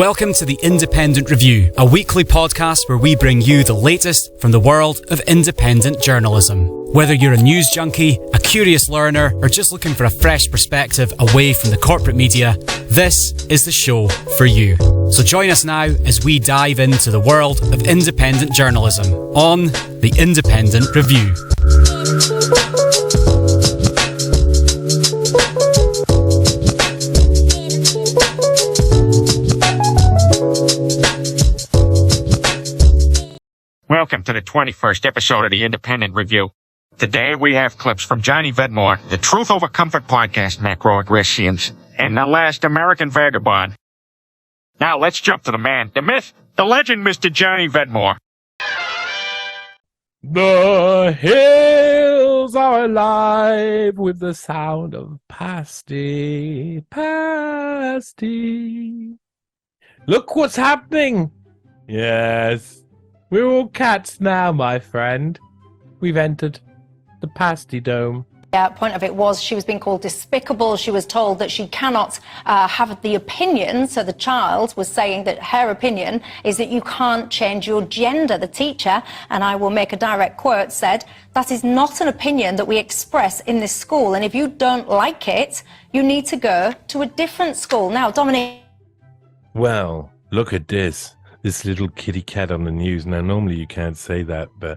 Welcome to the Independent Review, a weekly podcast where we bring you the latest from the world of independent journalism. Whether you're a news junkie, a curious learner, or just looking for a fresh perspective away from the corporate media, this is the show for you. So join us now as we dive into the world of independent journalism on the Independent Review. Welcome to the 21st episode of the Independent Review. Today we have clips from Johnny Vedmore, the Truth Over Comfort podcast macro Cristians, and the last American vagabond. Now let's jump to the man, the myth, the legend, Mr. Johnny Vedmore. The hills are alive with the sound of pasty. Look what's happening. Yes. We're all cats now, my friend. We've entered the pasty dome. The point of it was she was being called despicable. She was told that she cannot have the opinion. So the child was saying that her opinion is that you can't change your gender. The teacher, and I will make a direct quote, said, "That is not an opinion that we express in this school. And if you don't like it, you need to go to a different school." Now, Dominic. Well, look at this. This little kitty cat on the news. Now, normally you can't say that, but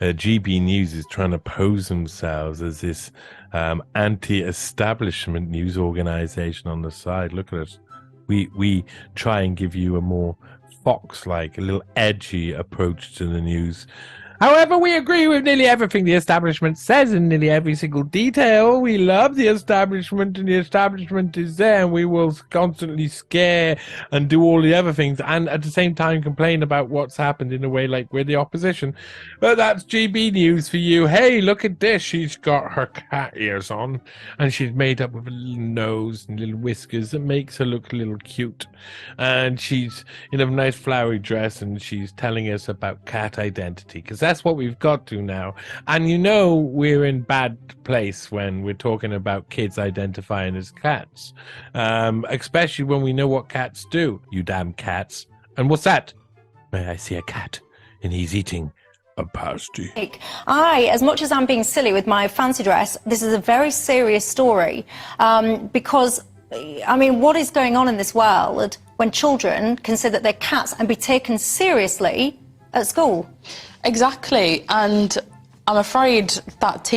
GB News is trying to pose themselves as this anti-establishment news organization on the side. Look at us. We try and give you a more Fox-like, a little edgy approach to the news. However, we agree with nearly everything the establishment says in nearly every single detail. We love the establishment, and the establishment is there, and we will constantly scare and do all the other things, and at the same time complain about what's happened in a way like we're the opposition. But that's GB News for you. Hey, look at this. She's got her cat ears on, and she's made up with a little nose and little whiskers that makes her look a little cute. And she's in a nice flowery dress, and she's telling us about cat identity, because that's what we've got to now. And you know we're in bad place when we're talking about kids identifying as cats, especially when we know what cats do. You damn cats. And what's that? May I see a cat? And he's eating a pasty. As much as I'm being silly with my fancy dress, this is a very serious story, because, I mean, what is going on in this world when children consider they're cats and be taken seriously at school? Exactly, and I'm afraid that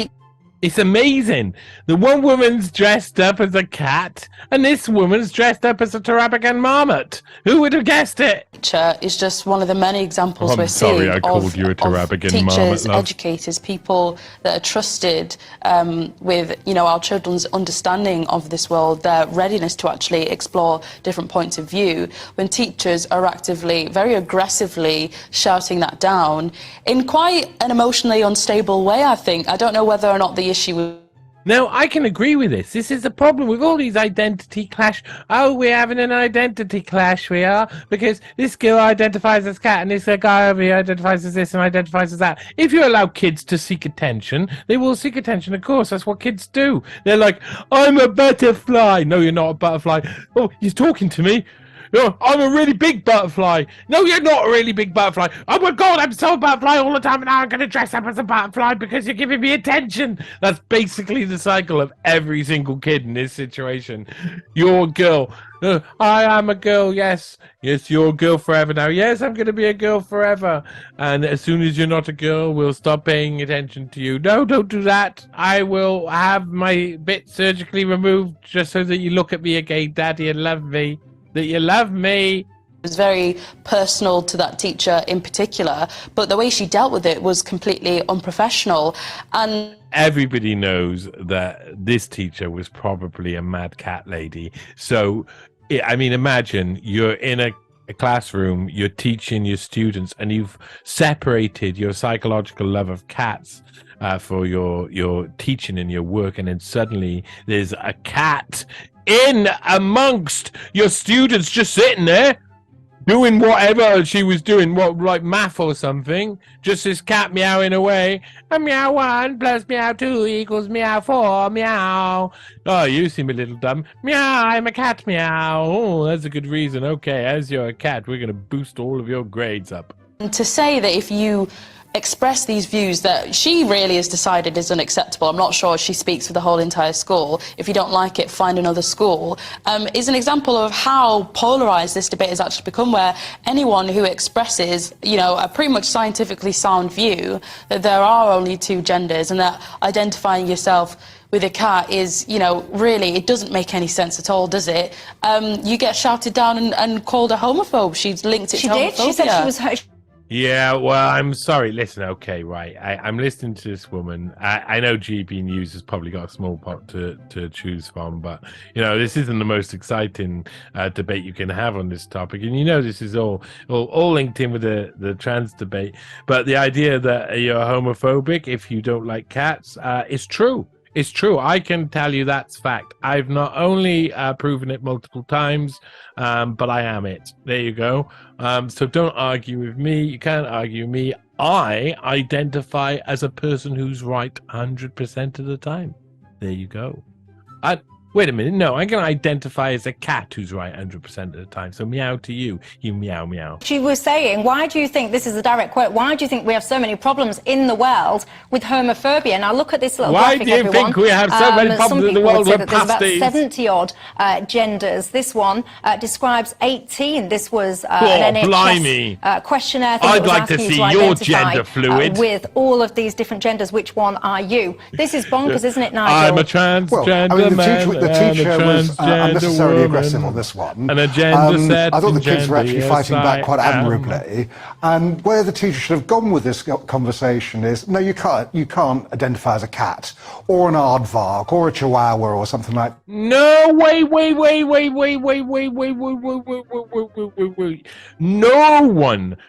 It's amazing. The one woman's dressed up as a cat, and this woman's dressed up as a Tarabakan marmot. Who would have guessed it? teacher is just one of the many examples we're sorry, seeing I called you a Tarabakan teachers, marmot, love. educators, people that are trusted with, you know, our children's understanding of this world, their readiness to actually explore different points of view. When teachers are actively, very aggressively shouting that down in quite an emotionally unstable way, I think. I don't know whether or not the issue. Now, I can agree with this. This is the problem with all these identity clash. Oh, we're having an identity clash, we are, because this girl identifies as cat and this guy over here identifies as this and identifies as that. If you allow kids to seek attention, they will seek attention, of course. That's what kids do. They're like, I'm a butterfly. No, you're not a butterfly. Oh, he's talking to me. Oh, I'm a really big butterfly. No, you're not a really big butterfly. Oh my God, I'm so a butterfly all the time, and now I'm going to dress up as a butterfly because you're giving me attention. That's basically the cycle of every single kid in this situation. You're a girl. I am a girl, yes. Yes, you're a girl forever now. Yes, I'm going to be a girl forever. And as soon as you're not a girl, we'll stop paying attention to you. No, don't do that. I will have my bit surgically removed just so that you look at me again, Daddy, and love me. That you love me. It was very personal to that teacher in particular, but the way she dealt with it was completely unprofessional. And everybody knows that this teacher was probably a mad cat lady. So, I mean, imagine you're in a classroom, you're teaching your students, and you've separated your psychological love of cats for your teaching and your work, and then suddenly there's a cat in amongst your students just sitting there. doing whatever she was doing, like math or something. Just this cat meowing away. A meow 1 plus meow 2 equals meow 4, meow. Oh, you seem a little dumb. Meow, I'm a cat, meow. Oh, that's a good reason. Okay, as you're a cat, we're going to boost all of your grades up. To say that if you express these views that she really has decided is unacceptable, I'm not sure she speaks for the whole entire school, if you don't like it, find another school, is an example of how polarised this debate has actually become, where anyone who expresses, you know, a pretty much scientifically sound view that there are only 2 genders and that identifying yourself with a cat is, you know, really, it doesn't make any sense at all, does it? You get shouted down and called a homophobe. She's linked it to homophobia. She said she was... Yeah, well, I'm sorry. Listen, okay, right. I'm listening to this woman. I know GB News has probably got a small pot to choose from, but, you know, this isn't the most exciting debate you can have on this topic. And, you know, this is all linked in with the trans debate. But the idea that you're homophobic if you don't like cats is true. It's true. I can tell you that's fact. I've not only proven it multiple times, but I am it. There you go. So don't argue with me. You can't argue with me. I identify as a person who's right 100% of the time. There you go. Wait a minute. No, I'm going to identify as a cat who's right 100% of the time. So meow to you. You meow, meow. She was saying, why do you think, this is a direct quote, why do you think we have so many problems in the world with homophobia? Now look at this little graphic, everyone. Why do you think we have so many problems in the world with pasties? There's about 70-odd genders. This one describes 18. This was an NHS questionnaire thing. I'd like to see your gender fluid. With all of these different genders, which one are you? This is bonkers, isn't it, Nigel? I'm a transgender man. The teacher was unnecessarily aggressive on this one. And a gender set. I thought the kids were actually fighting back quite admirably. And where the teacher should have gone with this conversation is, no, you can't identify as a cat or an aardvark or a chihuahua or something like. No, wait.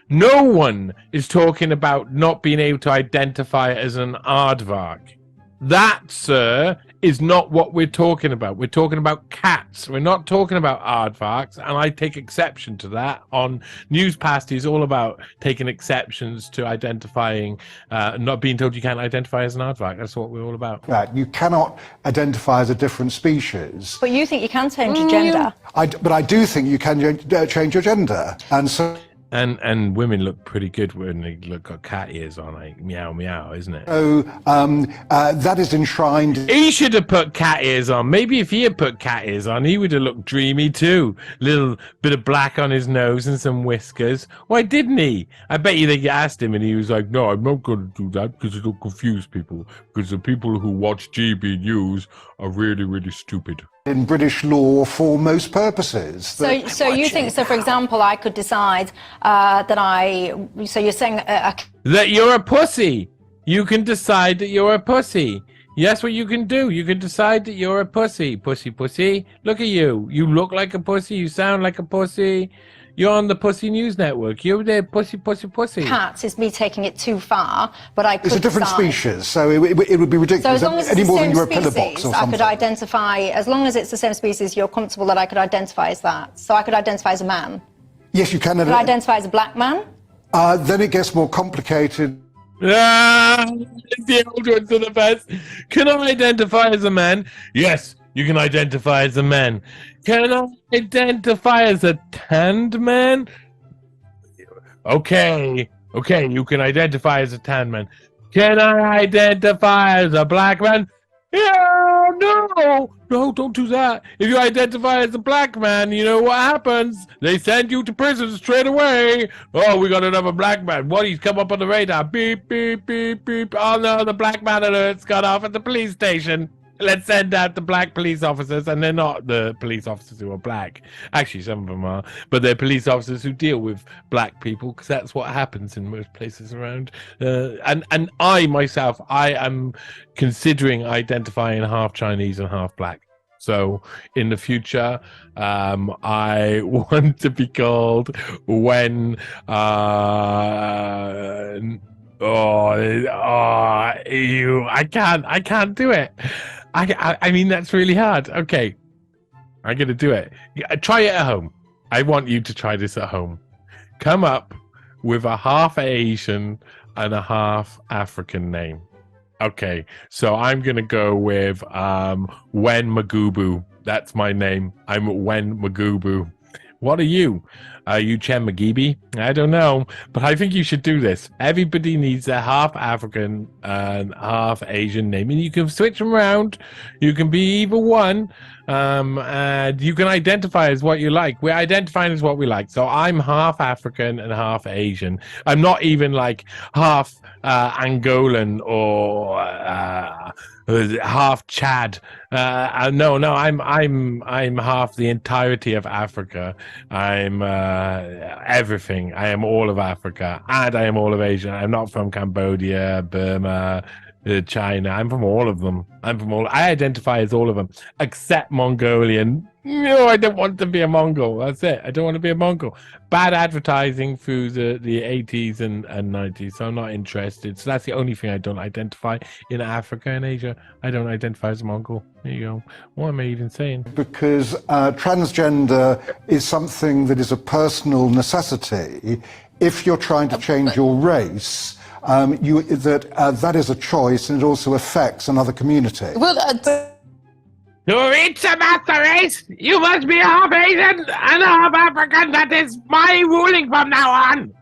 No one is talking about not being able to identify as an aardvark. That, sir, is not what we're talking about. We're talking about cats. We're not talking about aardvarks, and I take exception to that. On News Pasties, all about taking exceptions to identifying, not being told you can't identify as an aardvark. That's what we're all about. Right, you cannot identify as a different species. But you think you can change your gender? But I do think you can change your gender, and so. And women look pretty good when they got cat ears on, like meow meow, isn't it? So that is enshrined. He should have put cat ears on. Maybe if he had put cat ears on, he would have looked dreamy too. Little bit of black on his nose and some whiskers. Why didn't he? I bet you they asked him and he was like, "No, I'm not going to do that because it'll confuse people. Because the people who watch GB News are really, really stupid." In British law for most purposes. So you think, so for example, I could decide so you're saying... that you're a pussy. You can decide that you're a pussy. That's what you can do. You can decide that you're a pussy. Pussy. Look at you. You look like a pussy. You sound like a pussy. You're on the Pussy News Network. You're there, pussy. Cats is me taking it too far, but I could It's a different species, so it would be ridiculous. So as long as it's any the more same than you're a pillar species, box or I something. could identify, as long as it's the same species, you're comfortable that I could identify as that. So I could identify as a man. Yes, you can. Could I identify as a black man? Then it gets more complicated. The old ones are the best. Can I identify as a man? Yes, you can identify as a man. Can I identify as a tanned man? Okay, you can identify as a tan man. Can I identify as a black man? Yeah, no, don't do that. If you identify as a black man, you know what happens? They send you to prison straight away. Oh, we got another black man. What? He's come up on the radar. Beep, beep, beep, beep. Oh no, the black man alert's got off at the police station. Let's send out the black police officers, and they're not the police officers who are black. Actually, some of them are, but they're police officers who deal with black people because that's what happens in most places around. And I myself, I am considering identifying half Chinese and half black. So in the future, I want to be called Wen. I can't do it. I mean, that's really hard. Okay, I'm gonna do it. Try it at home. I want you to try this at home. come up with a half Asian and a half African name. Okay, so I'm gonna go with Wen Magubu. That's my name. I'm Wen Magubu. What are you? Are you Chen Magibi? I don't know, but I think you should do this. Everybody needs a half African and half Asian name, and you can switch them around. You can be either one, and you can identify as what you like. We're identifying as what we like. So I'm half African and half Asian. I'm not even like half Angolan or half Chad. No, I'm half the entirety of Africa. I'm everything. I am all of Africa, and I am all of Asia. I'm not from Cambodia, Burma, China. I'm from all of them. I identify as all of them, except Mongolian. No, I don't want to be a Mongol. That's it. I don't want to be a Mongol. Bad advertising through the 80s and 90s, so I'm not interested. So that's the only thing I don't identify in Africa and Asia. I don't identify as a Mongol. There you go. What am I even saying? Because transgender is something that is a personal necessity. If you're trying to change your race, that is a choice, and it also affects another community. Well, To reach a master race, you must be half Asian and half African. That is my ruling from now on.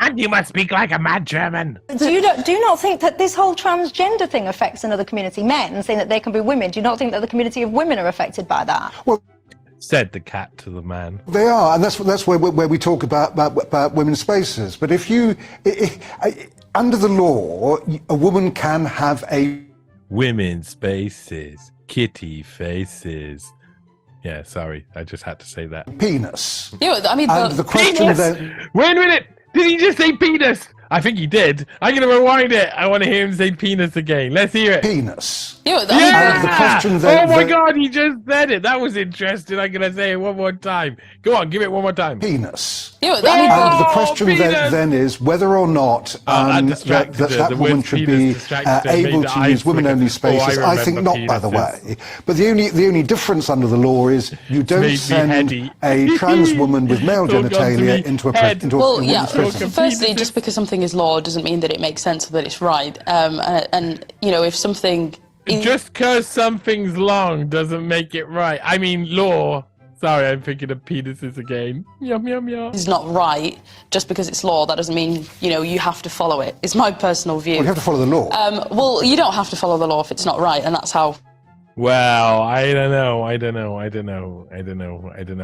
And you must speak like a mad German. Do you not think that this whole transgender thing affects another community? Men saying that they can be women. Do you not think that the community of women are affected by that? Well, said the cat to the man. They are, and that's where we talk about women's spaces. But if under the law, a woman can have a women's spaces. Kitty faces. Yeah, sorry, I just had to say that. Penis. Yeah, I mean, and the question penis? then. Wait a minute! Did he just say penis? I think he did. I'm going to rewind it. I want to hear him say penis again. Let's hear it. Penis. Yeah! And the question then, oh my God, he just said it. That was interesting. I'm going to say it one more time. Go on, give it one more time. Penis. Yeah, and the question then is whether or not that woman should be able to use women-only spaces. I think not, by the way. But the only difference under the law is you don't send a trans woman with male genitalia into a prison. Well, yeah. Firstly, just because something is law doesn't mean that it makes sense or that it's right. And you know, if something just because something's long doesn't make it right. I mean, law. Sorry, I'm thinking of penises again. Yum, yum, yum. It's not right. Just because it's law, that doesn't mean, you know, you have to follow it. It's my personal view. Well, you have to follow the law. Well, you don't have to follow the law if it's not right, and that's how... Well, I don't know.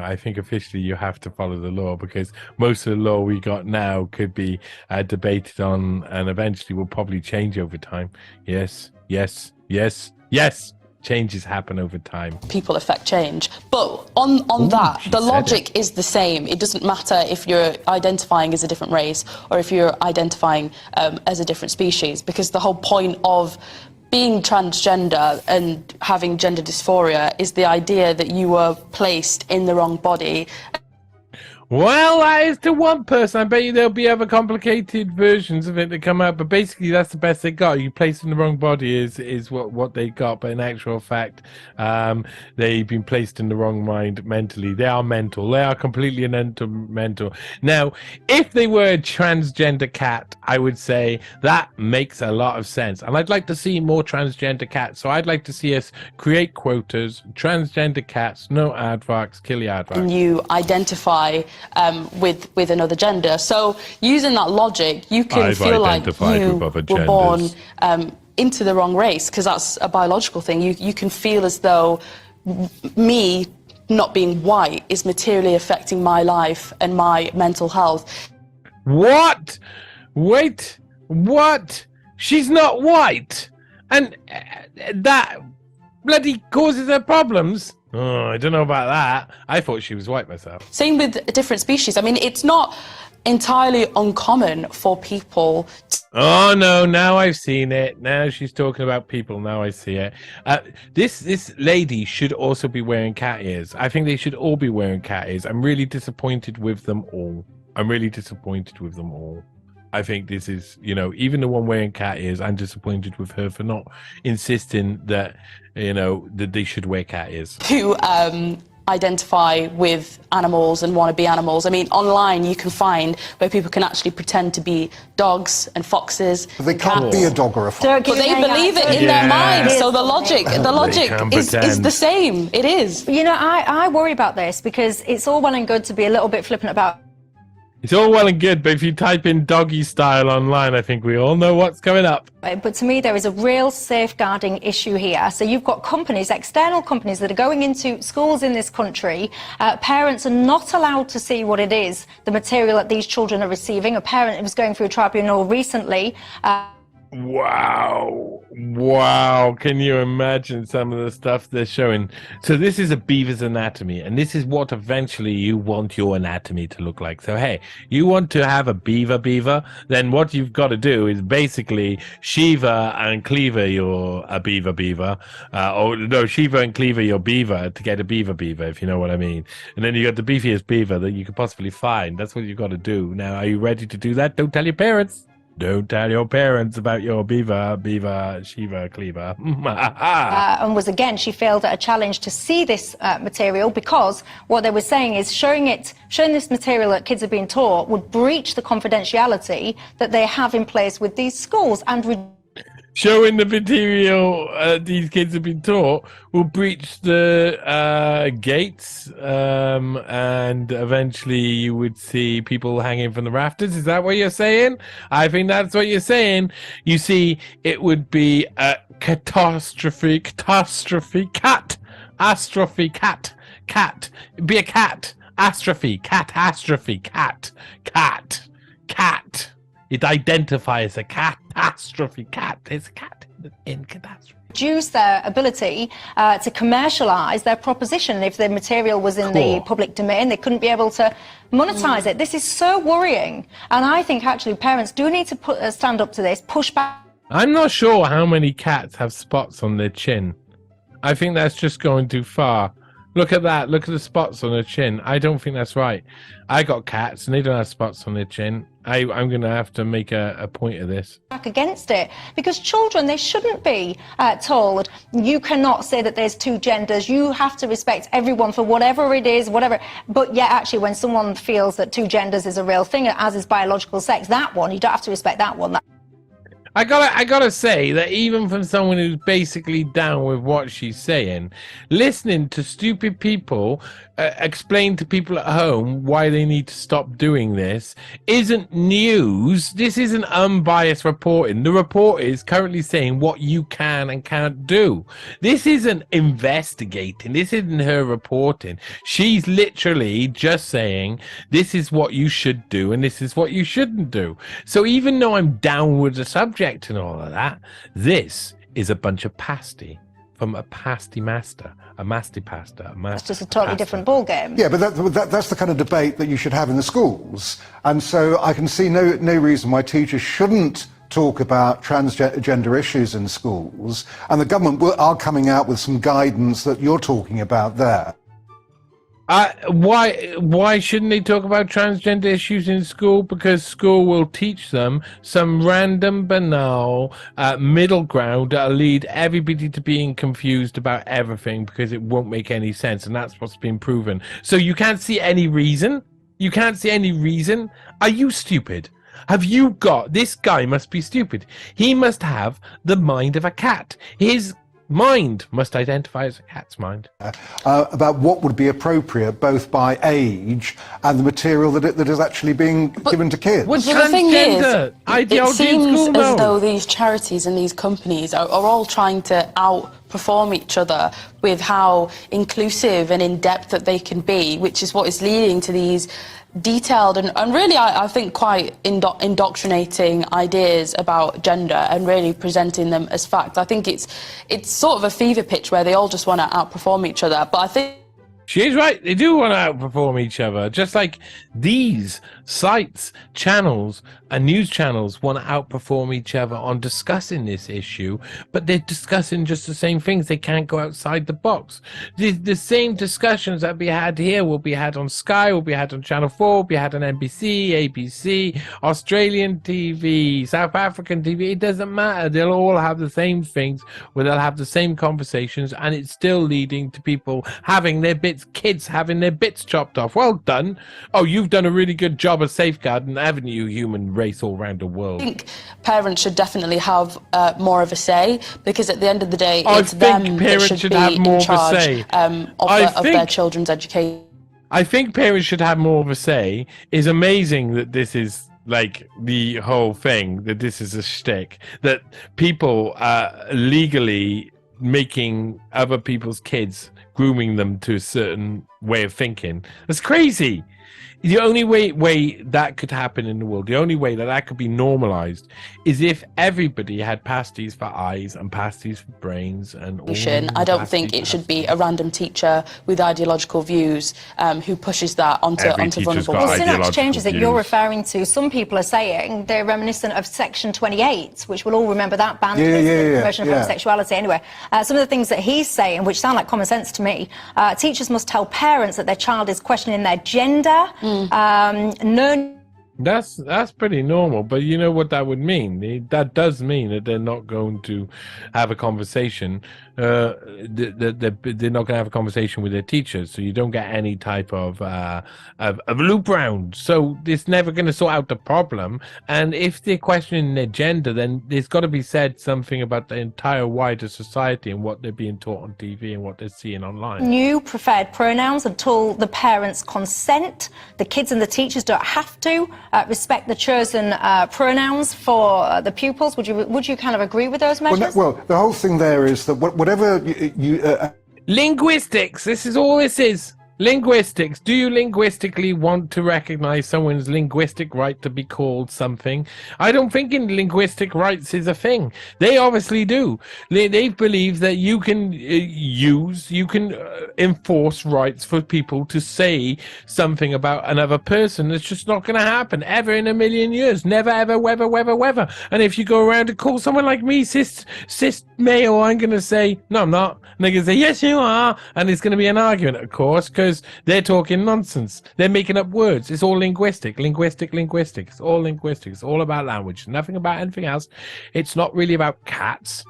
I think officially you have to follow the law because most of the law we got now could be debated on and eventually will probably change over time. Yes. Changes happen over time. People affect change. But on that, the logic is the same. It doesn't matter if you're identifying as a different race or if you're identifying as a different species, because the whole point of being transgender and having gender dysphoria is the idea that you were placed in the wrong body. Well, that is to one person. I bet you there'll be other complicated versions of it that come out, but basically that's the best they got. You placed in the wrong body is what they got, but in actual fact, they've been placed in the wrong mind mentally. They are mental. They are completely mental. Now, if they were a transgender cat, I would say that makes a lot of sense. And I'd like to see more transgender cats. So I'd like to see us create quotas, transgender cats, no aardvarks, kill the aardvarks. And you identify with another gender. So using that logic, you can feel like you were born into the wrong race, because that's a biological thing. You can feel as though me not being white is materially affecting my life and my mental health. What? Wait, what? She's not white? And that bloody causes her problems? Oh, I don't know about that. I thought she was white myself. Same with different species. I mean, it's not entirely uncommon for people Oh, no, now I've seen it. Now she's talking about people. Now I see it. This lady should also be wearing cat ears. I think they should all be wearing cat ears. I'm really disappointed with them all. I think this is, even the one wearing cat ears, I'm disappointed with her for not insisting that, that they should wear cat ears. Who identify with animals and want to be animals. I mean, online you can find where people can actually pretend to be dogs and foxes. But they can't be a dog or a fox. But they believe it in their mind, so the logic is the same. It is. You know, I worry about this because it's all well and good to be a little bit flippant about. It's all well and good, but if you type in doggy style online, I think we all know what's coming up. But to me, there is a real safeguarding issue here. So you've got companies, external companies that are going into schools in this country. Parents are not allowed to see what it is, the material that these children are receiving. A parent was going through a tribunal recently. Wow, can you imagine some of the stuff they're showing? So this is a beaver's anatomy, and this is what eventually you want your anatomy to look like. So hey, you want to have a beaver, then what you've got to do is basically Shiva and cleaver your beaver, or no, Shiva and cleaver your beaver to get a beaver, if you know what I mean. And then you got the beefiest beaver that you could possibly find. That's what you've got to do. Now, are you ready to do that? Don't tell your parents. Don't tell your parents about your beaver, Shiva, cleaver. And was again, she failed at a challenge to see this material because what they were saying is showing this material that kids are being taught would breach the confidentiality that they have in place with these schools and showing the material these kids have been taught will breach the gates, and eventually you would see people hanging from the rafters. Is that what you're saying? I think that's what you're saying. You see, it would be a catastrophe, cat, be a cat, catastrophe, cat. It identifies a catastrophe. It's a cat in catastrophe. Reduce their ability to commercialise their proposition. If the material was in the public domain, they couldn't be able to monetise it. This is so worrying. And I think actually parents do need to stand up to this, push back. I'm not sure how many cats have spots on their chin. I think that's just going too far. Look at that. Look at the spots on their chin. I don't think that's right. I got cats and they don't have spots on their chin. I'm going to have to make a point of this. Back against it because children, they shouldn't be told you cannot say that there's two genders. You have to respect everyone for whatever it is, whatever. But yet, actually, when someone feels that two genders is a real thing, as is biological sex, that one you don't have to respect that one. I gotta say that even from someone who's basically down with what she's saying, listening to stupid people explain to people at home why they need to stop doing this isn't news. This isn't unbiased reporting. The report is currently saying what you can and can't do. This isn't investigating. This isn't her reporting. She's literally just saying this is what you should do and this is what you shouldn't do. So even though I'm down with the subject and all of that, this is a bunch of pasty from a pasty master, a masty pasta. That's just a totally different ball game. Yeah, but that's the kind of debate that you should have in the schools. And so I can see no reason why teachers shouldn't talk about transgender issues in schools. And the government are coming out with some guidance that you're talking about there. Why shouldn't they talk about transgender issues in school? Because school will teach them some random, banal middle ground that'll lead everybody to being confused about everything because it won't make any sense, and that's what's been proven. So you can't see any reason? You can't see any reason? Are you stupid? Have you got... This guy must be stupid. He must have the mind of a cat. His mind must identify as a cat's mind. About what would be appropriate both by age and the material that is actually being given to kids. Well, the thing is, it seems as though these charities and these companies are all trying to outperform each other with how inclusive and in-depth that they can be, which is what is leading to these detailed and really, I think, quite indoctrinating ideas about gender and really presenting them as fact. I think it's sort of a fever pitch where they all just want to outperform each other. But I think she's right. They do want to outperform each other, just like these sites, channels, and news channels want to outperform each other on discussing this issue, but they're discussing just the same things. They can't go outside the box. The same discussions that we had here will be had on Sky, will be had on Channel 4, will be had on NBC, ABC, Australian TV, South African TV. It doesn't matter. They'll all have the same things, where they'll have the same conversations, and it's still leading to people having their bits its kids having their bits chopped off. Well done. Oh, you've done a really good job of safeguarding, haven't you, human race all around the world? I think parents should definitely have more of a say, because at the end of the day, I it's think them that parents should should have be more in of a charge say. of their children's education. I think parents should have more of a say. It's amazing that this is like the whole thing, that this is a shtick, that people are legally making other people's kids, grooming them to a certain way of thinking. That's crazy. The only way that could happen in the world, the only way that could be normalized, is if everybody had pasties for eyes and pasties for brains and all. I don't think it should be a random teacher with ideological views who pushes that onto vulnerable. Well, Synapse changes that you're referring to, some people are saying they're reminiscent of Section 28, which we'll all remember that ban promotion of homosexuality. Anyway, some of the things that he's saying, which sound like common sense to me, teachers must tell parents that their child is questioning their gender. That's pretty normal, but you know what that would mean? That does mean that they're not going to have a conversation. They're not going to have a conversation with their teachers, so you don't get any type of loop round. So it's never going to sort out the problem. And if they're questioning their gender, then there's got to be said something about the entire wider society and what they're being taught on TV and what they're seeing online. New preferred pronouns until the parents consent. The kids and the teachers don't have to respect the chosen pronouns for the pupils. Would you kind of agree with those measures? Well, the whole thing there is that whatever you linguistics. This is all this is. Linguistics. Do you linguistically want to recognize someone's linguistic right to be called something? I don't think in linguistic rights is a thing. They obviously do. They believe that you can enforce rights for people to say something about another person. It's just not going to happen ever in a million years. Never, ever, weather. And if you go around and call someone like me cis male, I'm going to say, no, I'm not. And they're going to say, yes, you are. And it's going to be an argument, of course, because they're talking nonsense. They're making up words. It's all linguistic. It's all linguistic. It's all about language. Nothing about anything else. It's not really about cats.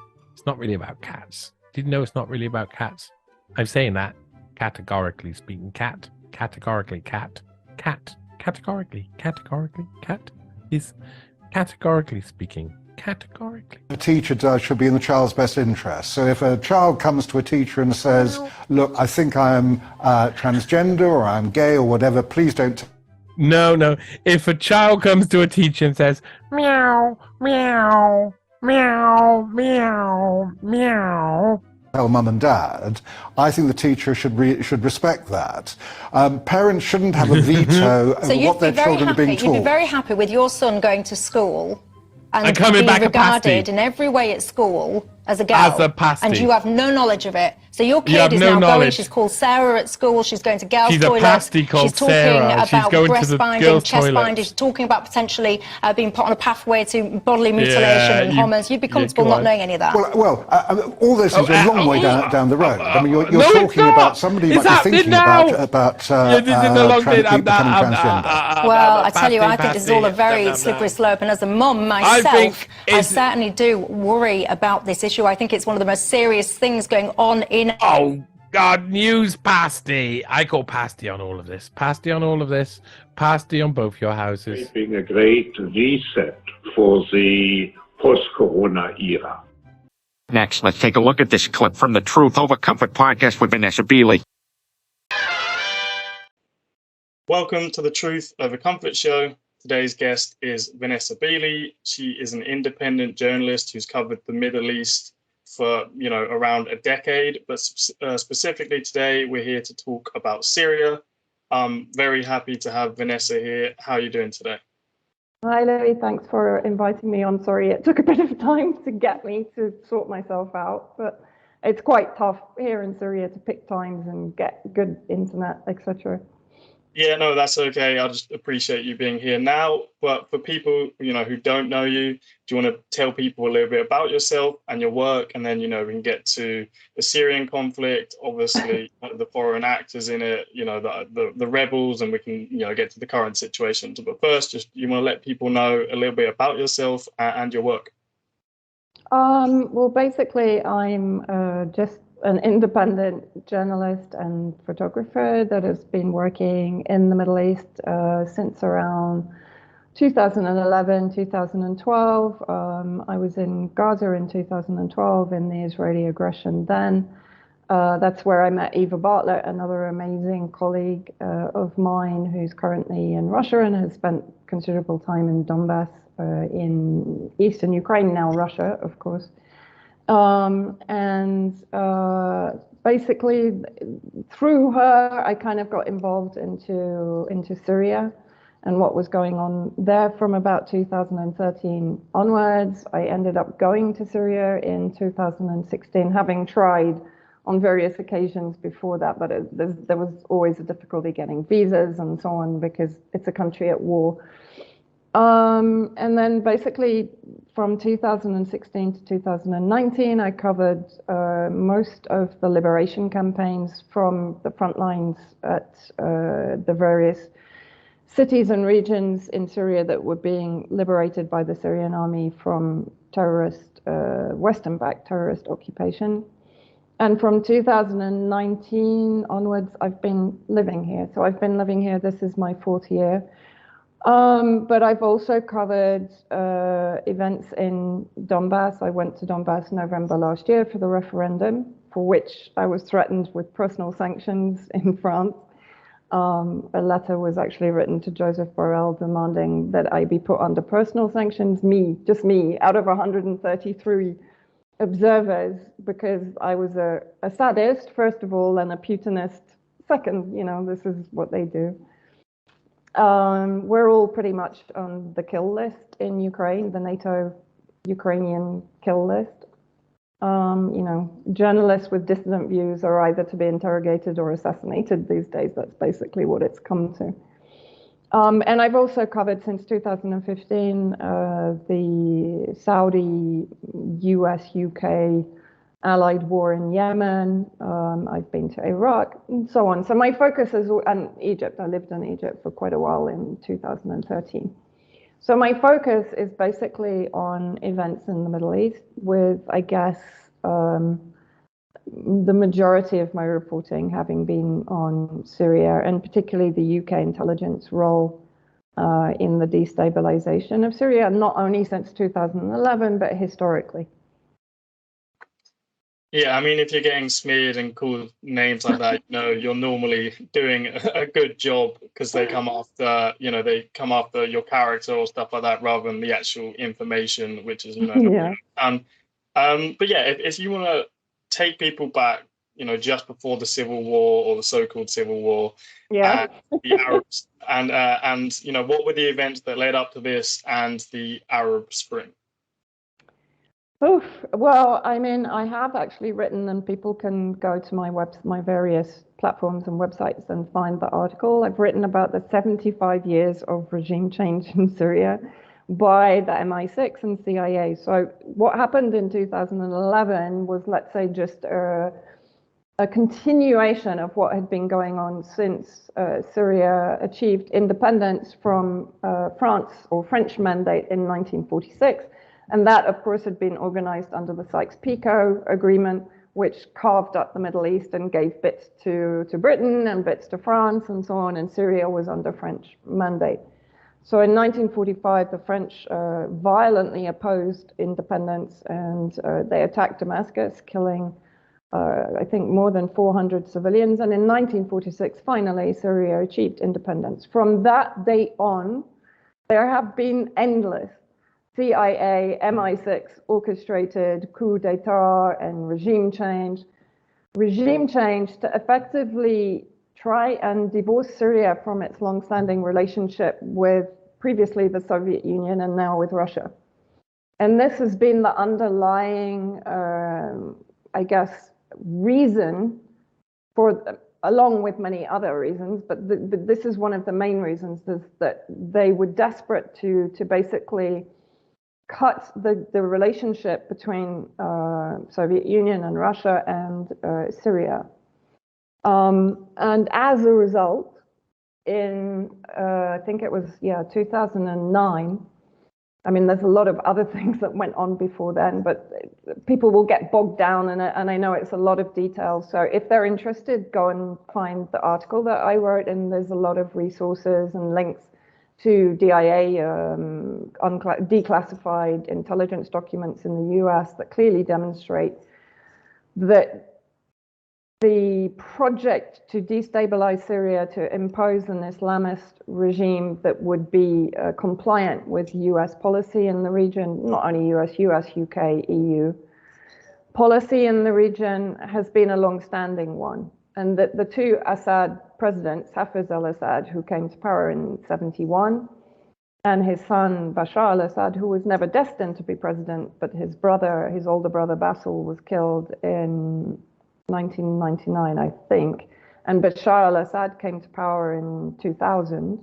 Did you know it's not really about cats? I'm saying that categorically speaking. Categorically cat is categorically speaking. A teacher should be in the child's best interest. So if a child comes to a teacher and says, look, I think I'm transgender or I'm gay or whatever, please don't. No. If a child comes to a teacher and says, meow, meow, meow, meow, meow, tell mum and dad, I think the teacher should respect that. Parents shouldn't have a veto over what their children are being taught. You'd be very happy with your son going to school and coming being back regarded in every way at school as a girl, as a pasty. And you have no knowledge of it. So your kid is now going, she's called Sarah at school, she's going to girls' toilets. She's a pasty called Sarah. She's talking about breast binding, chest toilets. binding, she's talking about potentially being put on a pathway to bodily mutilation and hormones. You'd be comfortable not knowing any of that. Well, all this is a long way down the road. I mean, you're talking about somebody might be thinking about trans people becoming transgender. Well, I tell you, I think this is all a very slippery slope, and as a mum myself, I certainly do worry about this issue. I think it's one of the most serious things going on in... Oh, God, news pasty. I call pasty on all of this. Pasty on both your houses. Being a great reset for the post-corona era. Next, let's take a look at this clip from the Truth Over Comfort podcast with Vanessa Beeley. Welcome to the Truth Over Comfort show. Today's guest is Vanessa Beeley. She is an independent journalist who's covered the Middle East for, around a decade. But specifically today, we're here to talk about Syria. I'm very happy to have Vanessa here. How are you doing today? Hi, Louis. Thanks for inviting me on. Sorry, it took a bit of time to get me to sort myself out, but it's quite tough here in Syria to pick times and get good internet, etc. Yeah, no, that's okay. I just appreciate you being here now. But for people, who don't know you, do you want to tell people a little bit about yourself and your work? And then, we can get to the Syrian conflict, obviously, the foreign actors in it, the rebels, and we can, get to the current situation. But first, just you want to let people know a little bit about yourself and your work. Well, basically, I'm just an independent journalist and photographer that has been working in the Middle East since around 2011, 2012. I was in Gaza in 2012 in the Israeli aggression then. That's where I met Eva Bartlett, another amazing colleague of mine who's currently in Russia and has spent considerable time in Donbass in eastern Ukraine, now Russia, of course. Basically, through her, I kind of got involved into Syria and what was going on there from about 2013 onwards. I ended up going to Syria in 2016, having tried on various occasions before that, but there was always a difficulty getting visas and so on because it's a country at war. And then basically from 2016 to 2019, I covered most of the liberation campaigns from the front lines at the various cities and regions in Syria that were being liberated by the Syrian army from terrorist, Western-backed terrorist occupation. And from 2019 onwards, I've been living here. So I've been living here, this is my 4th year. But I've also covered events in Donbass. I went to Donbass November last year for the referendum, for which I was threatened with personal sanctions in France. A letter was actually written to Joseph Borrell demanding that I be put under personal sanctions, just me, out of 133 observers, because I was a sadist, first of all, and a Putinist second. You know, this is what they do. We're all pretty much on the kill list in Ukraine, the NATO Ukrainian kill list. You know, journalists with dissident views are either to be interrogated or assassinated these days. That's basically what it's come to. And I've also covered since 2015 the Saudi, US, UK allied war in Yemen. I've been to Iraq and so on. So my focus is, and Egypt, I lived in Egypt for quite a while in 2013. So my focus is basically on events in the Middle East with, I guess, the majority of my reporting having been on Syria and particularly the UK intelligence role in the destabilization of Syria, not only since 2011, but historically. Yeah, I mean, if you're getting smeared and called names like that, you know, you're normally doing a good job because they come after, you know, they come after your character or stuff like that rather than the actual information, which is, you know, Yeah. But yeah, if you want to take people back, you know, just before the Civil War or the so-called Civil War, Yeah. the Arabs, and you know, what were the events that led up to this and the Arab Spring? Oof. Well, I mean, I have actually written, and people can go to my various platforms and websites and find the article. I've written about the 75 years of regime change in Syria by the MI6 and CIA. So what happened in 2011 was, let's say, just a continuation of what had been going on since Syria achieved independence from France or French mandate in 1946. And that, of course, had been organized under the Sykes-Picot Agreement, which carved up the Middle East and gave bits to Britain and bits to France and so on, and Syria was under French mandate. So in 1945, the French violently opposed independence, and they attacked Damascus, killing, I think, more than 400 civilians. And in 1946, finally, Syria achieved independence. From that day on, there have been endless CIA, MI6 orchestrated coup d'etat and regime change to effectively try and divorce Syria from its long-standing relationship with previously the Soviet Union and now with Russia. And this has been the underlying, I guess, reason for, along with many other reasons, but this is one of the main reasons, is that they were desperate to basically cut the relationship between Soviet Union and Russia and Syria. And as a result, in I think it was 2009, I mean, there's a lot of other things that went on before then, but people will get bogged down in it, and I know it's a lot of details. So if they're interested, go and find the article that I wrote, and there's a lot of resources and links to DIA, declassified intelligence documents in the US that clearly demonstrate that the project to destabilize Syria, to impose an Islamist regime that would be compliant with US policy in the region, not only US, UK, EU, policy in the region has been a long-standing one. And that the two Assad presidents, Hafez al-Assad, who came to power in 71, and his son Bashar al-Assad, who was never destined to be president, but his older brother Basil was killed in 1999, I think, and Bashar al-Assad came to power in 2000.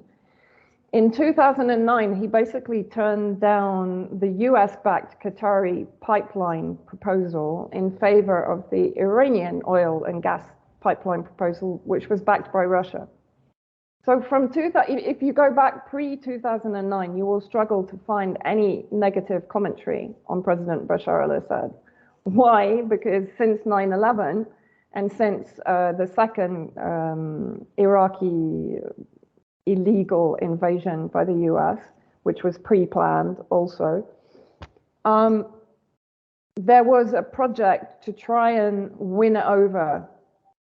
In 2009, he basically turned down the US-backed Qatari pipeline proposal in favor of the Iranian oil and gas pipeline proposal, which was backed by Russia. So if you go back pre-2009, you will struggle to find any negative commentary on President Bashar al-Assad. Why? Because since 9/11 and since the second Iraqi illegal invasion by the US, which was pre-planned also, there was a project to try and win over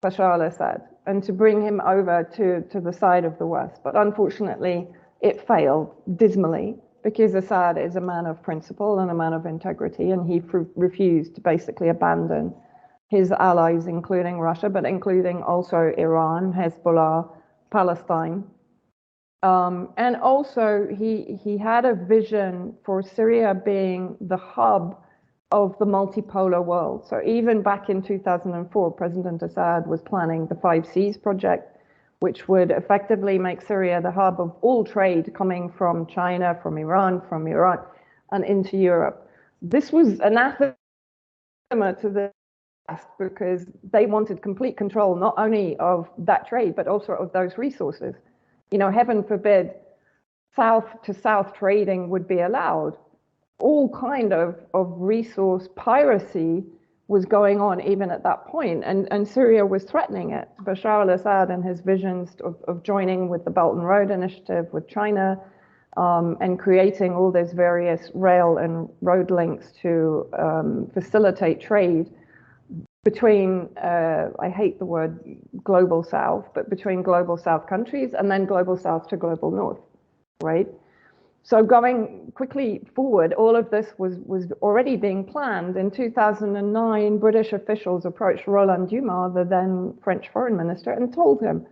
Bashar al-Assad and to bring him over to the side of the West. But unfortunately, it failed dismally because Assad is a man of principle and a man of integrity, and he refused to basically abandon his allies, including Russia, but including also Iran, Hezbollah, Palestine. And also, he had a vision for Syria being the hub of the multipolar world. So even back in 2004, President Assad was planning the 5 Cs project, which would effectively make Syria the hub of all trade coming from China, from Iran, from Iraq, and into Europe. This was anathema to the West because they wanted complete control, not only of that trade, but also of those resources. You know, heaven forbid, south-to-south trading would be allowed. All kind of resource piracy was going on even at that point, and Syria was threatening it. Bashar al-Assad and his visions of joining with the Belt and Road Initiative with China and creating all those various rail and road links to facilitate trade between, I hate the word global south, but between global south countries and then global south to global north, right? So going quickly forward, all of this was already being planned. In 2009, British officials approached Roland Dumas, the then French foreign minister, and told him,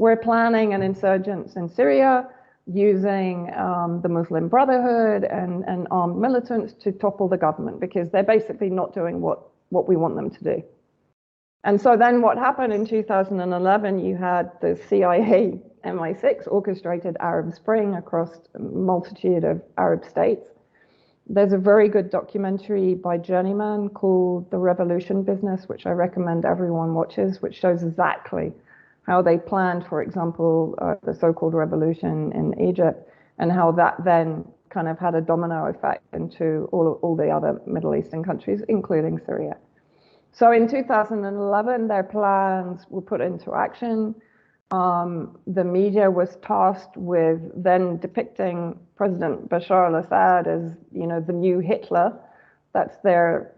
we're planning an insurgence in Syria using the Muslim Brotherhood and armed militants to topple the government because they're basically not doing what we want them to do. And so then what happened in 2011, you had the CIA MI6 orchestrated Arab Spring across a multitude of Arab states. There's a very good documentary by Journeyman called The Revolution Business, which I recommend everyone watches, which shows exactly how they planned, for example, the so-called revolution in Egypt, and how that then kind of had a domino effect into all the other Middle Eastern countries, including Syria. So in 2011, their plans were put into action. The media was tasked with then depicting President Bashar al-Assad as, you know, the new Hitler. That's their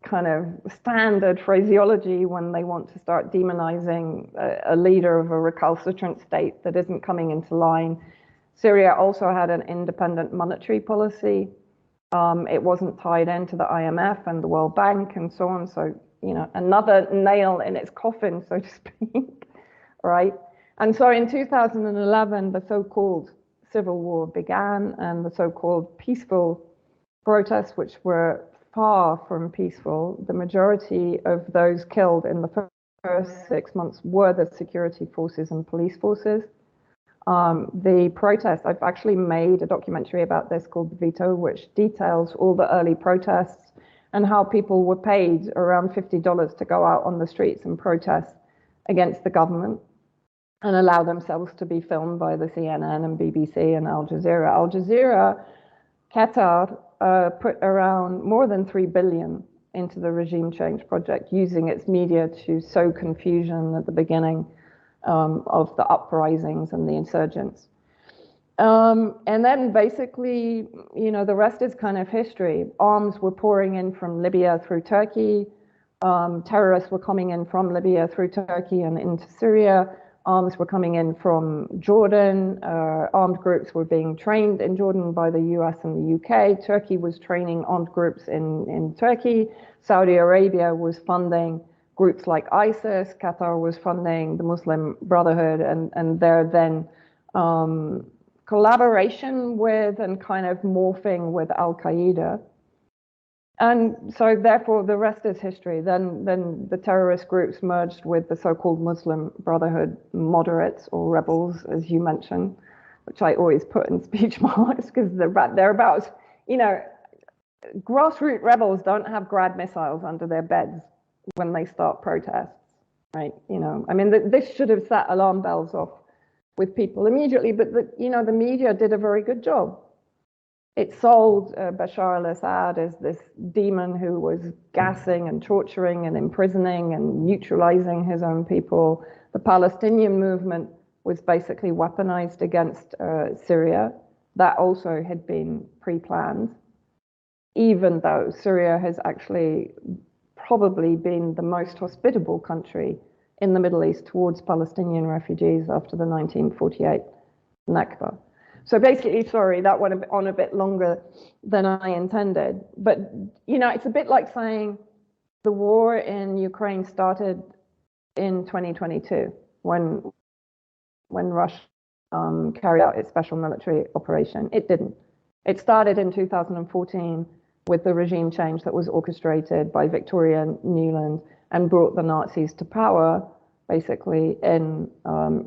kind of standard phraseology when they want to start demonizing a leader of a recalcitrant state that isn't coming into line. Syria also had an independent monetary policy. It wasn't tied into the IMF and the World Bank and so on. So, you know, another nail in its coffin, so to speak, right? And so in 2011, the so-called civil war began, and the so-called peaceful protests, which were far from peaceful. The majority of those killed in the first 6 months were the security forces and police forces. The protests, I've actually made a documentary about this called The Veto, which details all the early protests and how people were paid around $50 to go out on the streets and protest against the government and allow themselves to be filmed by the CNN and BBC and Al Jazeera. Al Jazeera Qatar put around more than 3 billion into the regime change project, using its media to sow confusion at the beginning of the uprisings and the insurgents. And then basically, the rest is kind of history. Arms were pouring in from Libya through Turkey. Terrorists were coming in from Libya through Turkey and into Syria. Arms were coming in from Jordan. Armed groups were being trained in Jordan by the US and the UK. Turkey was training armed groups in Turkey. Saudi Arabia was funding groups like ISIS. Qatar was funding the Muslim Brotherhood and their then collaboration with and kind of morphing with Al-Qaeda. And so therefore the rest is history. Then the terrorist groups merged with the so-called Muslim Brotherhood moderates or rebels, as you mentioned, which I always put in speech marks because they're about, grassroots rebels don't have Grad missiles under their beds when they start protests, right? This should have set alarm bells off with people immediately, but the media did a very good job. It sold Bashar al-Assad as this demon who was gassing and torturing and imprisoning and neutralizing his own people. The Palestinian movement was basically weaponized against Syria. That also had been pre-planned, even though Syria has actually probably been the most hospitable country in the Middle East towards Palestinian refugees after the 1948 Nakba. So basically, sorry, that went on a bit longer than I intended. But, it's a bit like saying the war in Ukraine started in 2022 when Russia carried out its special military operation. It didn't. It started in 2014 with the regime change that was orchestrated by Victoria Nuland and brought the Nazis to power, basically, in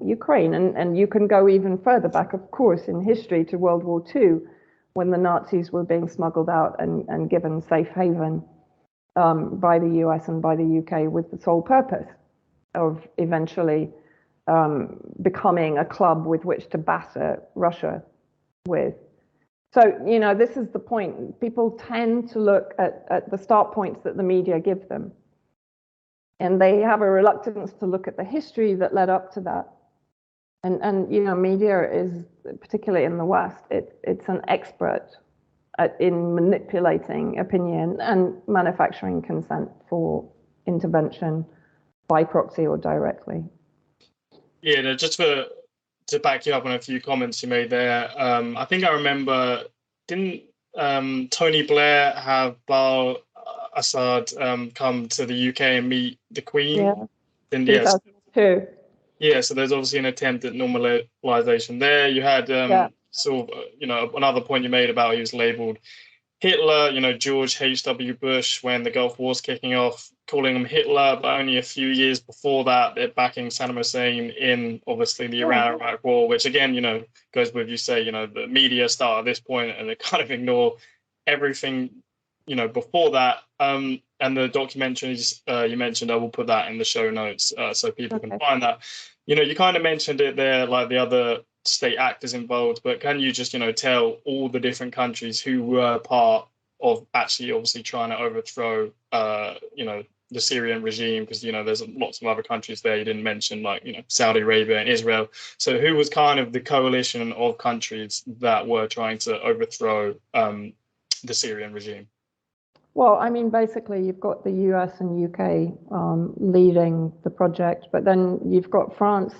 Ukraine. And you can go even further back, of course, in history to World War II, when the Nazis were being smuggled out and given safe haven by the US and by the UK with the sole purpose of eventually becoming a club with which to batter Russia with. So, this is the point. People tend to look at the start points that the media give them. And they have a reluctance to look at the history that led up to that. And media is, particularly in the West, it's an expert in manipulating opinion and manufacturing consent for intervention by proxy or directly. Yeah, no, just to back you up on a few comments you made there, I think I remember, didn't Tony Blair have Assad come to the UK and meet the Queen? Yeah. Then yes. 2002. Yeah, so there's obviously an attempt at normalization there. You had sort of, another point you made about he was labeled Hitler, George H.W. Bush, when the Gulf War's kicking off, calling him Hitler, but only a few years before that, they're backing Saddam Hussein in, obviously, the Iran-Iraq war, which, again, goes with, you say, the media start at this point and they kind of ignore everything, before that. And the documentaries you mentioned, I will put that in the show notes so people can find that. You kind of mentioned it there, like the other state actors involved, but can you just, tell all the different countries who were part of actually obviously trying to overthrow, the Syrian regime? Because, there's lots of other countries there you didn't mention, like, Saudi Arabia and Israel. So who was kind of the coalition of countries that were trying to overthrow the Syrian regime? Well, basically, you've got the US and UK leading the project, but then you've got France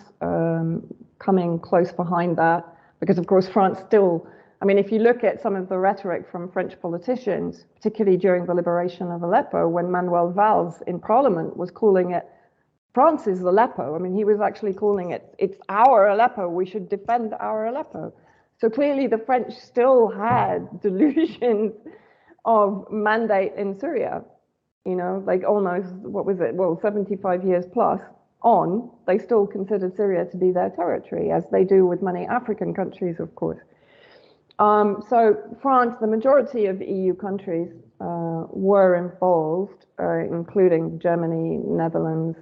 coming close behind that, because, of course, France still, if you look at some of the rhetoric from French politicians, particularly during the liberation of Aleppo, when Manuel Valls in Parliament was calling it France's Aleppo, he was actually calling it, it's our Aleppo, we should defend our Aleppo. So clearly the French still had delusions of mandate in Syria, like almost, 75 years plus on, they still considered Syria to be their territory, as they do with many African countries, of course. So France, the majority of EU countries were involved, including Germany, Netherlands,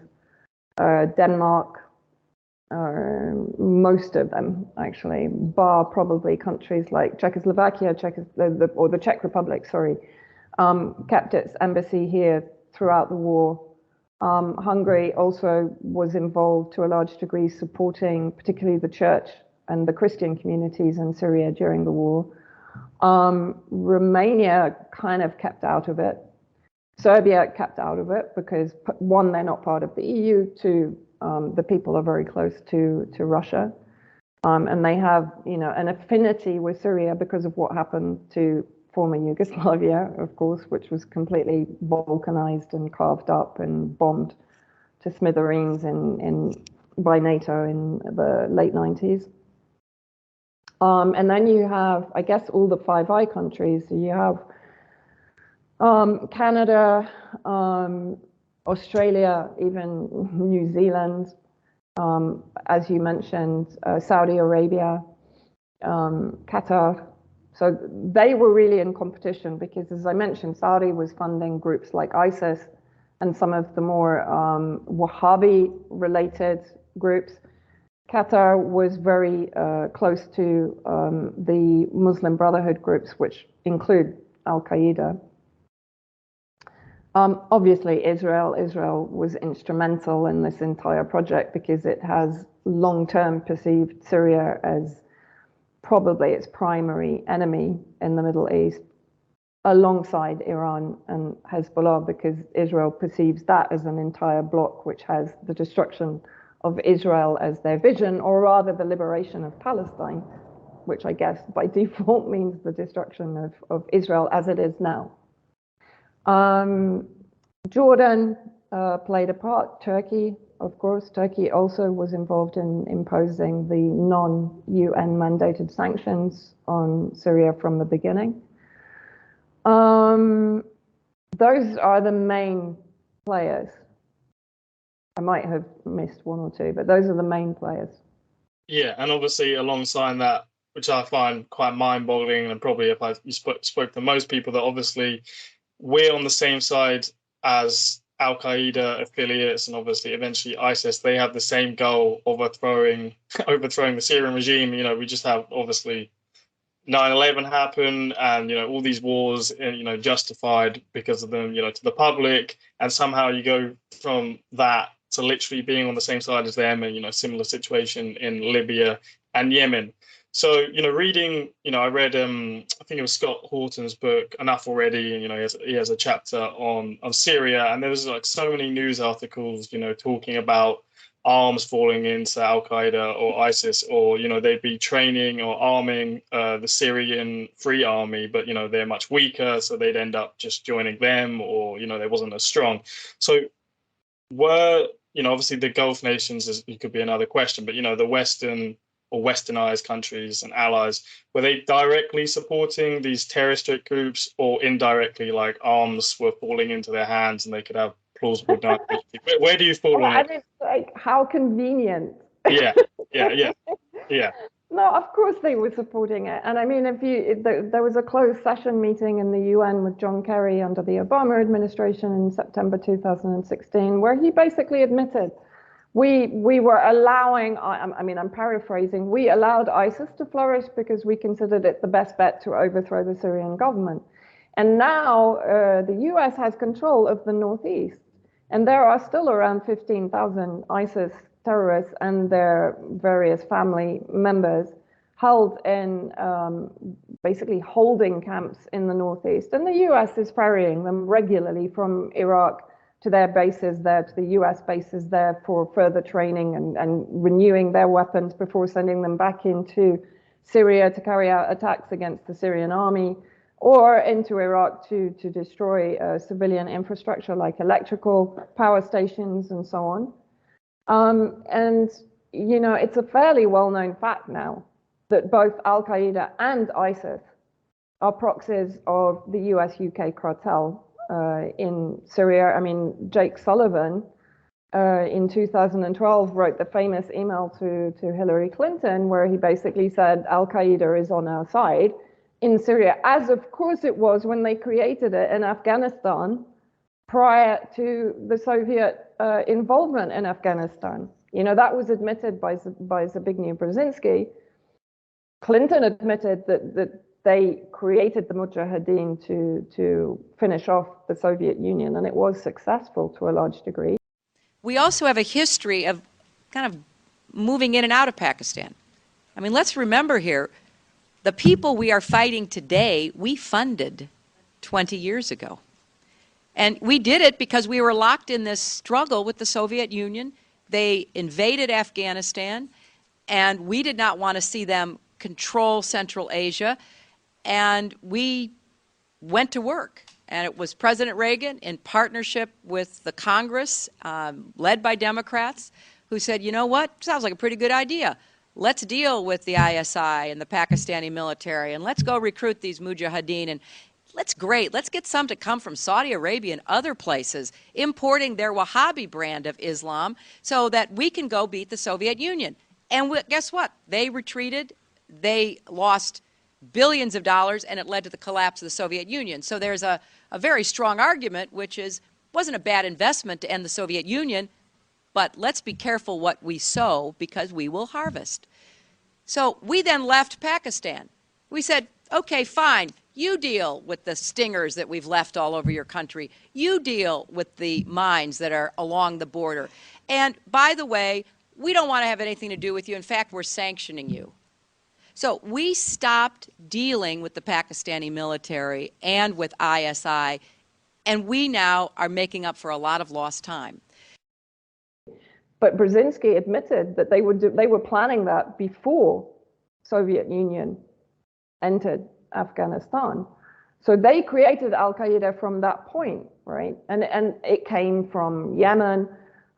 Denmark, most of them actually, bar probably countries like Czechoslovakia, or the Czech Republic, sorry, kept its embassy here throughout the war. Hungary also was involved to a large degree, supporting particularly the church and the Christian communities in Syria during the war. Romania kind of kept out of it. Serbia kept out of it because, one, they're not part of the EU, two, the people are very close to Russia, and they have, an affinity with Syria because of what happened to former Yugoslavia, of course, which was completely balkanized and carved up and bombed to smithereens by NATO in the late 90s. And then you have, I guess, all the Five Eyes countries. So you have Canada, Australia, even New Zealand, as you mentioned, Saudi Arabia, Qatar. So they were really in competition because, as I mentioned, Saudi was funding groups like ISIS and some of the more Wahhabi-related groups. Qatar was very close to the Muslim Brotherhood groups, which include Al-Qaeda. Obviously, Israel was instrumental in this entire project because it has long-term perceived Syria as probably its primary enemy in the Middle East, alongside Iran and Hezbollah, because Israel perceives that as an entire bloc which has the destruction of Israel as their vision, or rather the liberation of Palestine, which I guess by default means the destruction of Israel as it is now. Jordan played a part, Turkey, of course. Turkey also was involved in imposing the non-UN mandated sanctions on Syria from the beginning. Those are the main players. I might have missed one or two, but those are the main players. Yeah, and obviously alongside that, which I find quite mind-boggling, and probably if you spoke to most people, that obviously we're on the same side as Al-Qaeda affiliates and obviously eventually ISIS. They have the same goal of overthrowing the Syrian regime. We just have obviously 9/11 happen, and all these wars, justified because of them, to the public, and somehow you go from that to literally being on the same side as them, and similar situation in Libya and Yemen. So, reading, I read, I think it was Scott Horton's book, Enough Already, and, he has a chapter on Syria, and there was like so many news articles, talking about arms falling into Al-Qaeda or ISIS, or, they'd be training or arming the Syrian Free Army, but, they're much weaker, so they'd end up just joining them, or, they wasn't as strong. So obviously the Gulf nations could be another question, but, the Western or westernized countries and allies, were they directly supporting these terrorist groups, or indirectly, like arms were falling into their hands and they could have plausible deniability? Where do you fall on it? Like, how convenient. Yeah. No, of course they were supporting it. And I mean, there was a closed session meeting in the UN with John Kerry under the Obama administration in September 2016, where he basically admitted we were allowing, I'm paraphrasing, we allowed ISIS to flourish because we considered it the best bet to overthrow the Syrian government. And now the US has control of the Northeast, and there are still around 15,000 ISIS terrorists and their various family members held in basically holding camps in the Northeast. And the US is ferrying them regularly from Iraq to their bases there, to the US bases there, for further training and renewing their weapons before sending them back into Syria to carry out attacks against the Syrian army, or into Iraq to destroy civilian infrastructure like electrical power stations and so on. And, it's a fairly well-known fact now that both Al-Qaeda and ISIS are proxies of the US-UK cartel in Syria. I mean, Jake Sullivan in 2012 wrote the famous email to Hillary Clinton, where he basically said Al-Qaeda is on our side in Syria, as of course it was when they created it in Afghanistan prior to the Soviet involvement in Afghanistan. You know, that was admitted by Zbigniew Brzezinski. Clinton admitted that they created the Mujahideen to finish off the Soviet Union, and it was successful to a large degree. We also have a history of kind of moving in and out of Pakistan. I mean, let's remember here, the people we are fighting today, we funded 20 years ago. And we did it because we were locked in this struggle with the Soviet Union. They invaded Afghanistan, and we did not want to see them control Central Asia. And we went to work. And it was President Reagan, in partnership with the Congress, led by Democrats, who said, you know what, sounds like a pretty good idea. Let's deal with the ISI and the Pakistani military, and let's go recruit these mujahideen. And let's get some to come from Saudi Arabia and other places, importing their Wahhabi brand of Islam so that we can go beat the Soviet Union. And guess what? They retreated. They lost billions of dollars, and it led to the collapse of the Soviet Union. So there's a very strong argument, which is, wasn't a bad investment to end the Soviet Union, but let's be careful what we sow because we will harvest. So we then left Pakistan. We said, okay, fine, you deal with the stingers that we've left all over your country. You deal with the mines that are along the border. And by the way, we don't want to have anything to do with you. In fact, we're sanctioning you. So we stopped dealing with the Pakistani military and with ISI, and we now are making up for a lot of lost time. But Brzezinski admitted that they were planning that before Soviet Union entered Afghanistan. So they created Al-Qaeda from that point, right? And it came from Yemen.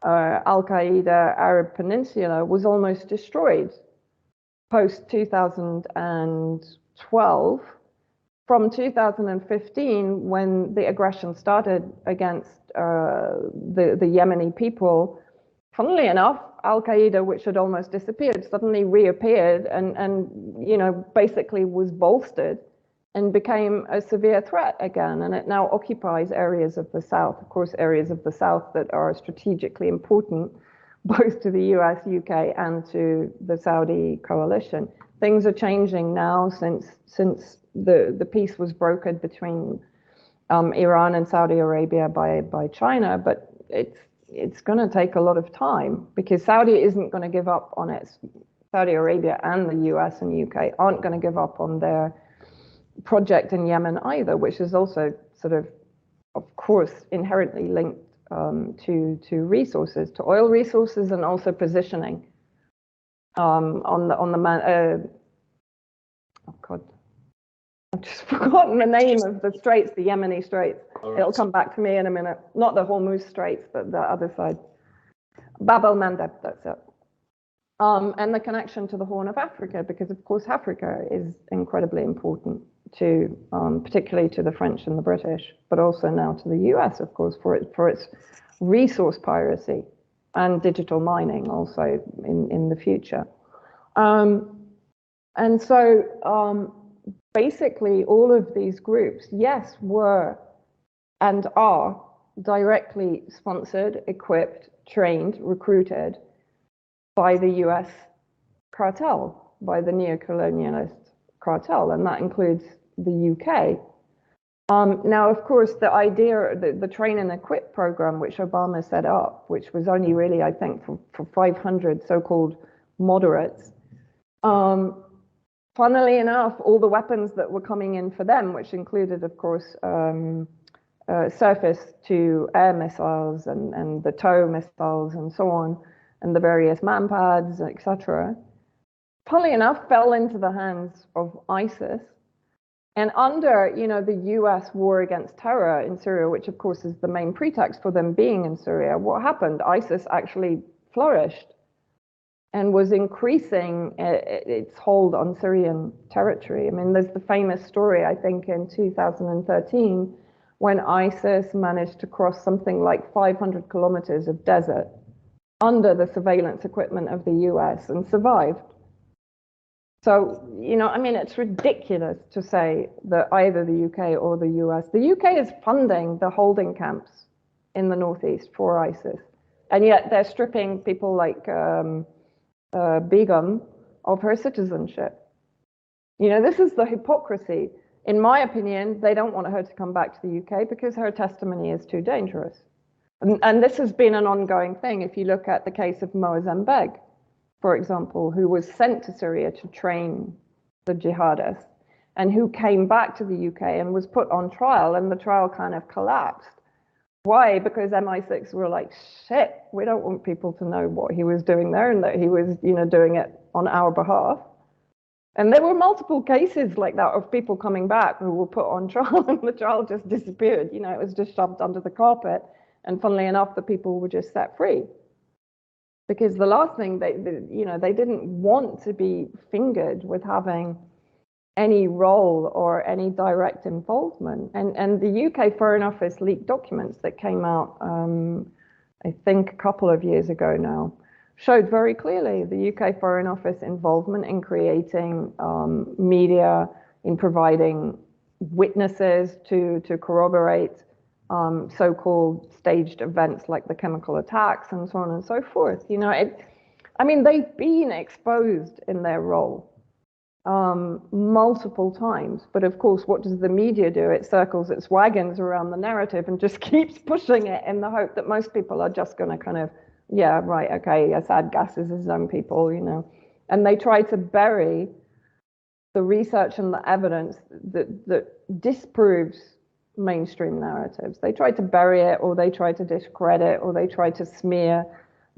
Al-Qaeda, Arab Peninsula, was almost destroyed post-2012. From 2015, when the aggression started against the Yemeni people, funnily enough, Al-Qaeda, which had almost disappeared, suddenly reappeared and you know, basically was bolstered and became a severe threat again. And it now occupies areas of the south, of course, areas of the south that are strategically important, both to the US, UK, and to the Saudi coalition. Things are changing now since the peace was brokered between Iran and Saudi Arabia by China, but it's going to take a lot of time because Saudi isn't going to give up on its, Saudi Arabia and the US and UK aren't going to give up on their project in Yemen either, which is also sort of course, inherently linked to resources, to oil resources, and also positioning oh God, I've just forgotten the name of the straits, the Yemeni straits. Right. It'll come back to me in a minute. Not the Hormuz Straits, but the other side. Bab el-Mandeb, that's it. And the connection to the Horn of Africa, because of course Africa is incredibly important to, particularly to the French and the British, but also now to the US, of course, for its resource piracy and digital mining also in the future. And so basically all of these groups, yes, were and are directly sponsored, equipped, trained, recruited by the US cartel, by the neo-colonialist cartel, and that includes the UK. Now, of course, the idea, the train and equip program, which Obama set up, which was only really, I think, for 500 so-called moderates, funnily enough, all the weapons that were coming in for them, which included, of course, surface-to-air missiles and the TOW missiles and so on, and the various manpads, etc., funnily enough, fell into the hands of ISIS. And under, you know, the US war against terror in Syria, which of course is the main pretext for them being in Syria, what happened? ISIS actually flourished and was increasing its hold on Syrian territory. I mean, there's the famous story, I think, in 2013, when ISIS managed to cross something like 500 kilometers of desert under the surveillance equipment of the US and survived. So, you know, I mean, it's ridiculous to say that either the UK or the US, the UK is funding the holding camps in the northeast for ISIS. And yet they're stripping people like Begum of her citizenship. You know, this is the hypocrisy. In my opinion, they don't want her to come back to the UK because her testimony is too dangerous. And this has been an ongoing thing. If you look at the case of Moazzam Begg, for example, who was sent to Syria to train the jihadists, and who came back to the UK and was put on trial, and the trial kind of collapsed. Why? Because MI6 were like, shit, we don't want people to know what he was doing there and that he was, you know, doing it on our behalf. And there were multiple cases like that of people coming back who were put on trial and the trial just disappeared. You know, it was just shoved under the carpet. And funnily enough, the people were just set free. Because the last thing they didn't want to be fingered with having any role or any direct involvement. And the UK Foreign Office leaked documents that came out, I think a couple of years ago now, showed very clearly the UK Foreign Office involvement in creating media, in providing witnesses to corroborate so-called staged events like the chemical attacks and so on and so forth. You know, they've been exposed in their role multiple times, but of course, what does the media do? It circles its wagons around the narrative and just keeps pushing it in the hope that most people are just going to kind of, yeah, right, okay, Assad gasses his own people, you know, and they try to bury the research and the evidence that disproves mainstream narratives. They try to bury it, or they try to discredit, or they try to smear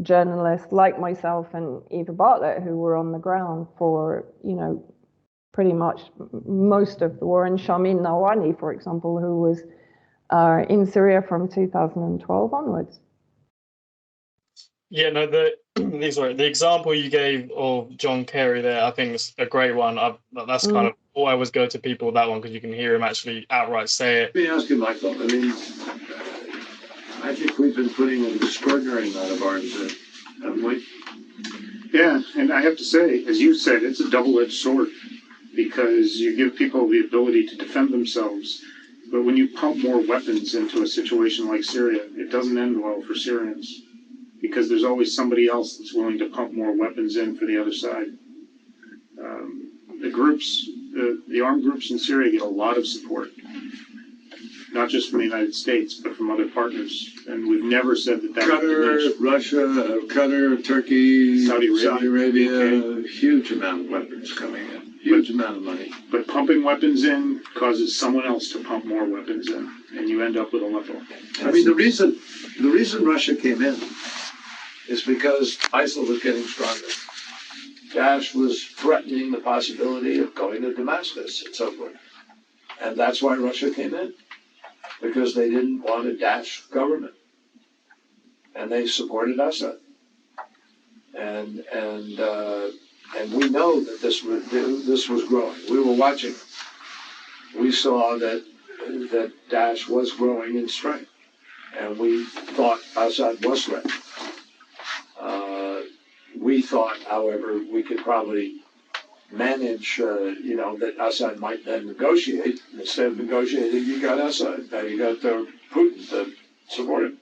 journalists like myself and Eva Bartlett, who were on the ground for, you know, pretty much most of the war, and Sharmin Nawani, for example, who was in Syria from 2012 onwards. Yeah, no, the example you gave of John Kerry there, I think is a great one. That's kind of, I always go to people with that one because you can hear him actually outright say it. Let me ask you, Michael. I mean, I think we've been putting an extraordinary amount of arms in, haven't we? Yeah, and I have to say, as you said, it's a double-edged sword because you give people the ability to defend themselves, but when you pump more weapons into a situation like Syria, it doesn't end well for Syrians because there's always somebody else that's willing to pump more weapons in for the other side. The armed groups in Syria get a lot of support, not just from the United States, but from other partners. And we've never said that Qatar, Russia, Qatar, Turkey, Saudi Arabia, huge amount of weapons coming in, huge amount of money. But pumping weapons in causes someone else to pump more weapons in, and you end up with a level. I mean, the reason Russia came in is because ISIL was getting stronger. Daesh was threatening the possibility of going to Damascus and so forth. And that's why Russia came in, because they didn't want a Daesh government. And they supported Assad. And we know that this was growing. We were watching. We saw that Daesh was growing in strength. And we thought Assad was threatened. We thought, however, we could probably manage, that Assad might then negotiate. Instead of negotiating, you got Assad. Now you got Putin to support him.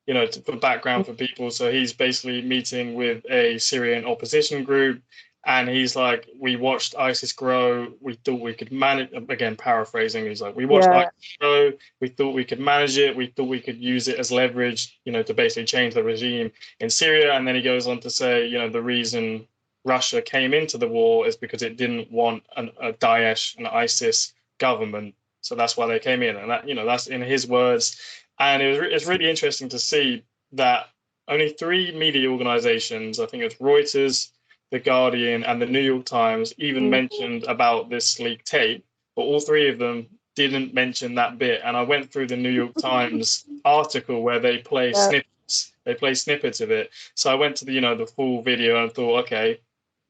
You know, for background for people, so he's basically meeting with a Syrian opposition group, and he's like, we watched ISIS grow, we thought we could manage, again, paraphrasing, he's like, we watched ISIS grow, we thought we could manage it, we thought we could use it as leverage, to basically change the regime in Syria. And then he goes on to say, the reason Russia came into the war is because it didn't want a Daesh and ISIS government. So that's why they came in. And that, that's in his words. And it's really interesting to see that only 3 media organizations, I think it's Reuters, The Guardian, and the New York Times, even mentioned about this leaked tape, but all 3 of them didn't mention that bit. And I went through the New York Times article where they play snippets. They play snippets of it. So I went to the full video and thought, okay,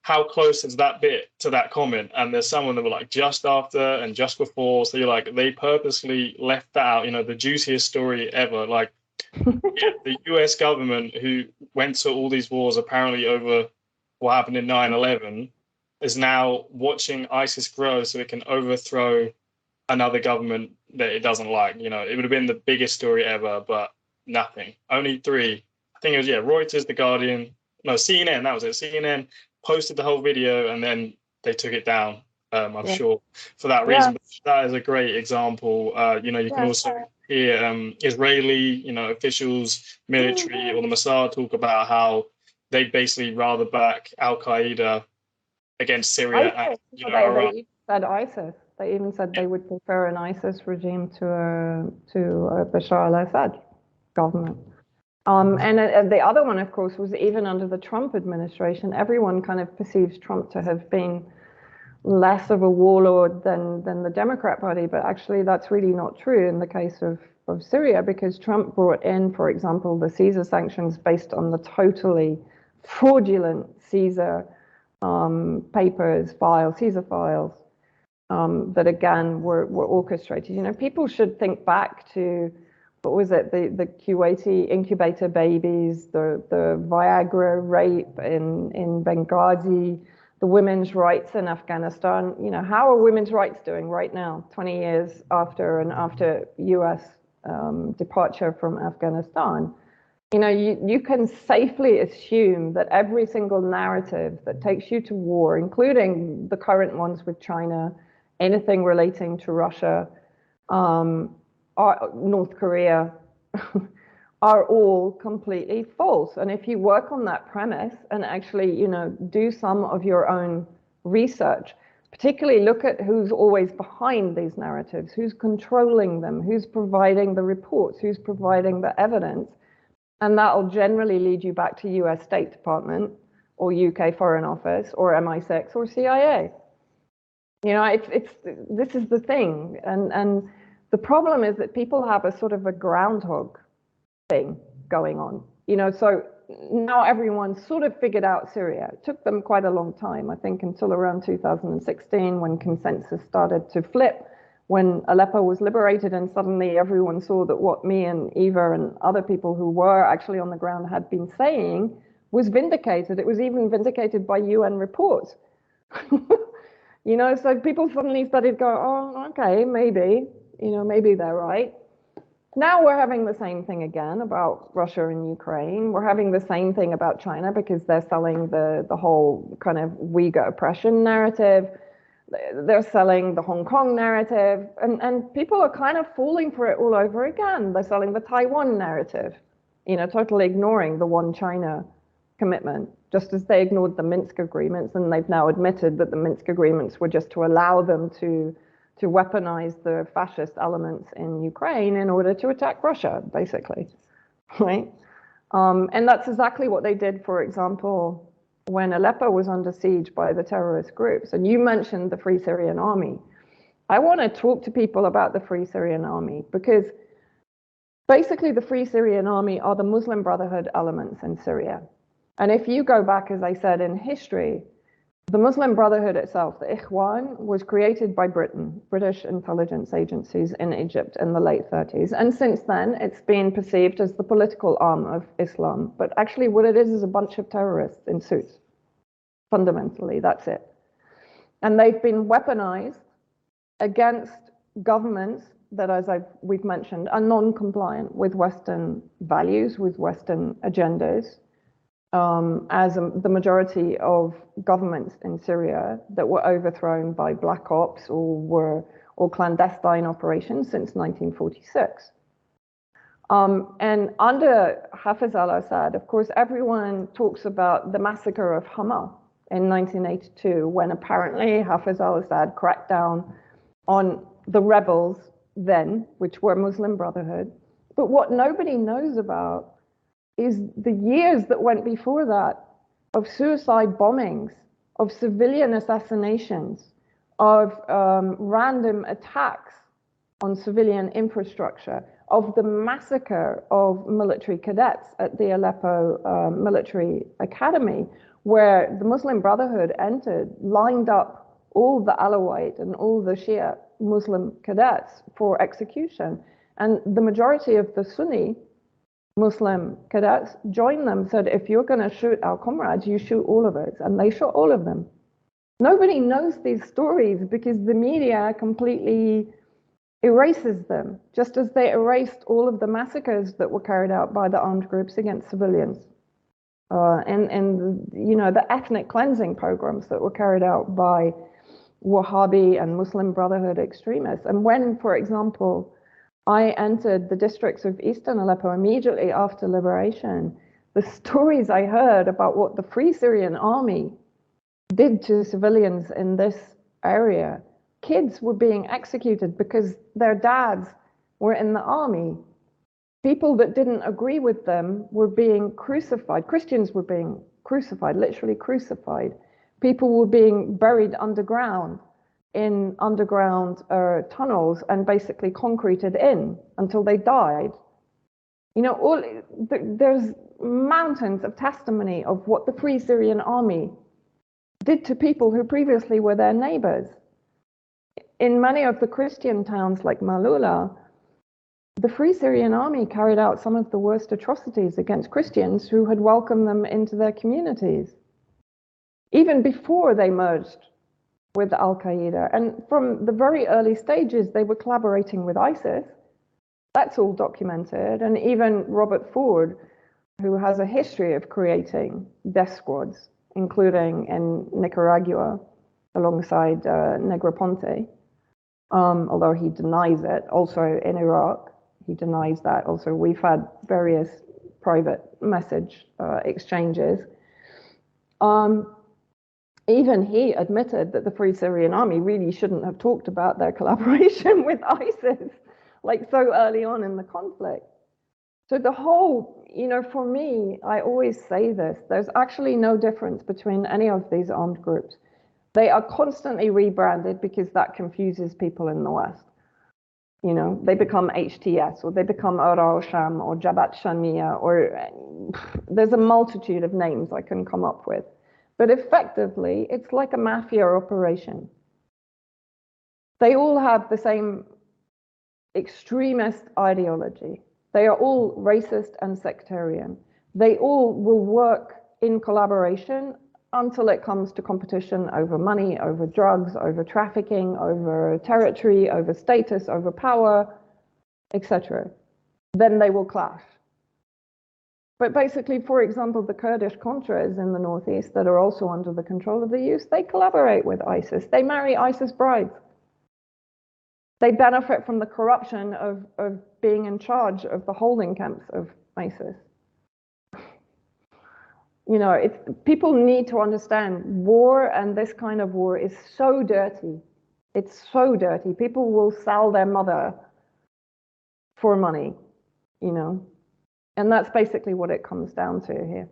how close is that bit to that comment? And there's someone that were like just after and just before. So you're like, they purposely left that out, the juiciest story ever. Like the US government, who went to all these wars apparently over what happened in 9/11, is now watching ISIS grow so it can overthrow another government that it doesn't like. It would have been the biggest story ever, but nothing. Only 3 think it was, Reuters, The Guardian, no, CNN, that was it. CNN posted the whole video and then they took it down, I'm sure, for that reason. But that is a great example. You can also hear Israeli, officials, military, or the Mossad talk about how they'd basically rather back Al-Qaeda against Syria and Iraq. They said ISIS. They even said they would prefer an ISIS regime to Bashar al-Assad government. And the other one, of course, was even under the Trump administration, everyone kind of perceives Trump to have been less of a warlord than the Democrat Party, but actually that's really not true in the case of Syria, because Trump brought in, for example, the Caesar sanctions based on the totally fraudulent Caesar papers, Caesar files, that again were orchestrated. People should think back to, what was it, the Kuwaiti incubator babies, the Viagra rape in Benghazi, the women's rights in Afghanistan. How are women's rights doing right now, 20 years after US departure from Afghanistan? You can safely assume that every single narrative that takes you to war, including the current ones with China, anything relating to Russia, North Korea, are all completely false. And if you work on that premise and actually, do some of your own research, particularly look at who's always behind these narratives, who's controlling them, who's providing the reports, who's providing the evidence, and that'll generally lead you back to US State Department or UK Foreign Office or MI6 or CIA. This is the thing. And the problem is that people have a sort of a groundhog thing going on. So now everyone's sort of figured out Syria. It took them quite a long time, I think, until around 2016 when consensus started to flip, when Aleppo was liberated and suddenly everyone saw that what me and Eva and other people who were actually on the ground had been saying was vindicated. It was even vindicated by UN reports. So people suddenly started going, oh, okay, maybe they're right. Now we're having the same thing again about Russia and Ukraine. We're having the same thing about China because they're selling the whole kind of Uyghur oppression narrative. They're selling the Hong Kong narrative, and people are kind of falling for it all over again. They're selling the Taiwan narrative, totally ignoring the one China commitment, just as they ignored the Minsk agreements, and they've now admitted that the Minsk agreements were just to allow them to weaponize the fascist elements in Ukraine in order to attack Russia, basically, right? And that's exactly what they did, for example, when Aleppo was under siege by the terrorist groups. And you mentioned the Free Syrian Army. I want to talk to people about the Free Syrian Army because basically the Free Syrian Army are the Muslim Brotherhood elements in Syria. And if you go back, as I said, in history, the Muslim Brotherhood itself, the Ikhwan, was created by Britain, British intelligence agencies in Egypt in the late 30s. And since then, it's been perceived as the political arm of Islam. But actually what it is a bunch of terrorists in suits. Fundamentally, that's it. And they've been weaponized against governments that, as we've mentioned, are non-compliant with Western values, with Western agendas. As the majority of governments in Syria that were overthrown by black ops or clandestine operations since 1946. And under Hafez al-Assad, of course, everyone talks about the massacre of Hama in 1982, when apparently Hafez al-Assad cracked down on the rebels then, which were Muslim Brotherhood. But what nobody knows about is the years that went before that of suicide bombings, of civilian assassinations, of random attacks on civilian infrastructure, of the massacre of military cadets at the Aleppo military academy, where the Muslim Brotherhood entered, lined up all the Alawite and all the Shia Muslim cadets for execution. And the majority of the Sunni Muslim cadets joined them, said, if you're going to shoot our comrades, you shoot all of us. And they shot all of them. Nobody knows these stories because the media completely erases them, just as they erased all of the massacres that were carried out by the armed groups against civilians. And you know, the ethnic cleansing programs that were carried out by Wahhabi and Muslim Brotherhood extremists. And when, for example, I entered the districts of Eastern Aleppo immediately after liberation, the stories I heard about what the Free Syrian Army did to civilians in this area, kids were being executed because their dads were in the army. People that didn't agree with them were being crucified. Christians were being crucified, literally crucified. People were being buried underground in underground tunnels and basically concreted in until they died. You know, there's mountains of testimony of what the Free Syrian Army did to people who previously were their neighbors. In many of the Christian towns like Malula, the Free Syrian Army carried out some of the worst atrocities against Christians who had welcomed them into their communities, even before they merged with Al-Qaeda. And from the very early stages, they were collaborating with ISIS. That's all documented. And even Robert Ford, who has a history of creating death squads, including in Nicaragua, alongside Negroponte, although he denies it. Also in Iraq, he denies that. Also, we've had various private message exchanges. Even he admitted that the Free Syrian Army really shouldn't have talked about their collaboration with ISIS, like so early on in the conflict. So the whole, you know, for me, I always say this, there's actually no difference between any of these armed groups. They are constantly rebranded because that confuses people in the West. You know, they become HTS, or they become Ara Sham, or Jabhat Shamia, or there's a multitude of names I can come up with. But effectively, it's like a mafia operation. They all have the same extremist ideology. They are all racist and sectarian. They all will work in collaboration until it comes to competition over money, over drugs, over trafficking, over territory, over status, over power, etc. Then they will clash. But basically, for example, the Kurdish Contras in the northeast that are also under the control of the youth, they collaborate with ISIS. They marry ISIS brides. They benefit from the corruption of being in charge of the holding camps of ISIS. You know, people need to understand war, and this kind of war is so dirty. It's so dirty. People will sell their mother for money, you know. And that's basically what it comes down to here.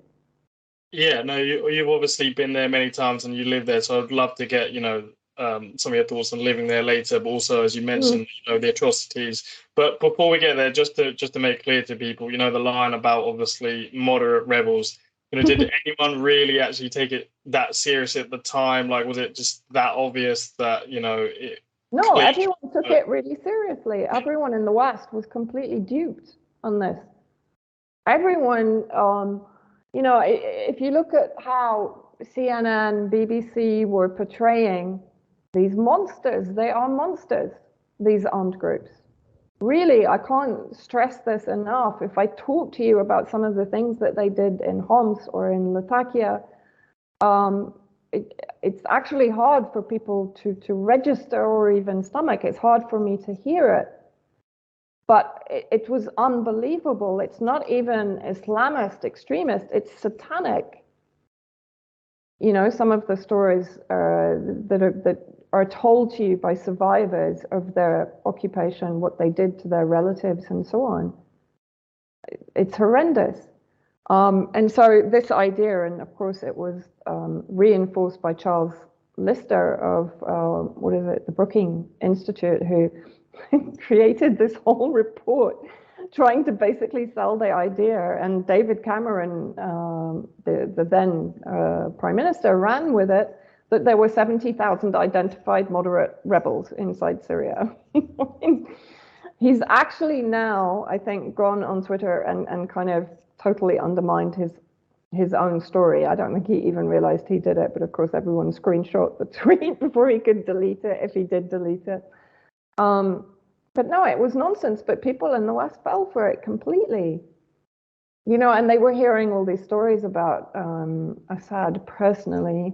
Yeah, no, you've obviously been there many times and you live there, so I'd love to get, you know, some of your thoughts on living there later, but also, as you mentioned, you know, the atrocities. But before we get there, just to make clear to people, you know, the line about obviously moderate rebels, you know, did anyone really actually take it that serious at the time? Like, was it just that obvious that, you know, No, everyone took it really seriously. Everyone in the West was completely duped on this. Everyone, you know, if you look at how CNN, BBC were portraying these monsters, they are monsters, these armed groups. Really, I can't stress this enough. If I talk to you about some of the things that they did in Homs or in Latakia, it's actually hard for people to register or even stomach. It's hard for me to hear it. But it was unbelievable. It's not even Islamist, extremist, it's satanic. You know, some of the stories that are told to you by survivors of their occupation, what they did to their relatives and so on. It's horrendous. And so this idea, and of course it was reinforced by Charles Lister of, the Brookings Institute, who created this whole report trying to basically sell the idea, and David Cameron, the then Prime Minister, ran with it, that there were 70,000 identified moderate rebels inside Syria. He's actually now, I think, gone on Twitter and kind of totally undermined his own story. I don't think he even realized he did it, but of course everyone screenshot the tweet before he could delete it, if he did delete it. But no, it was nonsense. But people in the West fell for it completely. You know, and they were hearing all these stories about Assad personally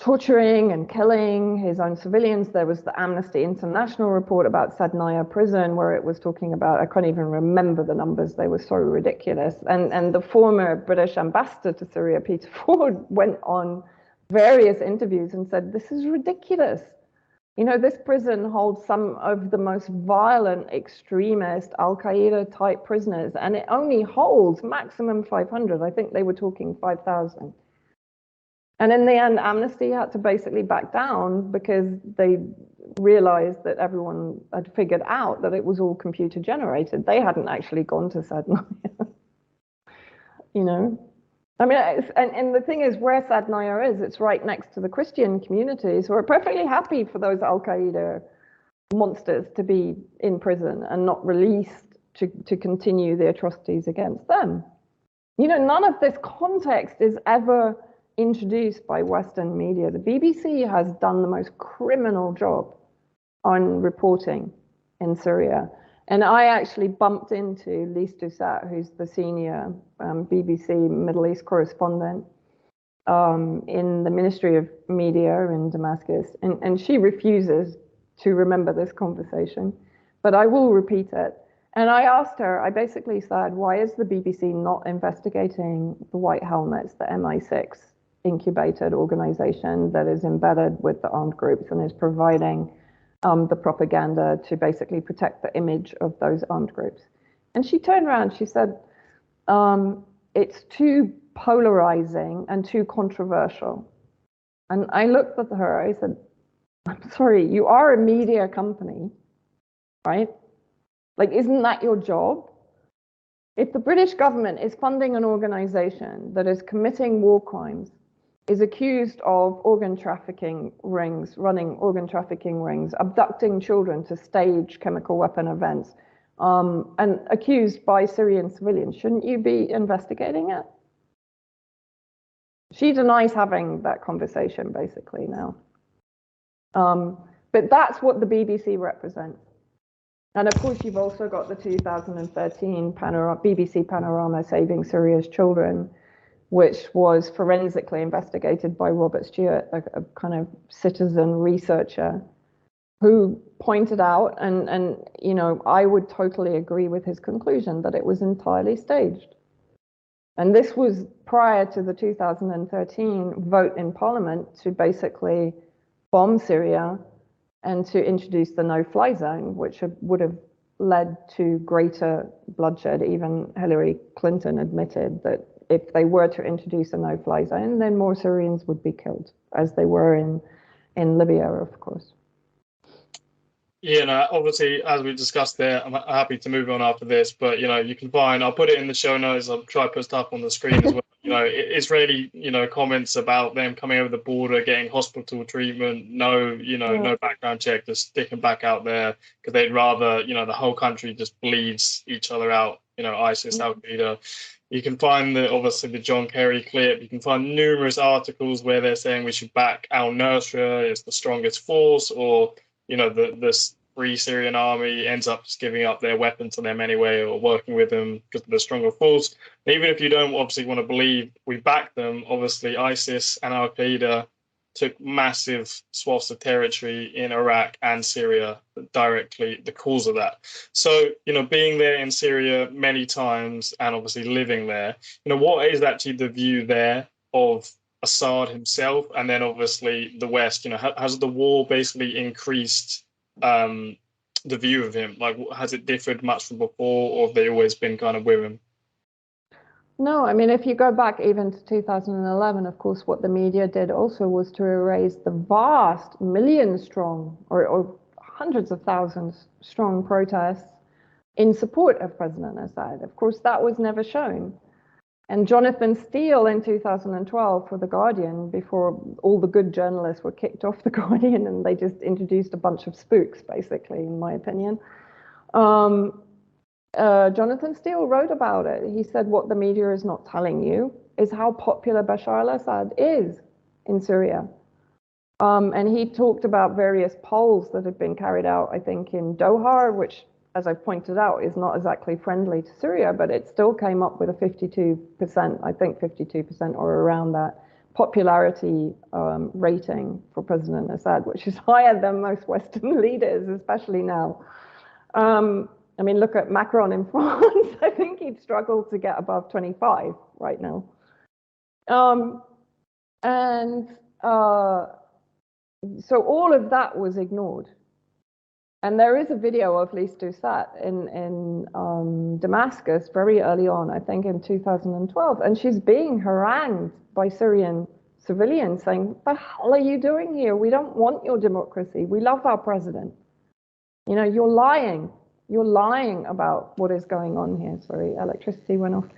torturing and killing his own civilians. There was the Amnesty International report about Sadnaya prison where it was talking about, I can't even remember the numbers, they were so ridiculous. And the former British ambassador to Syria, Peter Ford, went on various interviews and said, this is ridiculous. You know, this prison holds some of the most violent, extremist, Al-Qaeda type prisoners, and it only holds maximum 500. I think they were talking 5,000. And in the end, Amnesty had to basically back down because they realized that everyone had figured out that it was all computer generated. They hadn't actually gone to Sadnaya. You know? I mean, and the thing is, where Sadnaya is, it's right next to the Christian communities who are perfectly happy for those Al-Qaeda monsters to be in prison and not released to continue the atrocities against them. You know, none of this context is ever introduced by Western media. The BBC has done the most criminal job on reporting in Syria. And I actually bumped into Lise Doucet, who's the senior BBC Middle East correspondent in the Ministry of Media in Damascus. And she refuses to remember this conversation, but I will repeat it. And I asked her, I basically said, why is the BBC not investigating the White Helmets, the MI6 incubated organization that is embedded with the armed groups and is providing the propaganda to basically protect the image of those armed groups? And she turned around, she said, it's too polarizing and too controversial. And I looked at her, I said, I'm sorry, you are a media company, right? Like, isn't that your job? If the British government is funding an organization that is committing war crimes, is accused of organ trafficking rings, running organ trafficking rings, abducting children to stage chemical weapon events, and accused by Syrian civilians, shouldn't you be investigating it? She denies having that conversation basically now. But that's what the BBC represents. And of course, you've also got the 2013 BBC Panorama Saving Syria's Children, which was forensically investigated by Robert Stewart, a kind of citizen researcher, who pointed out, and you know, I would totally agree with his conclusion that it was entirely staged. And this was prior to the 2013 vote in Parliament to basically bomb Syria and to introduce the no-fly zone, which would have led to greater bloodshed. Even Hillary Clinton admitted that if they were to introduce a no-fly zone, then more Syrians would be killed, as they were in Libya, of course. Yeah, no, obviously, as we discussed there, I'm happy to move on after this, but, you know, you can find, I'll put it in the show notes, I'll try to put stuff on the screen as well. You know, Israeli, you know, comments about them coming over the border, getting hospital treatment, no background check, just sticking back out there because they'd rather, you know, the whole country just bleeds each other out, you know, ISIS, Al-Qaeda. You can find obviously the John Kerry clip. You can find numerous articles where they're saying we should back al-Nusra, it's the strongest force, or, you know, the Free Syrian Army ends up just giving up their weapons to them anyway, or working with them because of the stronger force. And even if you don't obviously want to believe we back them, obviously ISIS and Al-Qaeda took massive swaths of territory in Iraq and Syria, directly the cause of that. So, you know, being there in Syria many times and obviously living there, you know, what is actually the view there of Assad himself, and then obviously the West? You know, has the war basically increased the view of him? Like, has it differed much from before, or have they always been kind of with him? No, I mean, if you go back even to 2011, of course, what the media did also was to erase the vast million-strong or hundreds of thousands strong protests in support of President Assad. Of course, that was never shown. And Jonathan Steele in 2012 for The Guardian, before all the good journalists were kicked off The Guardian and they just introduced a bunch of spooks, basically, in my opinion, Jonathan Steele wrote about it. He said what the media is not telling you is how popular Bashar al-Assad is in Syria. And he talked about various polls that have been carried out, I think, in Doha, which, as I pointed out, is not exactly friendly to Syria, but it still came up with a 52%, I think 52% or around that, popularity rating for President Assad, which is higher than most Western leaders, especially now. I mean, look at Macron in France. I think he'd struggle to get above 25 right now. So all of that was ignored. And there is a video of Lise Doucet in Damascus very early on, I think in 2012, and she's being harangued by Syrian civilians saying, what the hell are you doing here? We don't want your democracy. We love our president. You know, you're lying. You're lying about what is going on here. Sorry, electricity went off.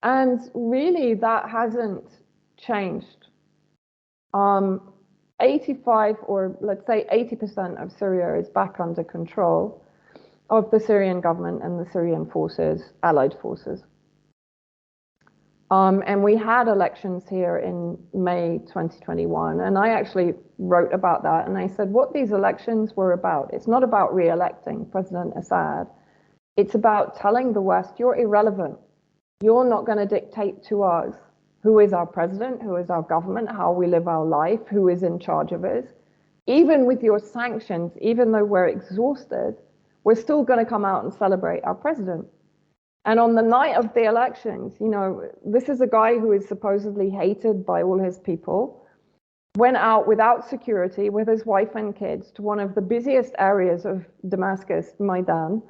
And really, that hasn't changed. 85 or let's say 80% of Syria is back under control of the Syrian government and the Syrian forces, allied forces. And we had elections here in May 2021, and I actually wrote about that, and I said what these elections were about. It's not about re-electing President Assad. It's about telling the West, you're irrelevant. You're not going to dictate to us who is our president, who is our government, how we live our life, who is in charge of us. Even with your sanctions, even though we're exhausted, we're still going to come out and celebrate our president. And on the night of the elections, you know, this is a guy who is supposedly hated by all his people, went out without security with his wife and kids to one of the busiest areas of Damascus, Maidan,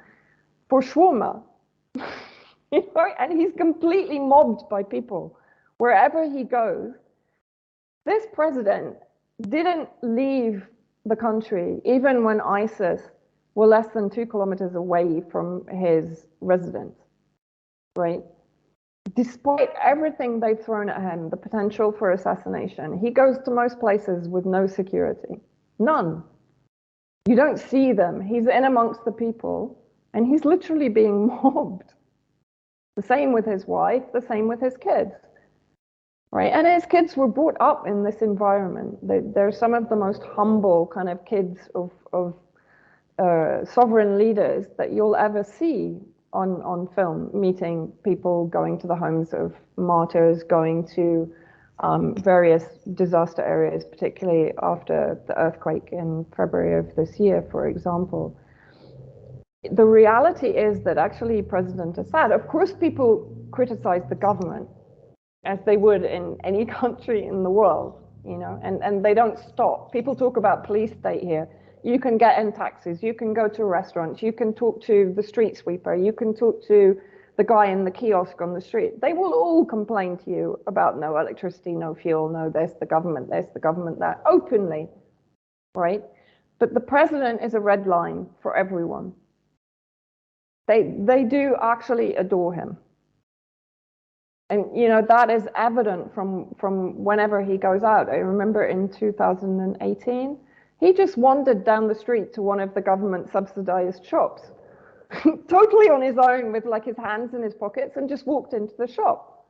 for shawarma. You know, and he's completely mobbed by people wherever he goes. This president didn't leave the country even when ISIS were less than 2 kilometers away from his residence. Right? Despite everything they've thrown at him, the potential for assassination, he goes to most places with no security. None. You don't see them. He's in amongst the people, and he's literally being mobbed. The same with his wife, the same with his kids. Right? And his kids were brought up in this environment. They're some of the most humble kind of kids of sovereign leaders that you'll ever see on film, meeting people, going to the homes of martyrs, going to various disaster areas, particularly after the earthquake in February of this year, for example. The reality is that actually President Assad, of course people criticize the government, as they would in any country in the world, you know, and they don't stop. People talk about police state here. You can get in taxis, you can go to restaurants, you can talk to the street sweeper, you can talk to the guy in the kiosk on the street. They will all complain to you about no electricity, no fuel, no this, the government this, the government that, openly, right? But the president is a red line for everyone. They do actually adore him. And, you know, that is evident from whenever he goes out. I remember in 2018, he just wandered down the street to one of the government subsidized shops, totally on his own with like his hands in his pockets, and just walked into the shop.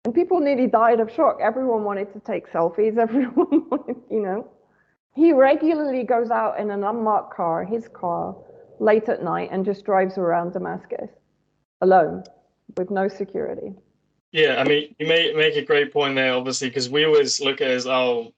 And people nearly died of shock. Everyone wanted to take selfies. Everyone wanted, you know. He regularly goes out in an unmarked car, his car, late at night and just drives around Damascus alone with no security. Yeah, I mean, you make a great point there, obviously, because we always look at it as, oh,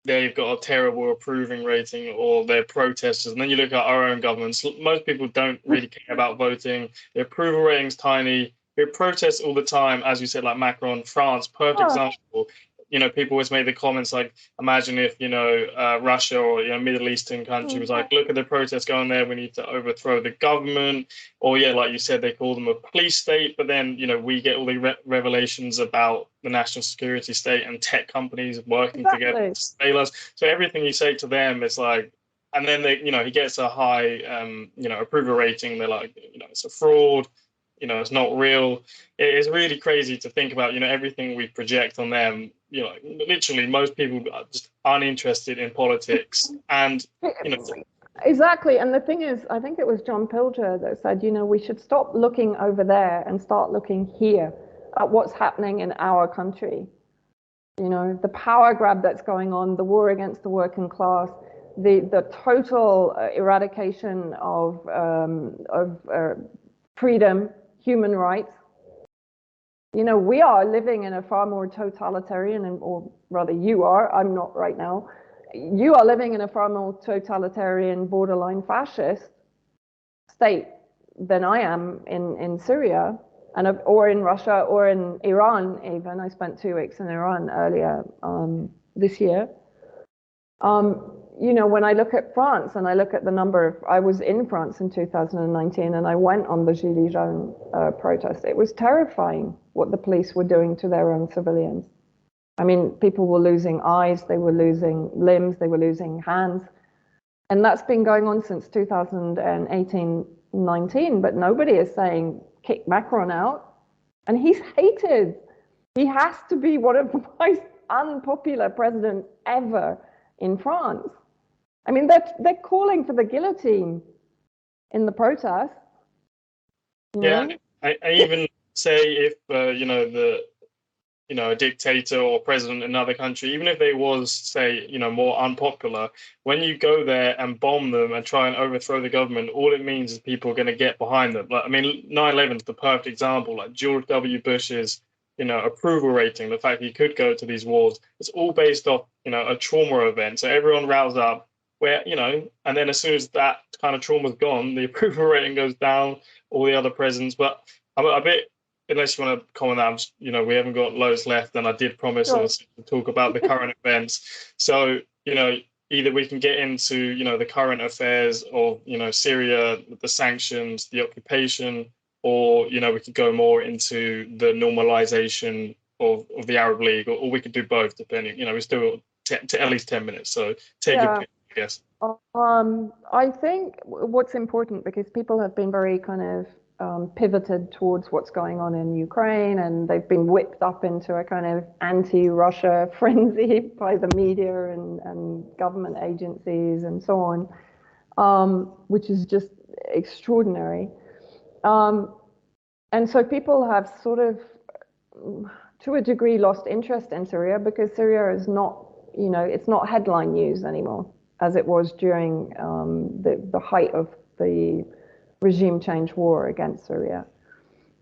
they've got a terrible approving rating or they're protesters. And then you look at our own governments. Most people don't really care about voting. The approval rating's tiny. We protest all the time, as you said, like Macron, France, perfect example. You know, people always make the comments like, imagine if, you know, Russia or, you know, Middle Eastern country was like, look at the protests going there, we need to overthrow the government. Or, yeah, like you said, they call them a police state. But then, you know, we get all the revelations about the national security state and tech companies working together to fail us. So everything you say to them is like, and then they, you know, he gets a high, you know, approval rating. They're like, you know, it's a fraud. You know, it's not real. It is really crazy to think about, you know, everything we project on them. You know, literally most people are just uninterested in politics. And, you know. Exactly. And the thing is, I think it was John Pilger that said, you know, we should stop looking over there and start looking here at what's happening in our country. You know, the power grab that's going on, the war against the working class, the total eradication of freedom, human rights. You know, we are living in a far more totalitarian, or rather you are, I'm not right now, you are living in a far more totalitarian, borderline fascist state than I am in Syria, or in Russia, or in Iran even. I spent 2 weeks in Iran earlier this year. You know, when I look at France and I look at the number of, I was in France in 2019 and I went on the Gilets jaunes protest. It was terrifying what the police were doing to their own civilians. I mean, people were losing eyes, they were losing limbs, they were losing hands. And that's been going on since 2018-19, but nobody is saying, kick Macron out. And he's hated. He has to be one of the most unpopular presidents ever in France. I mean, they're calling for the guillotine in the protest. Yeah, I even say if a dictator or president in another country, even if they was, say, more unpopular, when you go there and bomb them and try and overthrow the government, all it means is people are going to get behind them. Like, I mean, 9/11 is the perfect example. Like George W. Bush's, approval rating, the fact he could go to these wars, it's all based off, a trauma event. So everyone roused up. And then as soon as that kind of trauma's gone, the approval rating goes down, all the other presidents. But I'm a bit, unless you want to comment that, we haven't got loads left, and I did promise to talk about the current events. So, either we can get into, the current affairs of, Syria, the sanctions, the occupation, or, we could go more into the normalization of the Arab League, or we could do both, depending, we still at least 10 minutes. So take your pick. Yes. I think what's important, because people have been very kind of pivoted towards what's going on in Ukraine, and they've been whipped up into a kind of anti-Russia frenzy by the media and government agencies and so on, which is just extraordinary. And so people have sort of, to a degree, lost interest in Syria, because Syria is not, it's not headline news anymore, as it was during the height of the regime change war against Syria.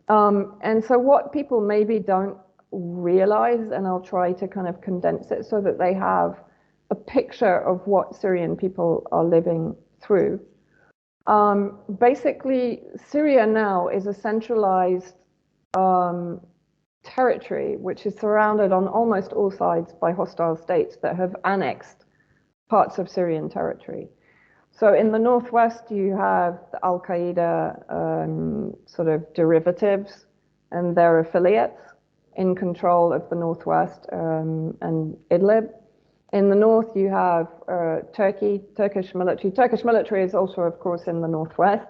And so what people maybe don't realize, and I'll try to kind of condense it so that they have a picture of what Syrian people are living through. Basically, Syria now is a centralized territory which is surrounded on almost all sides by hostile states that have annexed parts of Syrian territory. So in the northwest, you have the Al-Qaeda sort of derivatives and their affiliates in control of the northwest and Idlib. In the north, you have Turkish military. Turkish military is also, of course, in the northwest,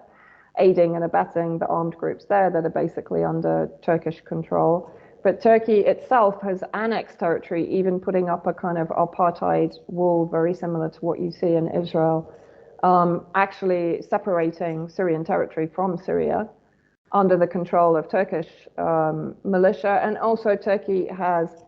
aiding and abetting the armed groups there that are basically under Turkish control. But Turkey itself has annexed territory, even putting up a kind of apartheid wall very similar to what you see in Israel, actually separating Syrian territory from Syria under the control of Turkish militia. And also Turkey has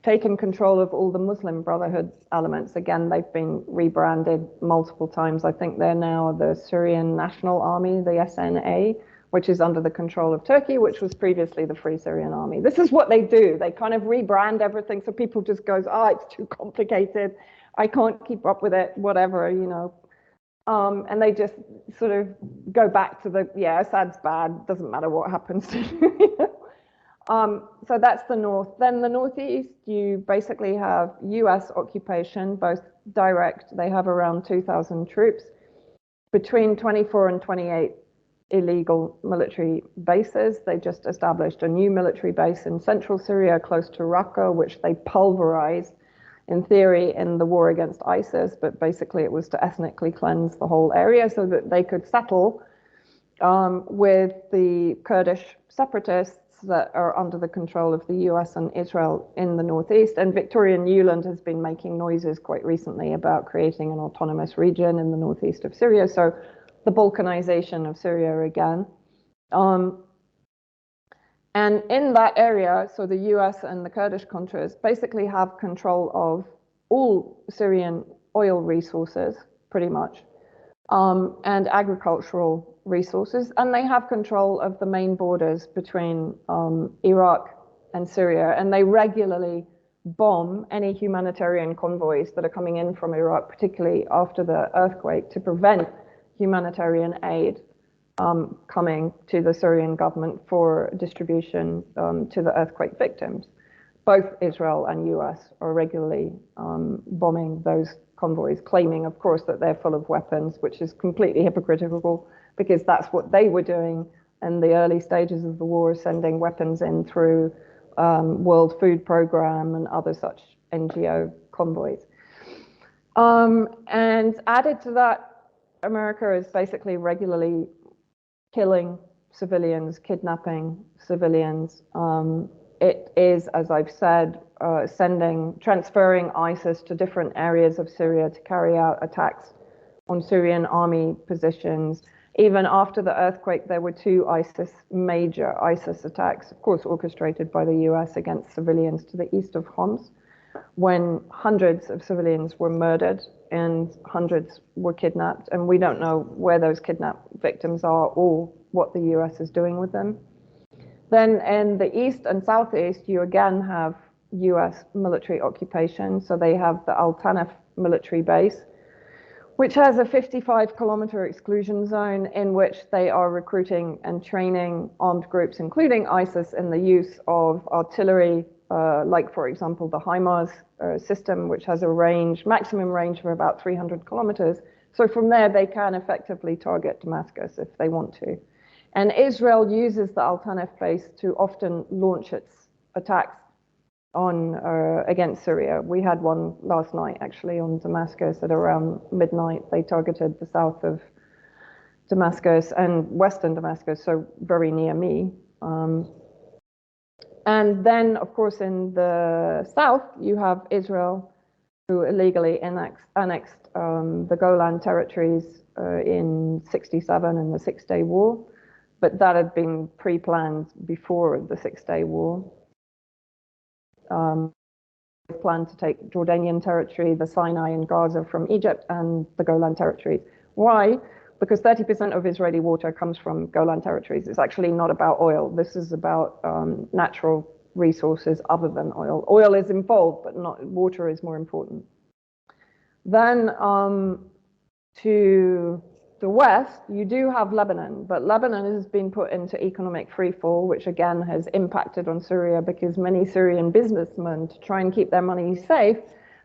taken control of all the Muslim Brotherhood elements. Again, they've been rebranded multiple times. I think they're now the Syrian National Army, the SNA, which is under the control of Turkey, which was previously the Free Syrian Army. This is what they do. They kind of rebrand everything, so people just goes, it's too complicated. I can't keep up with it, whatever, and they just sort of go back to Assad's bad, doesn't matter what happens to you. So that's the north. Then the northeast, you basically have US occupation, both direct, they have around 2,000 troops, between 24 and 28 illegal military bases. They just established a new military base in central Syria close to Raqqa, which they pulverized in theory in the war against ISIS, but basically it was to ethnically cleanse the whole area so that they could settle with the Kurdish separatists that are under the control of the US and Israel in the northeast. And Victoria Nuland has been making noises quite recently about creating an autonomous region in the northeast of Syria. So the balkanization of Syria again. And in that area, so the US and the Kurdish Contras basically have control of all Syrian oil resources, pretty much, and agricultural resources. And they have control of the main borders between Iraq and Syria. And they regularly bomb any humanitarian convoys that are coming in from Iraq, particularly after the earthquake, to prevent humanitarian aid coming to the Syrian government for distribution to the earthquake victims. Both Israel and US are regularly bombing those convoys, claiming, of course, that they're full of weapons, which is completely hypocritical because that's what they were doing in the early stages of the war, sending weapons in through World Food Programme and other such NGO convoys. And added to that, America is basically regularly killing civilians, kidnapping civilians. It is, as I've said, transferring ISIS to different areas of Syria to carry out attacks on Syrian army positions. Even after the earthquake, there were two major ISIS attacks, of course, orchestrated by the US against civilians to the east of Homs, when hundreds of civilians were murdered and hundreds were kidnapped. And we don't know where those kidnapped victims are or what the US is doing with them. Then in the east and southeast, you again have US military occupation. So they have the Al Tanf military base, which has a 55-kilometer exclusion zone in which they are recruiting and training armed groups, including ISIS, in the use of artillery, like, for example, the HIMARS system, which has a maximum range of about 300 kilometers. So from there, they can effectively target Damascus if they want to. And Israel uses the Al Tanf base to often launch its attacks against Syria. We had one last night, actually, on Damascus at around midnight. They targeted the south of Damascus and western Damascus, so very near me. And then, of course, in the south, you have Israel, who illegally annexed the Golan territories in '67 in the Six-Day War. But that had been pre-planned before the Six-Day War. Planned to take Jordanian territory, the Sinai and Gaza from Egypt, and the Golan territories. Why? Because 30% of Israeli water comes from Golan territories. It's actually not about oil. This is about natural resources other than oil. Oil is involved, but water is more important. Then to the west, you do have Lebanon, but Lebanon has been put into economic freefall, which again has impacted on Syria because many Syrian businessmen, to try and keep their money safe,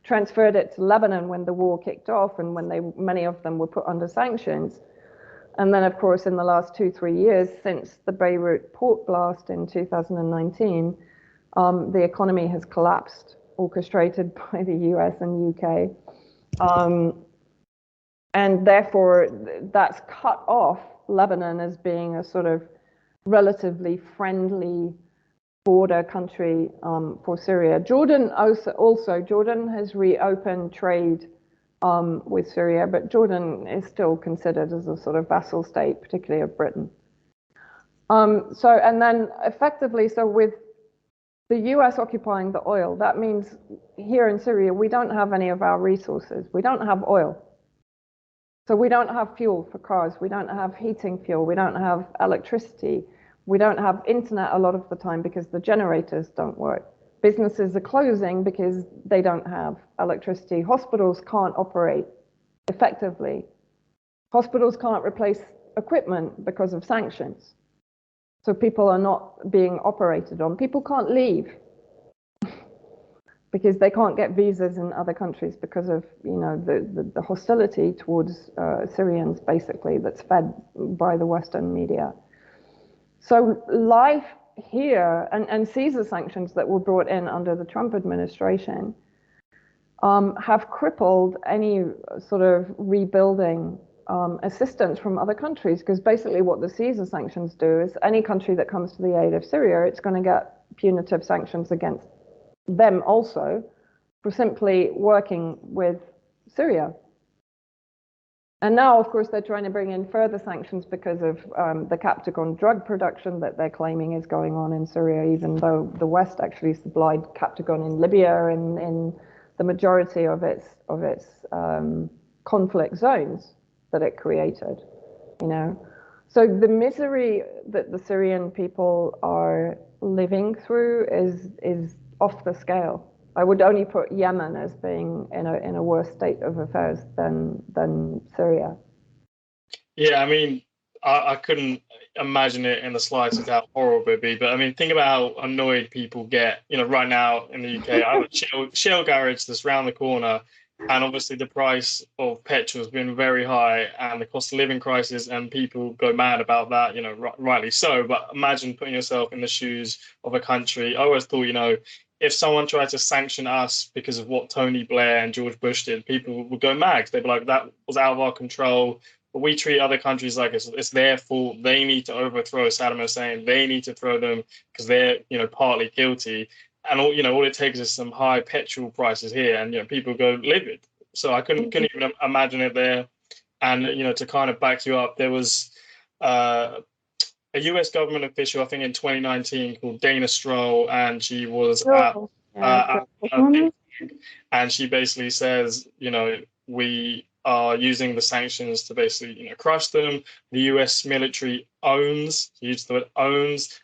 transferred it to Lebanon when the war kicked off and when many of them were put under sanctions. And then, of course, in the last 2-3 years, since the Beirut port blast in 2019, the economy has collapsed, orchestrated by the US and UK. And therefore, that's cut off Lebanon as being a sort of relatively friendly border country for Syria. Jordan Jordan has reopened trade with Syria, but Jordan is still considered as a sort of vassal state, particularly of Britain. And then effectively, so with the US occupying the oil, that means here in Syria, we don't have any of our resources. We don't have oil. So we don't have fuel for cars, we don't have heating fuel, we don't have electricity, we don't have internet a lot of the time because the generators don't work. Businesses are closing because they don't have electricity. Hospitals can't operate effectively. Hospitals can't replace equipment because of sanctions. So people are not being operated on. People can't leave because they can't get visas in other countries because of, the hostility towards Syrians, basically, that's fed by the Western media. So life here, and Caesar sanctions that were brought in under the Trump administration, have crippled any sort of rebuilding assistance from other countries, because basically what the Caesar sanctions do is any country that comes to the aid of Syria, it's going to get punitive sanctions against them also for simply working with Syria. And now, of course, they're trying to bring in further sanctions because of the Captagon drug production that they're claiming is going on in Syria, even though the West actually supplied Captagon in Libya and in the majority of its conflict zones that it created, you know. So the misery that the Syrian people are living through is off the scale. I would only put Yemen as being in a worse state of affairs than Syria. Yeah, I mean, I couldn't imagine it in the slightest how horrible it'd be. But I mean, think about how annoyed people get. You know, right now in the UK, I have a Shell garage that's round the corner, and obviously the price of petrol has been very high, and the cost of living crisis, and people go mad about that. You know, rightly so. But imagine putting yourself in the shoes of a country. I always thought, you know, if someone tried to sanction us because of what Tony Blair and George Bush did, people would go mad. They'd be like, that was out of our control. But we treat other countries like it's their fault. They need to overthrow Saddam Hussein. They need to throw them because they're, you know, partly guilty. And all it takes is some high petrol prices here, and, you know, people go livid. So I couldn't even imagine it there. And, you know, to kind of back you up, there was a US government official, I think in 2019, called Dana Stroll, and she was and she basically says, you know, we are using the sanctions to basically, you know, crush them. The US military owns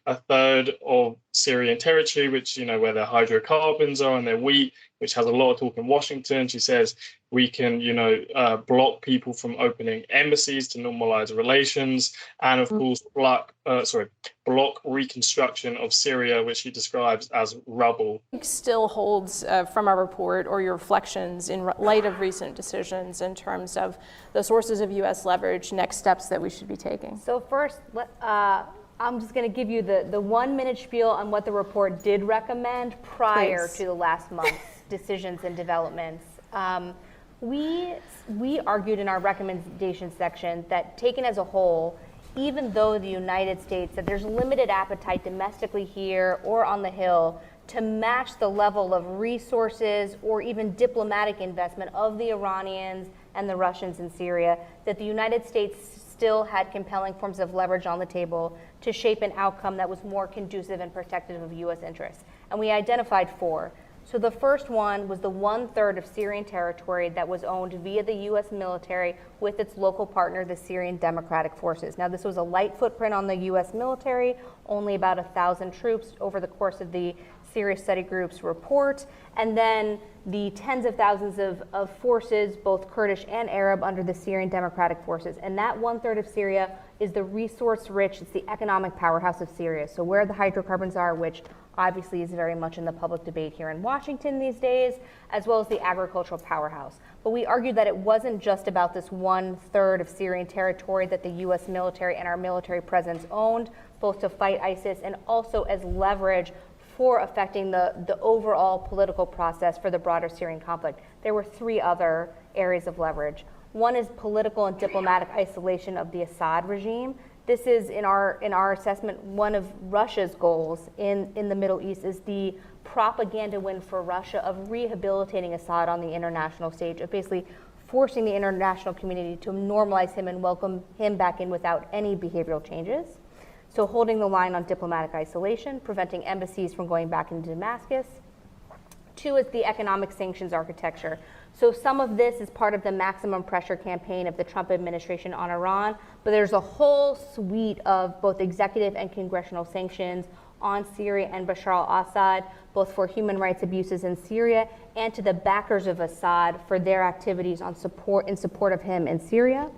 a third of Syrian territory, which, you know, where their hydrocarbons are and their wheat, which has a lot of talk in Washington. She says we can, you know, block people from opening embassies to normalize relations, and of course block reconstruction of Syria, which she describes as rubble. Still holds from our report or your reflections in light of recent decisions in terms of the sources of U.S. leverage, next steps that we should be taking? So first, I'm just going to give you the 1 minute spiel on what the report did recommend prior to the last month's decisions and developments. We argued in our recommendation section that taken as a whole, even though the United States said there's limited appetite domestically here or on the Hill to match the level of resources or even diplomatic investment of the Iranians and the Russians in Syria, that the United States still had compelling forms of leverage on the table to shape an outcome that was more conducive and protective of U.S. interests. And we identified 4. So the first one was the 1/3 of Syrian territory that was owned via the U.S. military with its local partner, the Syrian Democratic Forces. Now, this was a light footprint on the U.S. military, only about 1,000 troops over the course of the Syria Study Group's report, and then the tens of thousands of forces, both Kurdish and Arab, under the Syrian Democratic Forces. And that 1/3 of Syria is the resource-rich, it's the economic powerhouse of Syria. So where the hydrocarbons are, which obviously is very much in the public debate here in Washington these days, as well as the agricultural powerhouse. But we argued that it wasn't just about this 1/3 of Syrian territory that the U.S. military and our military presence owned, both to fight ISIS and also as leverage for affecting the overall political process for the broader Syrian conflict. There were 3 other areas of leverage. One is political and diplomatic isolation of the Assad regime. This is, in our assessment, one of Russia's goals in the Middle East, is the propaganda win for Russia of rehabilitating Assad on the international stage, of basically forcing the international community to normalize him and welcome him back in without any behavioral changes. So holding the line on diplomatic isolation, preventing embassies from going back into Damascus. 2 is the economic sanctions architecture. So some of this is part of the maximum pressure campaign of the Trump administration on Iran, but there's a whole suite of both executive and congressional sanctions on Syria and Bashar al-Assad, both for human rights abuses in Syria and to the backers of Assad for their activities in support of him in Syria.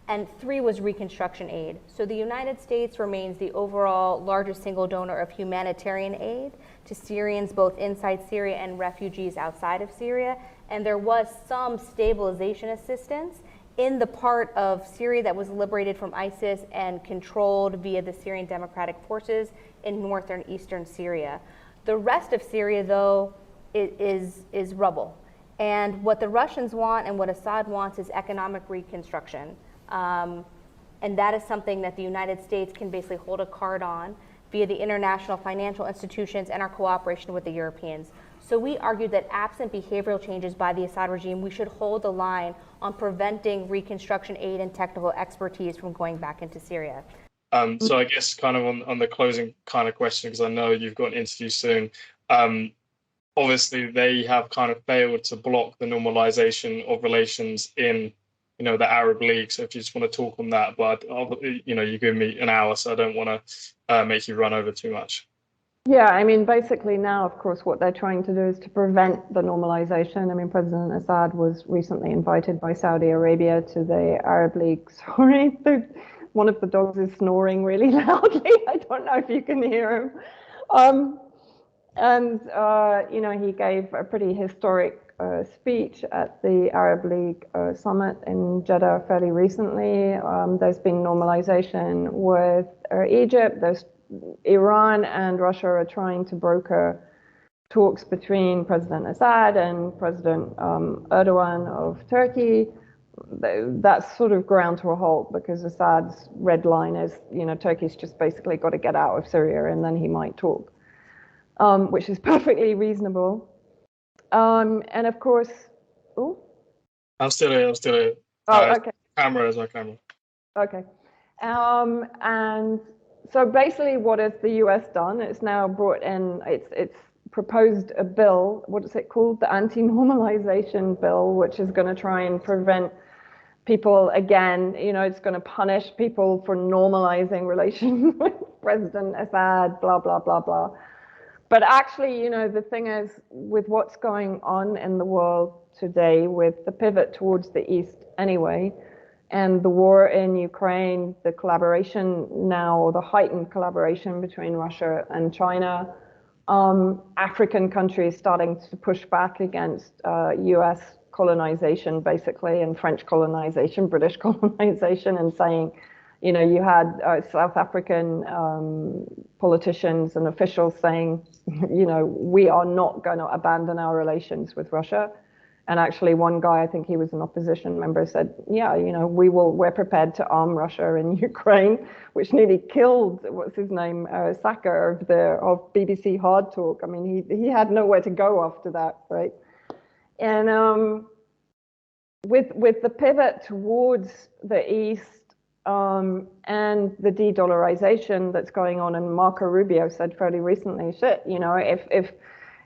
And 3 was reconstruction aid. So the United States remains the overall largest single donor of humanitarian aid to Syrians both inside Syria and refugees outside of Syria. And there was some stabilization assistance in the part of Syria that was liberated from ISIS and controlled via the Syrian Democratic Forces in northern eastern Syria. The rest of Syria, though, is rubble. And what the Russians want and what Assad wants is economic reconstruction. And that is something that the United States can basically hold a card on via the international financial institutions and our cooperation with the Europeans. So we argued that absent behavioral changes by the Assad regime, we should hold the line on preventing reconstruction aid and technical expertise from going back into Syria. So I guess kind of on the closing kind of question, because I know you've got an interview soon. Obviously, they have kind of failed to block the normalization of relations in, the Arab League. So if you just want to talk on that, but you give me an hour, so I don't want to make you run over too much. Yeah, I mean, basically now, of course, what they're trying to do is to prevent the normalization. I mean, President Assad was recently invited by Saudi Arabia to the Arab League. Sorry, one of the dogs is snoring really loudly. I don't know if you can hear him. He gave a pretty historic speech at the Arab League summit in Jeddah fairly recently. There's been normalization with Egypt. There's Iran and Russia are trying to broker talks between President Assad and President Erdogan of Turkey. That's sort of ground to a halt because Assad's red line is, Turkey's just basically got to get out of Syria and then he might talk, which is perfectly reasonable. And of course, I'm still here. Okay. Camera is my camera. Okay. And so basically what has the US done? It's now brought in, it's proposed a bill, what is it called? The anti-normalization bill, which is going to try and prevent people, again, it's going to punish people for normalizing relations with President Assad, blah, blah, blah, blah. But actually, the thing is, with what's going on in the world today, with the pivot towards the East anyway, and the war in Ukraine, the collaboration now, or the heightened collaboration between Russia and China, African countries starting to push back against US colonization, basically, and French colonization, British colonization, and saying, you had South African politicians and officials saying, we are not going to abandon our relations with Russia. And actually one guy, I think he was an opposition member, said, yeah, we're prepared to arm Russia in Ukraine, which nearly killed, what's his name, Saka of BBC Hard Talk. I mean, he had nowhere to go after that, right? And with the pivot towards the East and the de-dollarization that's going on, and Marco Rubio said fairly recently,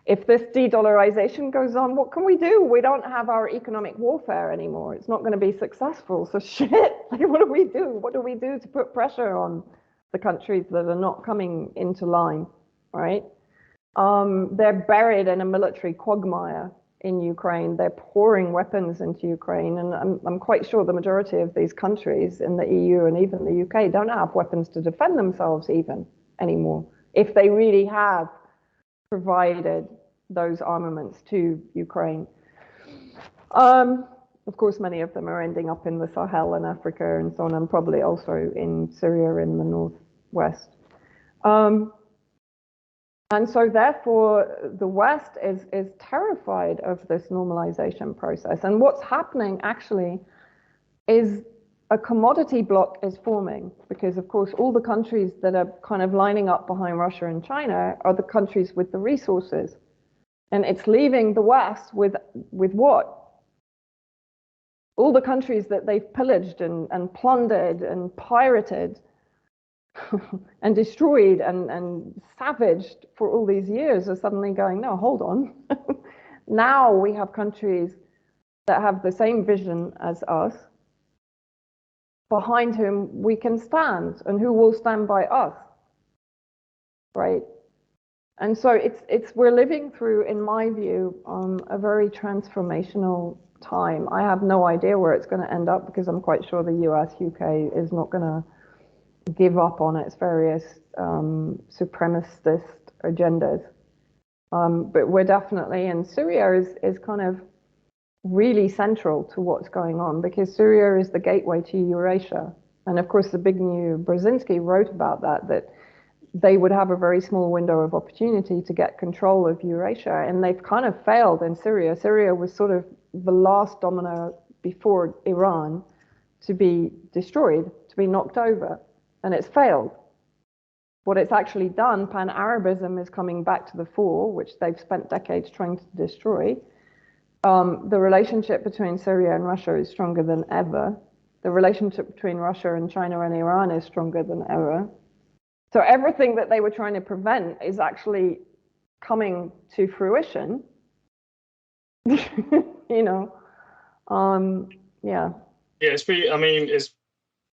if this de-dollarization goes on, what can we do? We don't have our economic warfare anymore. It's not going to be successful. So what do we do? What do we do to put pressure on the countries that are not coming into line, right? They're buried in a military quagmire in Ukraine. They're pouring weapons into Ukraine. And I'm quite sure the majority of these countries in the EU and even the UK don't have weapons to defend themselves even anymore, if they really have provided those armaments to Ukraine. Of course, many of them are ending up in the Sahel and Africa and so on, and probably also in Syria in the northwest. And so therefore, the West is terrified of this normalization process. And what's happening actually is a commodity block is forming, because of course all the countries that are kind of lining up behind Russia and China are the countries with the resources. And it's leaving the West with what? All the countries that they've pillaged and plundered and pirated and destroyed and savaged for all these years are suddenly going, no, hold on. Now we have countries that have the same vision as us, behind whom we can stand and who will stand by us, right? And so we're living through, in my view, a very transformational time. I have no idea where it's going to end up, because I'm quite sure the US, UK is not going to give up on its various supremacist agendas. But we're definitely, and Syria is kind of really central to what's going on, because Syria is the gateway to Eurasia. And of course, the big new Brzezinski wrote about that they would have a very small window of opportunity to get control of Eurasia. And they've kind of failed in Syria. Syria was sort of the last domino before Iran to be destroyed, to be knocked over. And it's failed. What it's actually done, pan-Arabism is coming back to the fore, which they've spent decades trying to destroy. The relationship between Syria and Russia is stronger than ever. The relationship between Russia and China and Iran is stronger than ever. So everything that they were trying to prevent is actually coming to fruition. You know, yeah. Yeah, it's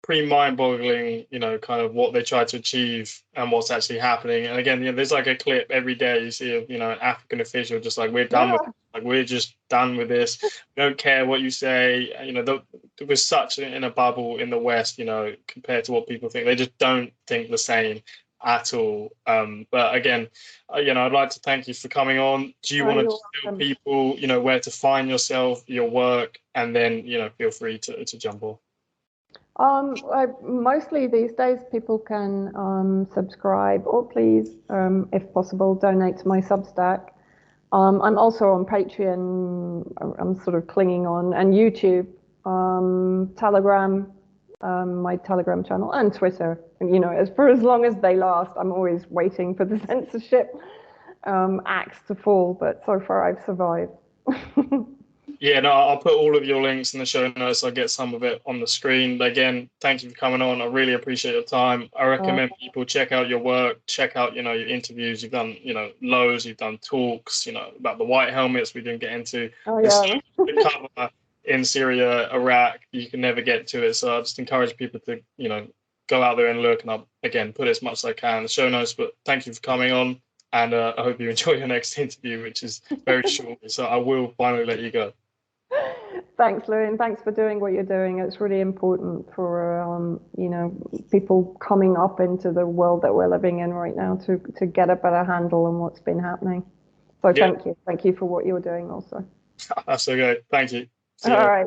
pretty mind-boggling, kind of what they try to achieve and what's actually happening. And again, there's like a clip every day you see of, an African official just like, we're done with it. Like, we're just done with this. We don't care what you say. We're such in a bubble in the West, compared to what people think. They just don't think the same at all. But again, I'd like to thank you for coming on. Do you want to tell people, where to find yourself, your work, and then, feel free to jump off. Mostly these days people can subscribe or please, if possible, donate to my Substack. I'm also on Patreon, I'm sort of clinging on, and YouTube, Telegram, my Telegram channel, and Twitter. For as long as they last, I'm always waiting for the censorship axe to fall, but so far I've survived. Yeah, no, I'll put all of your links in the show notes. I'll get some of it on the screen. But again, thank you for coming on. I really appreciate your time. I recommend people check out your work, check out, your interviews. You've done, loads, you've done talks, about the white helmets we didn't get into. Oh, yeah. The cover in Syria, Iraq, you can never get to it. So I just encourage people to, go out there and look. And I'll, again, put as much as I can in the show notes. But thank you for coming on. And I hope you enjoy your next interview, which is very short. So I will finally let you go. Thanks, Louis, and thanks for doing what you're doing. It's really important for people coming up into the world that we're living in right now to get a better handle on what's been happening. So thank you for what you're doing also. That's okay. Thank you. All right.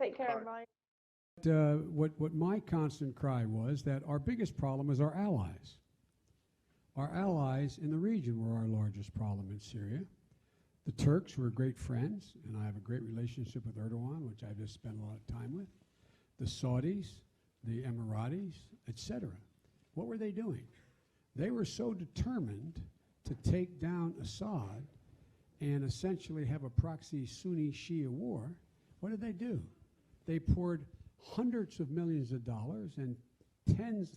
Take care. Bye. What my constant cry was that our biggest problem is our allies. Our allies in the region were our largest problem in Syria. The Turks were great friends, and I have a great relationship with Erdogan, which I just spent a lot of time with. The Saudis, the Emiratis, etc. What were they doing? They were so determined to take down Assad and essentially have a proxy Sunni-Shia war. What did they do? They poured hundreds of millions of dollars and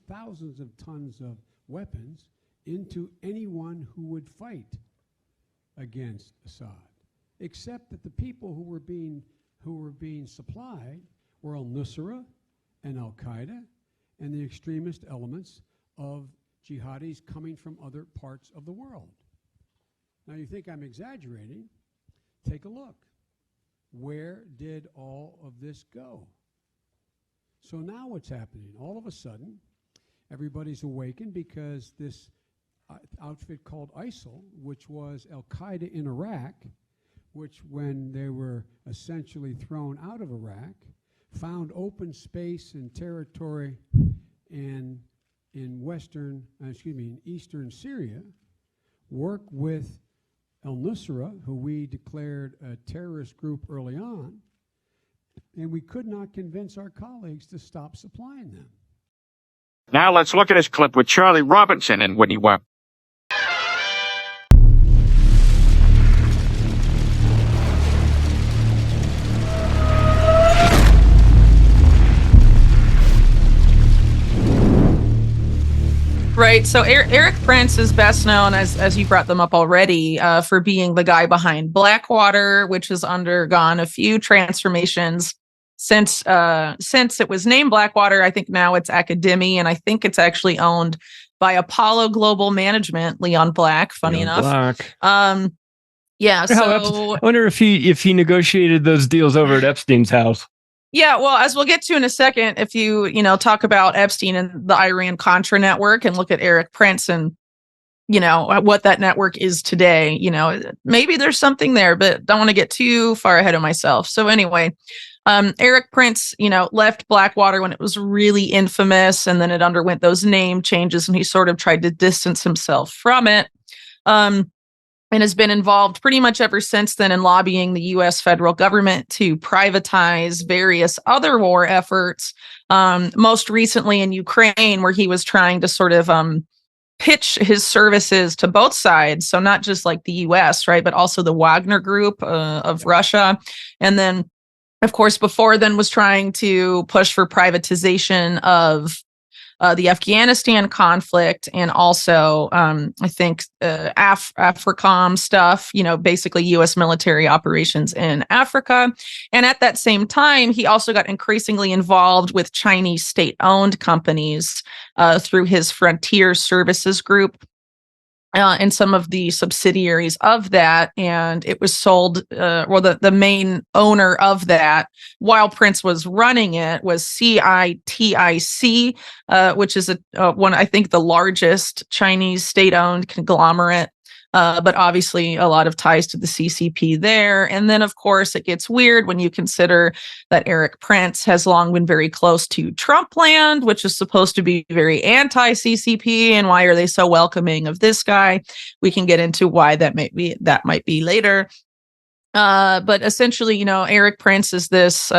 thousands of tons of weapons into anyone who would fight against Assad, except that the people who were being supplied were al-Nusra and al-Qaeda and the extremist elements of jihadis coming from other parts of the world. Now you think I'm exaggerating? Take a look. Where did all of this go? So now what's happening? All of a sudden, everybody's awakened because this outfit called ISIL, which was al-Qaeda in Iraq, which when they were essentially thrown out of Iraq, found open space and territory in eastern Syria, worked with al-Nusra, who we declared a terrorist group early on, and we could not convince our colleagues to stop supplying them. Now let's look at this clip with Charlie Robinson and Whitney Webb. Right. So Erik Prince is best known, as you brought them up already, for being the guy behind Blackwater, which has undergone a few transformations since it was named Blackwater. I think now it's Academy, and I think it's actually owned by Apollo Global Management, Leon Black, funny enough. Black. Yeah. So I wonder if he negotiated those deals over at Epstein's house. Yeah, well, as we'll get to in a second, if you talk about Epstein and the Iran-Contra network and look at Erik Prince and, what that network is today, maybe there's something there, but don't want to get too far ahead of myself. So anyway, Erik Prince, left Blackwater when it was really infamous, and then it underwent those name changes, and he sort of tried to distance himself from it. And has been involved pretty much ever since then in lobbying the U.S. federal government to privatize various other war efforts, most recently in Ukraine, where he was trying to sort of pitch his services to both sides. So not just like the US, right, but also the Wagner Group of Russia. And then, of course, before then was trying to push for privatization of the Afghanistan conflict, and also I think AFRICOM stuff, basically U.S. military operations in Africa. And at that same time, he also got increasingly involved with Chinese state-owned companies through his Frontier Services Group. And some of the subsidiaries of that, and it was sold, the main owner of that, while Prince was running it, was CITIC, which is one, I think, the largest Chinese state-owned conglomerate. But obviously a lot of ties to the CCP there. And then, of course, it gets weird when you consider that Erik Prince has long been very close to Trump land, which is supposed to be very anti-CCP. And why are they so welcoming of this guy? We can get into why that might be later. But essentially, Erik Prince is this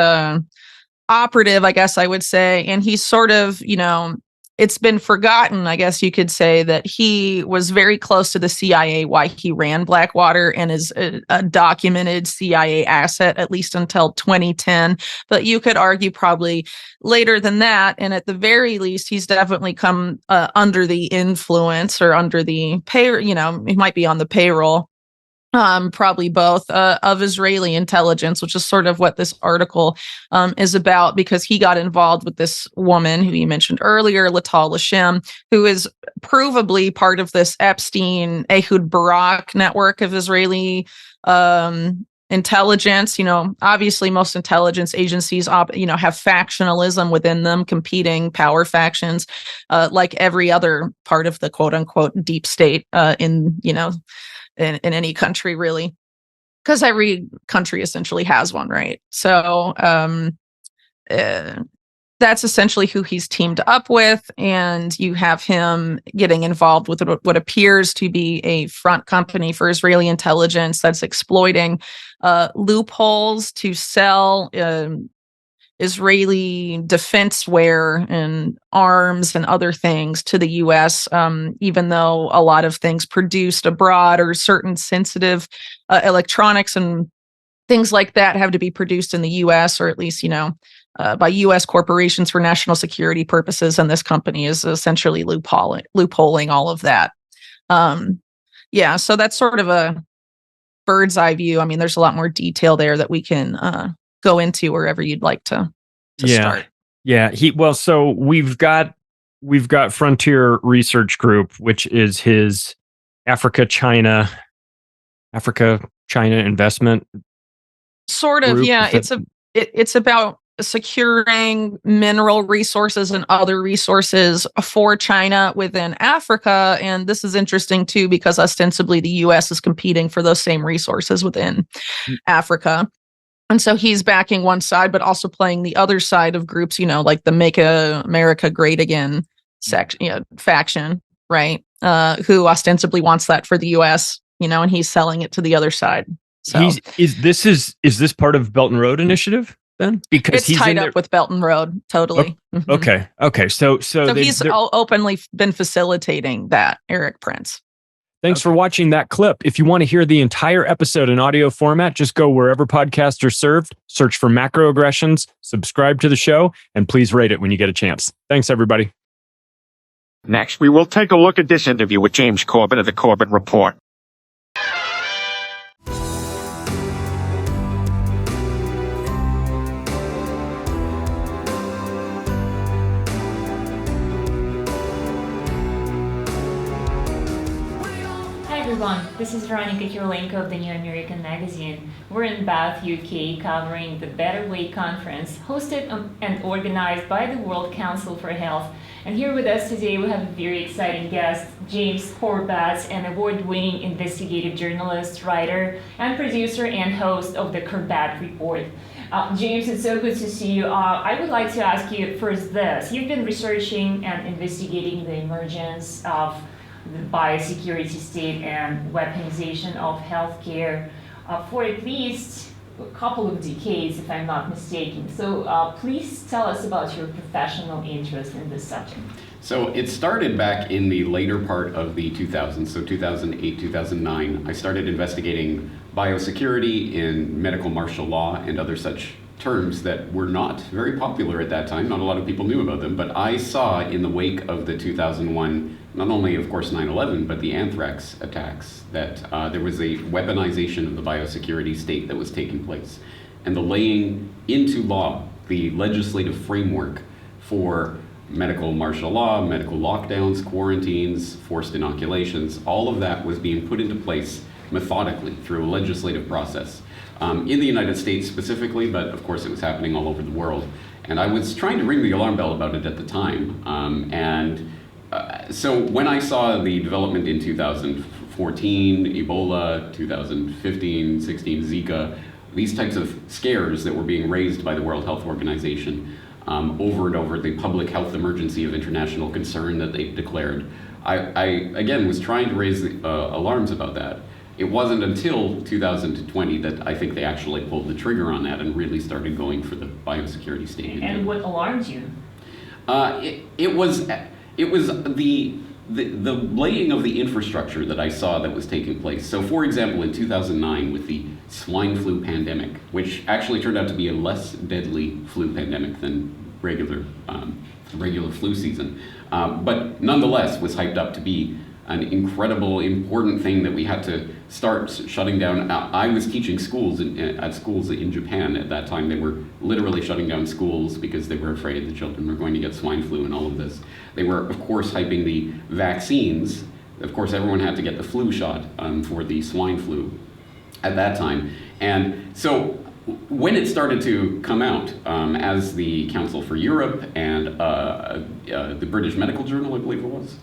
operative, I guess I would say. And he's sort of, it's been forgotten, I guess you could say, that he was very close to the CIA while he ran Blackwater and is a documented CIA asset, at least until 2010. But you could argue probably later than that. And at the very least, he's definitely come under the influence or under the pay, he might be on the payroll. Probably both of Israeli intelligence, which is sort of what this article is about, because he got involved with this woman who you mentioned earlier, Lital Lashem, who is provably part of this Epstein Ehud Barak network of Israeli intelligence. Obviously most intelligence agencies have factionalism within them, competing power factions, like every other part of the quote unquote deep state in any country, really, because every country essentially has one, right? So that's essentially who he's teamed up with, and you have him getting involved with what appears to be a front company for Israeli intelligence that's exploiting loopholes to sell Israeli defenseware and arms and other things to the U.S., even though a lot of things produced abroad or certain sensitive electronics and things like that have to be produced in the U.S., or at least, by U.S. corporations for national security purposes. And this company is essentially loopholing all of that. So that's sort of a bird's eye view. I mean, there's a lot more detail there that we can go into wherever you'd like to start. Yeah. So we've got Frontier Research Group, which is his Africa China investment. Sort of, group. yeah. It's about securing mineral resources and other resources for China within Africa. And this is interesting too, because ostensibly the US is competing for those same resources within Africa. And so he's backing one side, but also playing the other side of groups, like the Make America Great Again faction, right? Who ostensibly wants that for the US, and he's selling it to the other side. So is this part of Belt and Road Initiative then? Because it's he's tied up with Belt and Road, totally. Okay. So he's openly been facilitating that, Erik Prince. Thanks for watching that clip. If you want to hear the entire episode in audio format, just go wherever podcasts are served, search for Macroaggressions, subscribe to the show, and please rate it when you get a chance. Thanks, everybody. Next, we will take a look at this interview with James Corbett of the Corbett Report. This is Veronica Kirilenko of the New American Magazine. We're in Bath, UK, covering the Better Way Conference, hosted and organized by the World Council for Health. And here with us today, we have a very exciting guest, James Corbett, an award-winning investigative journalist, writer, and producer and host of the Corbett Report. James, it's so good to see you. I would like to ask you first this. You've been researching and investigating the emergence of the biosecurity state and weaponization of healthcare for at least couple of decades, if I'm not mistaken. So please tell us about your professional interest in this subject. So it started back in the later part of the 2000s, so 2008, 2009. I started investigating biosecurity in medical martial law and other such terms that were not very popular at that time. Not a lot of people knew about them, but I saw in the wake of the 2001, not only of course 9/11, but the anthrax attacks, that there was a weaponization of the biosecurity state that was taking place. And the laying into law, the legislative framework for medical martial law, medical lockdowns, quarantines, forced inoculations, all of that was being put into place methodically through a legislative process. In the United States specifically, but of course it was happening all over the world. And I was trying to ring the alarm bell about it at the time. So when I saw the development in 2014, Ebola, 2015, 16, Zika, these types of scares that were being raised by the World Health Organization over and over, the public health emergency of international concern that they declared, I again was trying to raise alarms about that. It wasn't until 2020 that I think they actually pulled the trigger on that and really started going for the biosecurity state. And what alarmed you? It was the laying of the infrastructure that I saw that was taking place. So for example, in 2009 with the swine flu pandemic, which actually turned out to be a less deadly flu pandemic than regular flu season, but nonetheless was hyped up to be an incredible, important thing that we had to start shutting down. I was teaching schools at schools in Japan at that time. They were literally shutting down schools because they were afraid the children were going to get swine flu and all of this. They were, of course, hyping the vaccines. Of course, everyone had to get the flu shot for the swine flu at that time. And so when it started to come out, as the Council for Europe and the British Medical Journal, I believe it was,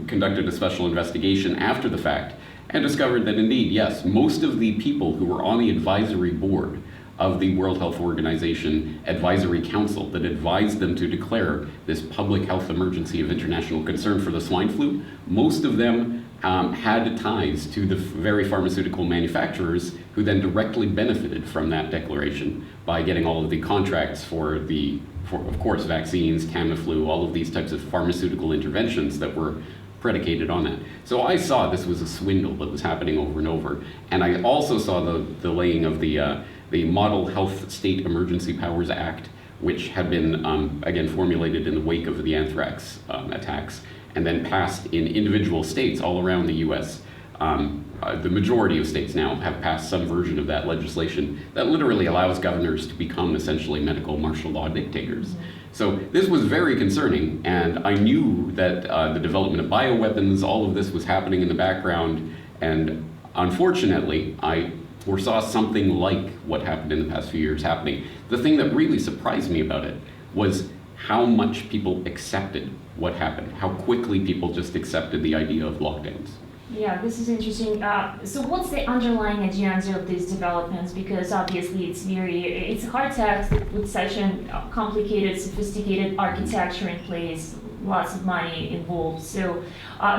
conducted a special investigation after the fact and discovered that indeed, yes, most of the people who were on the advisory board of the World Health Organization Advisory Council that advised them to declare this public health emergency of international concern for the swine flu, most of them had ties to the very pharmaceutical manufacturers who then directly benefited from that declaration by getting all of the contracts for of course, vaccines, Tamiflu, all of these types of pharmaceutical interventions that were predicated on that. So I saw this was a swindle that was happening over and over. And I also saw the laying of the Model Health State Emergency Powers Act, which had been, again, formulated in the wake of the anthrax attacks, and then passed in individual states all around the U.S. The majority of states now have passed some version of that legislation that literally allows governors to become essentially medical martial law dictators. Mm-hmm. So this was very concerning, and I knew that the development of bioweapons, all of this was happening in the background, and unfortunately, I foresaw something like what happened in the past few years happening. The thing that really surprised me about it was how much people accepted what happened, how quickly people just accepted the idea of lockdowns. Yeah, this is interesting. So what's the underlying agenda of these developments? Because obviously it's hard text with such a complicated, sophisticated architecture in place, lots of money involved. So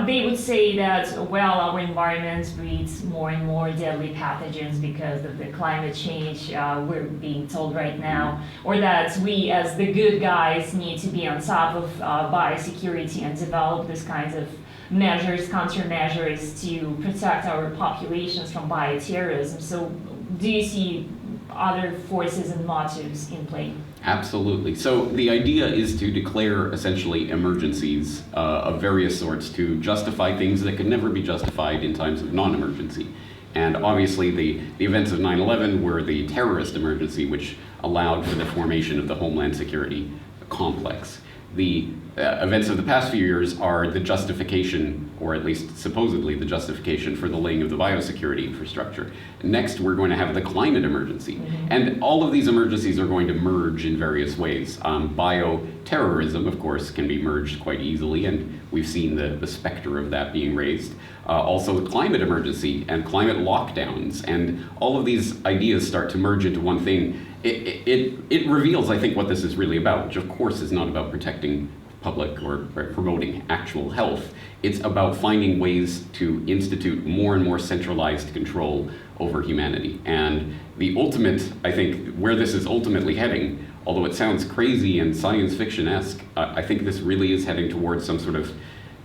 they would say that, well, our environment breeds more and more deadly pathogens because of the climate change we're being told right now, or that we as the good guys need to be on top of biosecurity and develop this kinds of measures, countermeasures to protect our populations from bioterrorism. So do you see other forces and motives in play? Absolutely. So the idea is to declare essentially emergencies of various sorts to justify things that could never be justified in times of non-emergency. And obviously the events of 9/11 were the terrorist emergency, which allowed for the formation of the Homeland Security complex. The events of the past few years are the justification, or at least supposedly the justification, for the laying of the biosecurity infrastructure. Next, we're going to have the climate emergency. Mm-hmm. And all of these emergencies are going to merge in various ways. Bioterrorism, of course, can be merged quite easily, and we've seen the specter of that being raised. Also the climate emergency and climate lockdowns, and all of these ideas start to merge into one thing. It reveals, I think, what this is really about, which of course is not about protecting public or promoting actual health. It's about finding ways to institute more and more centralized control over humanity. And the ultimate, I think, where this is ultimately heading, although it sounds crazy and science fiction-esque, I think this really is heading towards some sort of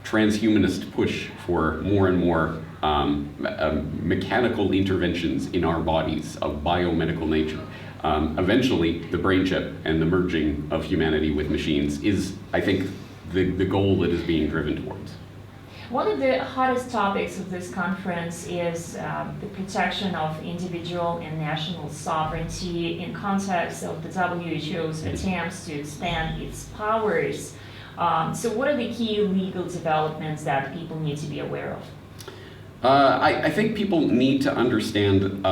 transhumanist push for more and more mechanical interventions in our bodies of biomedical nature. Eventually, the brain chip and the merging of humanity with machines is, I think, the goal that is being driven towards. One of the hottest topics of this conference is the protection of individual and national sovereignty in context of the WHO's attempts to expand its powers. So what are the key legal developments that people need to be aware of? I think people need to understand,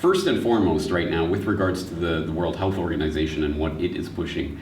first and foremost right now, with regards to the World Health Organization and what it is pushing,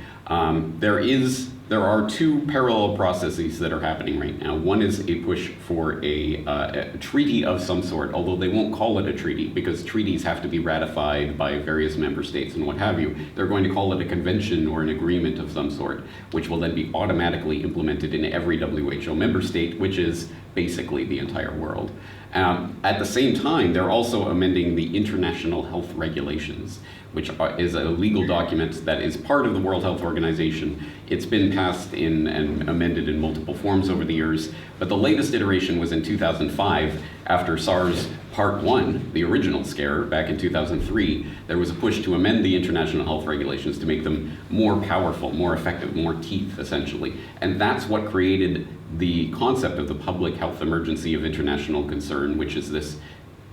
there are two parallel processes that are happening right now. One is a push for a treaty of some sort, although they won't call it a treaty because treaties have to be ratified by various member states and what have you. They're going to call it a convention or an agreement of some sort, which will then be automatically implemented in every WHO member state, which is basically the entire world. At the same time, they're also amending the International Health Regulations, which is a legal document that is part of the World Health Organization. It's been passed in and amended in multiple forms over the years, but the latest iteration was in 2005 after SARS Part 1, the original scare back in 2003. There was a push to amend the International Health Regulations to make them more powerful, more effective, more teeth, essentially. And that's what created the concept of the public health emergency of international concern, which is this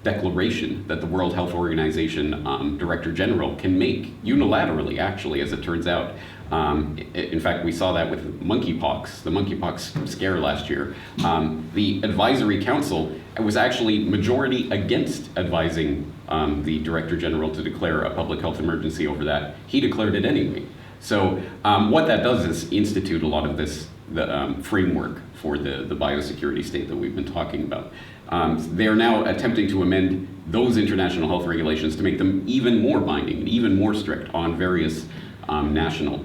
declaration that the World Health Organization Director General can make unilaterally, actually, as it turns out. In fact, we saw that with monkeypox, the monkeypox scare last year. The Advisory Council was actually majority against advising the Director General to declare a public health emergency over that. He declared it anyway. So what that does is institute a lot of this framework for the biosecurity state that we've been talking about. They are now attempting to amend those international health regulations to make them even more binding and even more strict on various national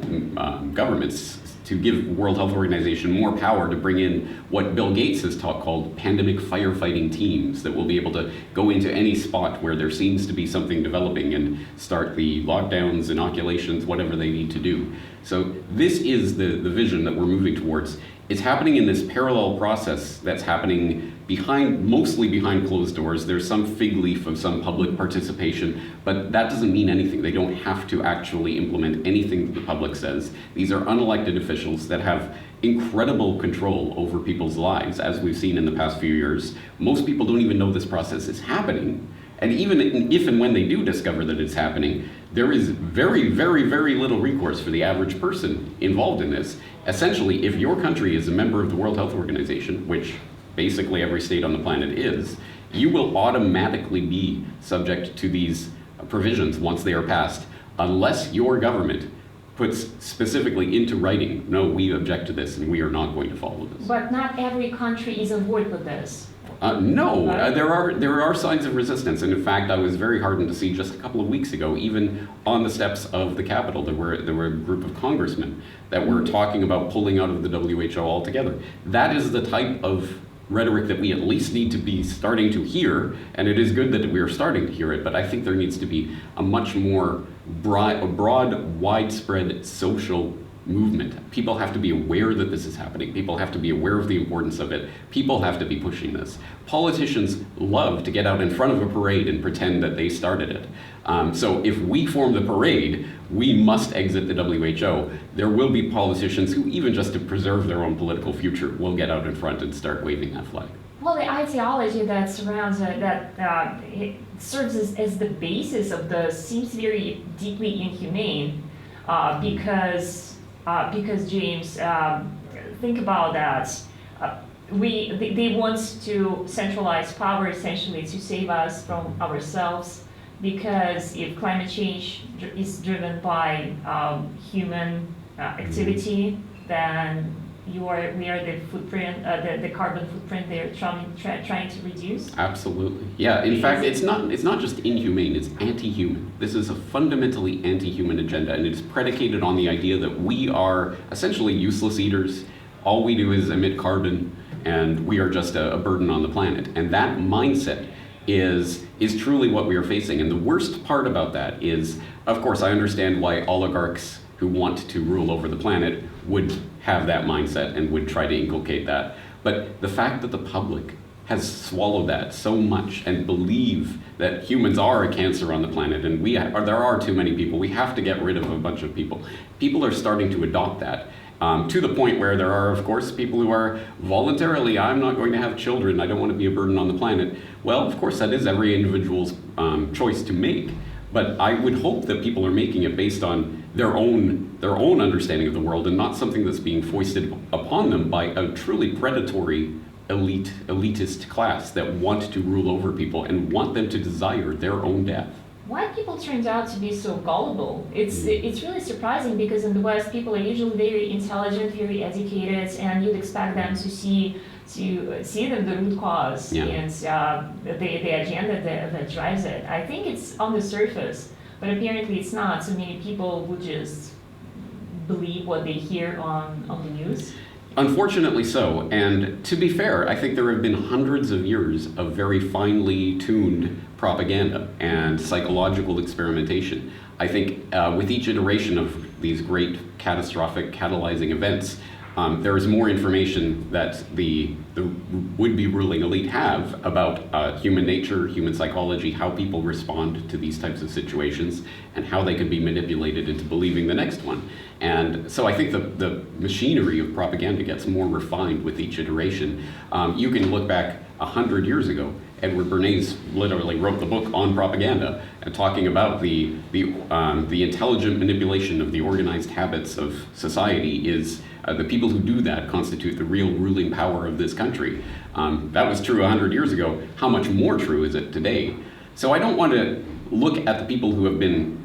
governments, to give World Health Organization more power to bring in what Bill Gates has called pandemic firefighting teams that will be able to go into any spot where there seems to be something developing and start the lockdowns, inoculations, whatever they need to do. So this is the vision that we're moving towards. It's happening in this parallel process that's happening mostly behind closed doors. There's some fig leaf of some public participation, but that doesn't mean anything. They don't have to actually implement anything that the public says. These are unelected officials that have incredible control over people's lives, as we've seen in the past few years. Most people don't even know this process is happening. And even if and when they do discover that it's happening, there is very, very, very little recourse for the average person involved in this. Essentially, if your country is a member of the World Health Organization, which basically every state on the planet is, you will automatically be subject to these provisions once they are passed, unless your government puts specifically into writing, no, we object to this and we are not going to follow this. But not every country is on board with this. No, there are signs of resistance, and in fact, I was very heartened to see just a couple of weeks ago, even on the steps of the Capitol, there were a group of congressmen that were talking about pulling out of the WHO altogether. That is the type of rhetoric that we at least need to be starting to hear, and it is good that we are starting to hear it, but I think there needs to be a much more broad, widespread social movement. People have to be aware that this is happening. People have to be aware of the importance of it. People have to be pushing this. Politicians love to get out in front of a parade and pretend that they started it. So if we form the parade, we must exit the WHO. There will be politicians who, even just to preserve their own political future, will get out in front and start waving that flag. Well, the ideology that surrounds it, it serves as the basis of seems very deeply inhumane, because James, think about that. They want to centralize power essentially to save us from ourselves, because if climate change is driven by human activity, then we are the footprint, the carbon footprint they're trying to reduce? Absolutely. Yeah. In fact, it's not just inhumane, it's anti-human. This is a fundamentally anti-human agenda, and it's predicated on the idea that we are essentially useless eaters. All we do is emit carbon, and we are just a burden on the planet. And that mindset is truly what we are facing. And the worst part about that is, of course, I understand why oligarchs who want to rule over the planet would have that mindset and would try to inculcate that. But the fact that the public has swallowed that so much and believe that humans are a cancer on the planet and there are too many people, we have to get rid of a bunch of people. People are starting to adopt that. To the point where there are, of course, people who are voluntarily, I'm not going to have children, I don't want to be a burden on the planet. Well, of course, that is every individual's choice to make. But I would hope that people are making it based on their own understanding of the world and not something that's being foisted upon them by a truly predatory elitist class that want to rule over people and want them to desire their own death. Why people turned out to be so gullible? It's really surprising, because in the West, people are usually very intelligent, very educated, and you'd expect them to see them the root cause and the agenda that drives it. I think it's on the surface, but apparently it's not. So many people would just believe what they hear on the news. Unfortunately so, and to be fair, I think there have been hundreds of years of very finely tuned propaganda and psychological experimentation. I think with each iteration of these great catastrophic catalyzing events, there is more information that the would-be ruling elite have about human nature, human psychology, how people respond to these types of situations, and how they can be manipulated into believing the next one. And so I think the machinery of propaganda gets more refined with each iteration. You can look back 100 years ago. Edward Bernays literally wrote the book on propaganda and talking about the intelligent manipulation of the organized habits of society is the people who do that constitute the real ruling power of this country. That was true 100 years ago. How much more true is it today? So I don't want to look at the people who have been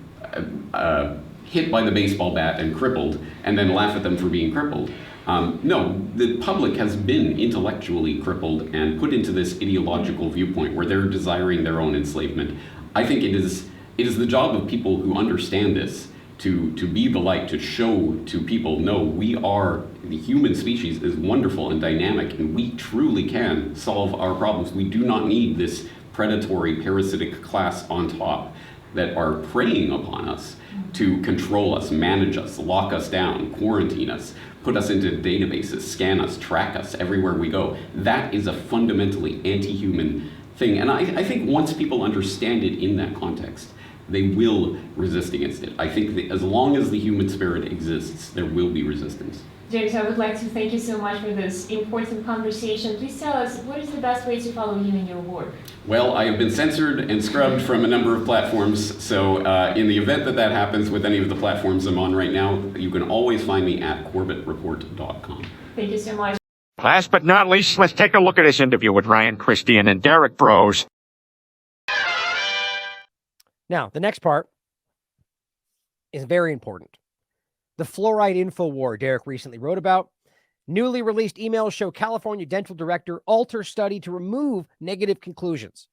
hit by the baseball bat and crippled and then laugh at them for being crippled. No, the public has been intellectually crippled and put into this ideological viewpoint where they're desiring their own enslavement. I think it is the job of people who understand this to be the light, to show to people, no, the human species is wonderful and dynamic, and we truly can solve our problems. We do not need this predatory, parasitic class on top that are preying upon us to control us, manage us, lock us down, quarantine us, put us into databases, scan us, track us everywhere we go. That is a fundamentally anti-human thing. And I think once people understand it in that context, they will resist against it. I think that as long as the human spirit exists, there will be resistance. James, I would like to thank you so much for this important conversation. Please tell us, what is the best way to follow you in your work? Well, I have been censored and scrubbed from a number of platforms, so in the event that happens with any of the platforms I'm on right now, you can always find me at corbettreport.com. Thank you so much. Last but not least, let's take a look at this interview with Ryan Cristian and Derrick Broze. Now, the next part is very important. The fluoride info war Derrick recently wrote about. Newly released emails show California dental director alter study to remove negative conclusions.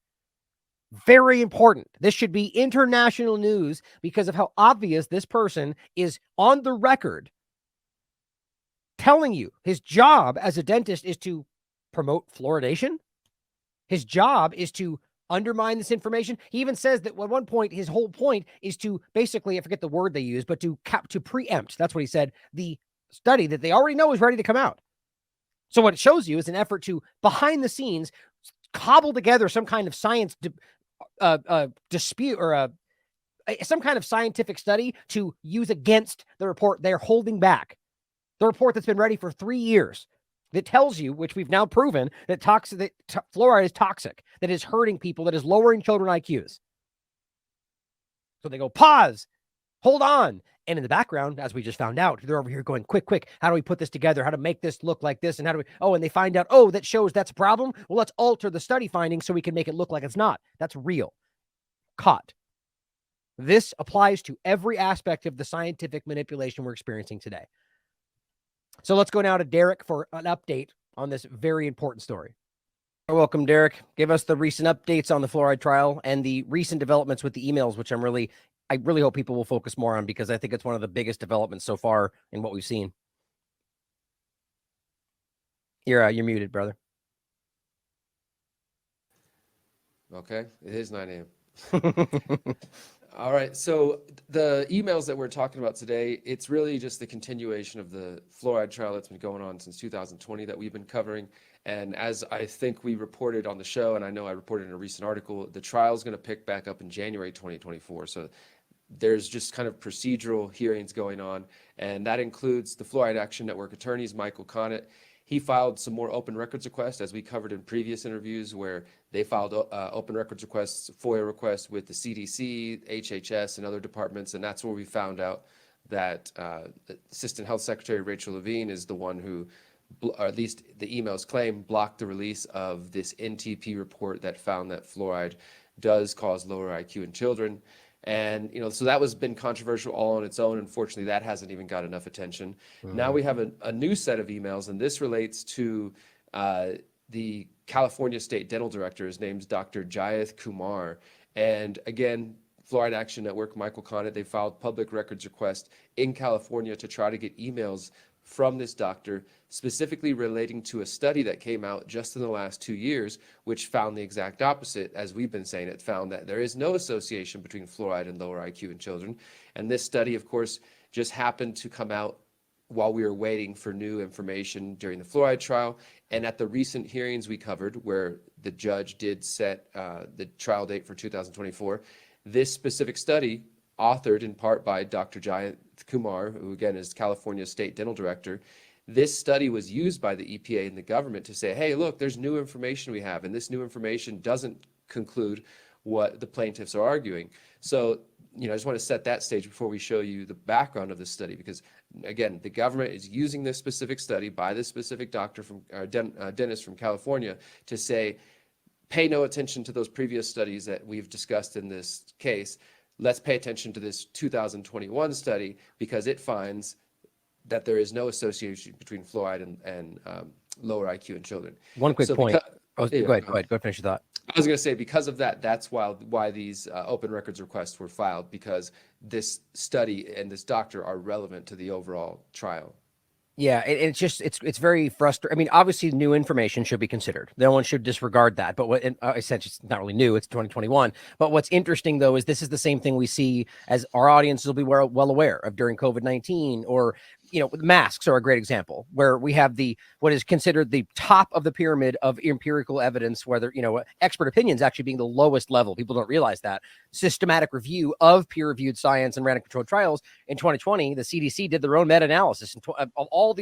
Very important. This should be international news because of how obvious this person is on the record telling you his job as a dentist is to promote fluoridation. His job is to undermine this information. He even says that at one point, his whole point is to basically, I forget the word they use, but to preempt, that's what he said, the study that they already know is ready to come out. So what it shows you is an effort to, behind the scenes, cobble together some kind of science dispute or some kind of scientific study to use against the report they're holding back. The report that's been ready for 3 years. That tells you, which we've now proven, that fluoride is toxic, that is hurting people, that is lowering children IQs. So they go, pause, hold on. And in the background, as we just found out, they're over here going, quick, how do we put this together? How to make this look like this? And how do we, and they find out, that shows that's a problem. Well, let's alter the study findings so we can make it look like it's not. That's real. Caught. This applies to every aspect of the scientific manipulation we're experiencing today. So let's go now to Derrick for an update on this very important story. Welcome, Derrick. Give us the recent updates on the fluoride trial and the recent developments with the emails, which I really hope people will focus more on, because I think it's one of the biggest developments so far in what we've seen. You're muted, brother. Okay, it is 9 a.m. All right, so the emails that we're talking about today, it's really just the continuation of the fluoride trial that's been going on since 2020 that we've been covering. And as I think we reported on the show, and I know I reported in a recent article, the trial is going to pick back up in January 2024. So there's just kind of procedural hearings going on, and that includes the Fluoride Action Network attorneys, Michael Connett. He filed some more open records requests, as we covered in previous interviews, where they filed open records requests, FOIA requests with the CDC, HHS, and other departments. And that's where we found out that Assistant Health Secretary Rachel Levine is the one who, or at least the emails claim, blocked the release of this NTP report that found that fluoride does cause lower IQ in children. And, so that was been controversial all on its own. Unfortunately, that hasn't even got enough attention. Now we have a new set of emails, and this relates to the California State Dental Director. His name's Dr. Jayath Kumar. And again, Fluoride Action Network, Michael Connett, they filed public records request in California to try to get emails from this doctor, specifically relating to a study that came out just in the last 2 years, which found the exact opposite. As we've been saying, it found that there is no association between fluoride and lower IQ in children. And this study, of course, just happened to come out while we were waiting for new information during the fluoride trial. And at the recent hearings we covered, where the judge did set the trial date for 2024, this specific study, authored in part by Dr. Jayath Kumar, who again is California State Dental Director, this study was used by the EPA and the government to say, hey, look, there's new information we have, and this new information doesn't conclude what the plaintiffs are arguing. So, I just want to set that stage before we show you the background of this study, because again, the government is using this specific study by this specific doctor from dentist from California to say, pay no attention to those previous studies that we've discussed in this case. Let's pay attention to this 2021 study, because it finds that there is no association between fluoride and lower IQ in children. One quick point. Go ahead. Go finish your thought. I was going to say, because of that, that's why these open records requests were filed, because this study and this doctor are relevant to the overall trial. Yeah, it's very frustrating. I mean, obviously, new information should be considered. No one should disregard that. But what I said, it's not really new. It's 2021. But what's interesting, though, is this is the same thing we see, as our audience will be well aware of, during COVID-19, or masks are a great example, where we have what is considered the top of the pyramid of empirical evidence, whether, expert opinions actually being the lowest level. People don't realize that. Systematic review of peer-reviewed science and random controlled trials. In 2020, the CDC did their own meta-analysis of all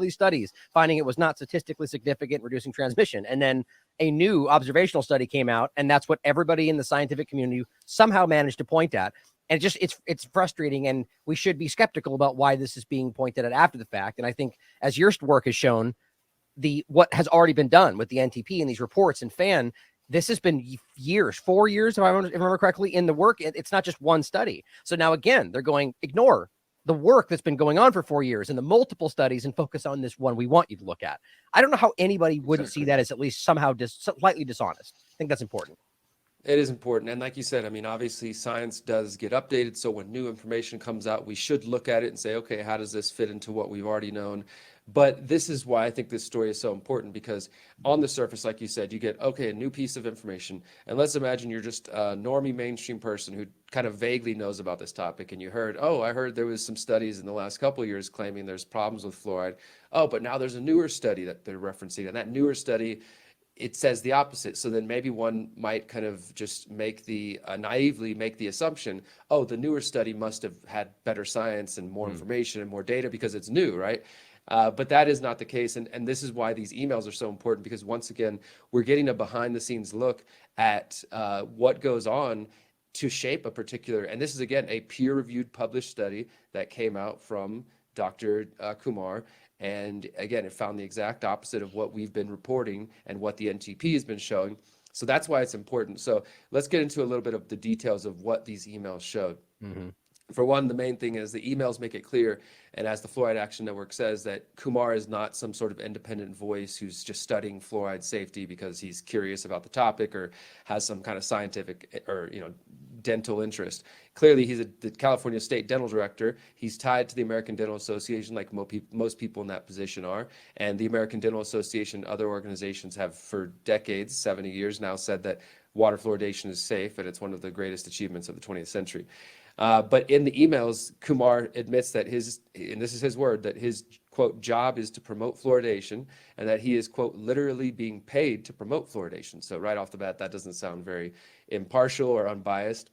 these studies, finding it was not statistically significant in reducing transmission. And then a new observational study came out, and that's what everybody in the scientific community somehow managed to point at. And it's frustrating, and we should be skeptical about why this is being pointed at after the fact. And I think, as your work has shown, what has already been done with the NTP and these reports and FAN, this has been years, 4 years, if I remember correctly, in the work. It's not just one study. So now, again, they're going, ignore the work that's been going on for 4 years and the multiple studies, and focus on this one we want you to look at. I don't know how anybody wouldn't see that as at least somehow slightly dishonest. I think that's important. It is important. And like you said, I mean, obviously science does get updated. So when new information comes out, we should look at it and say, okay, how does this fit into what we've already known? But this is why I think this story is so important, because on the surface, like you said, you get, okay, a new piece of information. And let's imagine you're just a normie mainstream person who kind of vaguely knows about this topic. And you heard, I heard there was some studies in the last couple of years claiming there's problems with fluoride. Oh, but now there's a newer study that they're referencing. And that newer study, it says the opposite. So then maybe one might kind of just naively make the assumption, the newer study must have had better science and more information and more data because it's new, right? But that is not the case. And this is why these emails are so important, because once again, we're getting a behind the scenes look at what goes on to shape a particular, and this is again, a peer reviewed published study that came out from Dr. Kumar. And again, it found the exact opposite of what we've been reporting and what the NTP has been showing. So that's why it's important. So let's get into a little bit of the details of what these emails showed. For one, the main thing is the emails make it clear, and as the Fluoride Action Network says, that Kumar is not some sort of independent voice who's just studying fluoride safety because he's curious about the topic or has some kind of scientific or dental interest. Clearly, he's the California State Dental Director. He's tied to the American Dental Association, like most people in that position are. And the American Dental Association, other organizations have for decades, 70 years now, said that water fluoridation is safe, and it's one of the greatest achievements of the 20th century. But in the emails, Kumar admits that and this is his word, that his, quote, job is to promote fluoridation, and that he is, quote, literally being paid to promote fluoridation. So right off the bat, that doesn't sound very impartial or unbiased.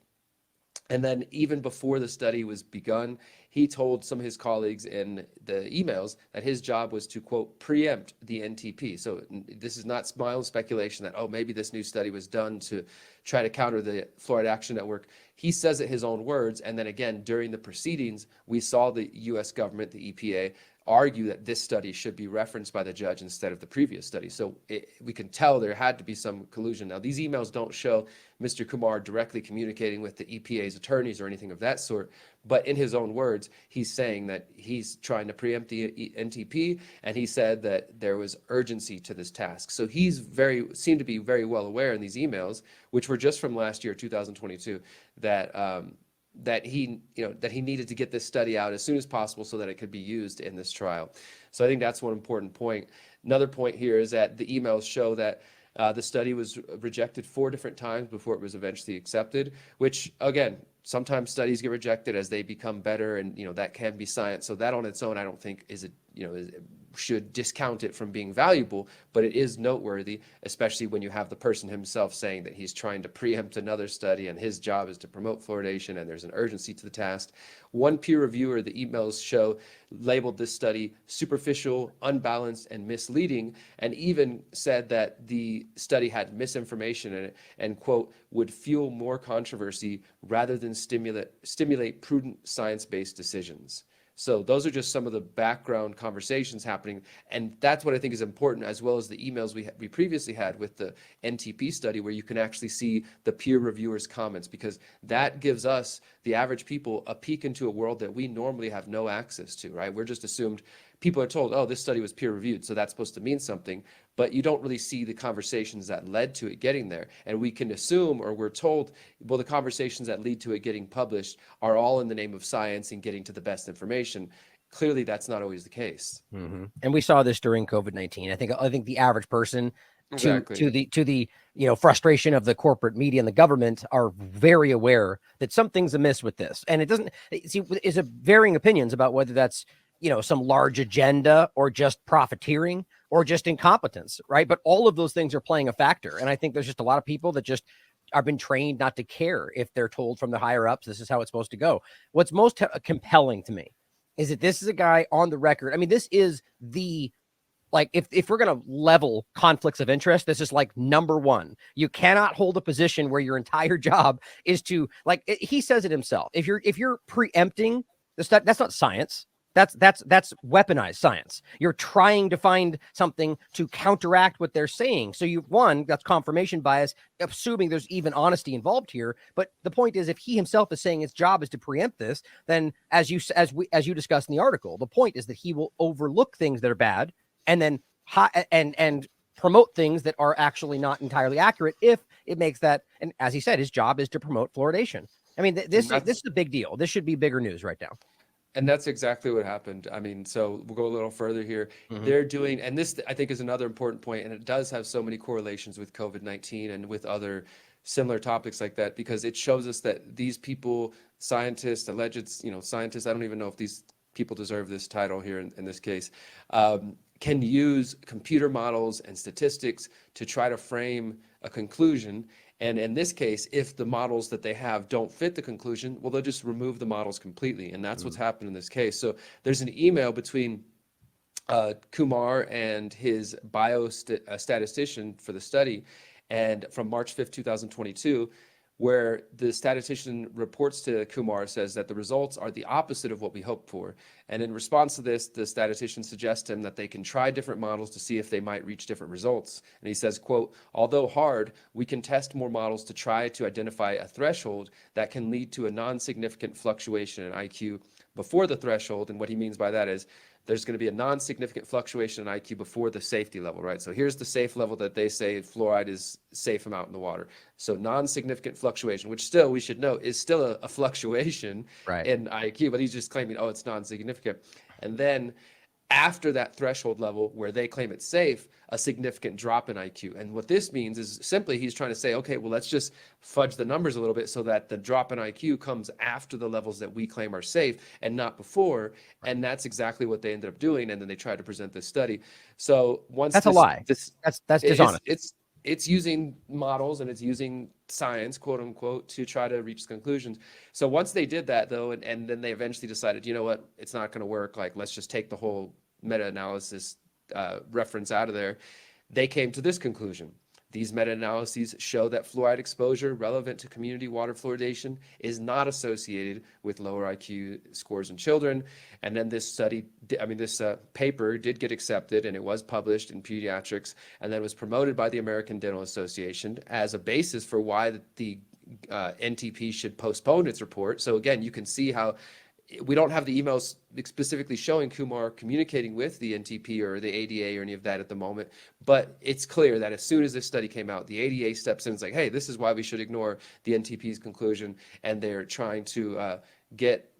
And then even before the study was begun, he told some of his colleagues in the emails that his job was to, quote, preempt the NTP. So this is not mild speculation that, oh, maybe this new study was done to try to counter the Fluoride Action Network. He says it his own words. And then again, during the proceedings, we saw the US government, the EPA, argue that this study should be referenced by the judge instead of the previous study. So we can tell there had to be some collusion. Now, these emails don't show Mr. Kumar directly communicating with the EPA's attorneys or anything of that sort, but in his own words, he's saying that he's trying to preempt the NTP, and he said that there was urgency to this task. So he's seemed to be very well aware in these emails, which were just from last year, 2022, that he needed to get this study out as soon as possible so that it could be used in this trial. So I think that's one important point. Another point here is that the emails show that the study was rejected 4 different times before it was eventually accepted, which, again, sometimes studies get rejected as they become better, and that can be science. So that on its own, I don't think should discount it from being valuable, but it is noteworthy, especially when you have the person himself saying that he's trying to preempt another study and his job is to promote fluoridation and there's an urgency to the task. One peer reviewer, the emails show, labeled this study superficial, unbalanced, and misleading, and even said that the study had misinformation in it and, quote, would fuel more controversy rather than stimulate prudent science-based decisions. So those are just some of the background conversations happening, and that's what I think is important, as well as the emails we previously had with the NTP study, where you can actually see the peer reviewers' comments, because that gives us, the average people, a peek into a world that we normally have no access to, right? We're just assumed, people are told, oh, this study was peer reviewed, so that's supposed to mean something, but you don't really see the conversations that led to it getting there. And we can assume, or we're told, well, the conversations that lead to it getting published are all in the name of science and getting to the best information. Clearly, that's not always the case. Mm-hmm. And we saw this during COVID-19. I think the average person, to the frustration of the corporate media and the government, are very aware that something's amiss with this. And it doesn't is a varying opinions about whether that's some large agenda or just profiteering or just incompetence, right? But all of those things are playing a factor. And I think there's just a lot of people that just are been trained not to care if they're told from the higher ups, this is how it's supposed to go. What's most compelling to me is that this is a guy on the record. I mean, this is if we're going to level conflicts of interest, this is like number one. You cannot hold a position where your entire job is to, he says it himself. If you're preempting the stuff, that's not science. That's weaponized science. You're trying to find something to counteract what they're saying. So that's confirmation bias, assuming there's even honesty involved here. But the point is, if he himself is saying his job is to preempt this, then as you discussed in the article, the point is that he will overlook things that are bad and then and promote things that are actually not entirely accurate if it makes that. And as he said, his job is to promote fluoridation. I mean, this is a big deal. This should be bigger news right now. And that's exactly what happened. I mean, so we'll go a little further here. Mm-hmm. They're doing, and this I think is another important point, and it does have so many correlations with COVID-19 and with other similar topics like that, because it shows us that these people, scientists, alleged, scientists, I don't even know if these people deserve this title here in this case, can use computer models and statistics to try to frame a conclusion. And in this case, if the models that they have don't fit the conclusion, well, they'll just remove the models completely. And that's what's happened in this case. So there's an email between Kumar and his biostatistician for the study, and from March 5th, 2022, where the statistician reports to Kumar, says that the results are the opposite of what we hoped for. And in response to this, the statistician suggests to him that they can try different models to see if they might reach different results. And he says, quote, although hard, we can test more models to try to identify a threshold that can lead to a non-significant fluctuation in IQ before the threshold. And what he means by that is there's going to be a non-significant fluctuation in IQ before the safety level, right? So here's the safe level that they say fluoride is safe amount in the water. So non-significant fluctuation, which still we should note is still a fluctuation in IQ, but he's just claiming, oh, it's non-significant. And then after that threshold level where they claim it's safe, a significant drop in IQ. And what this means is simply he's trying to say, okay, well, let's just fudge the numbers a little bit so that the drop in IQ comes after the levels that we claim are safe and not before. And that's exactly what they ended up doing. And then they tried to present this study. So once that's a lie. That's dishonest. It's using models and it's using science, quote unquote, to try to reach conclusions. So once they did that, though, and then they eventually decided, you know what, it's not going to work. Like, let's just take the whole meta-analysis reference out of there. They came to this conclusion. These meta-analyses show that fluoride exposure relevant to community water fluoridation is not associated with lower IQ scores in children. And then this study, this paper did get accepted, and it was published in Pediatrics, and then was promoted by the American Dental Association as a basis for why the NTP should postpone its report. So again, you can see how we don't have the emails specifically showing Kumar communicating with the NTP or the ADA or any of that at the moment, but it's clear that as soon as this study came out, the ADA steps in and is like, hey, this is why we should ignore the NTP's conclusion, and they're trying to get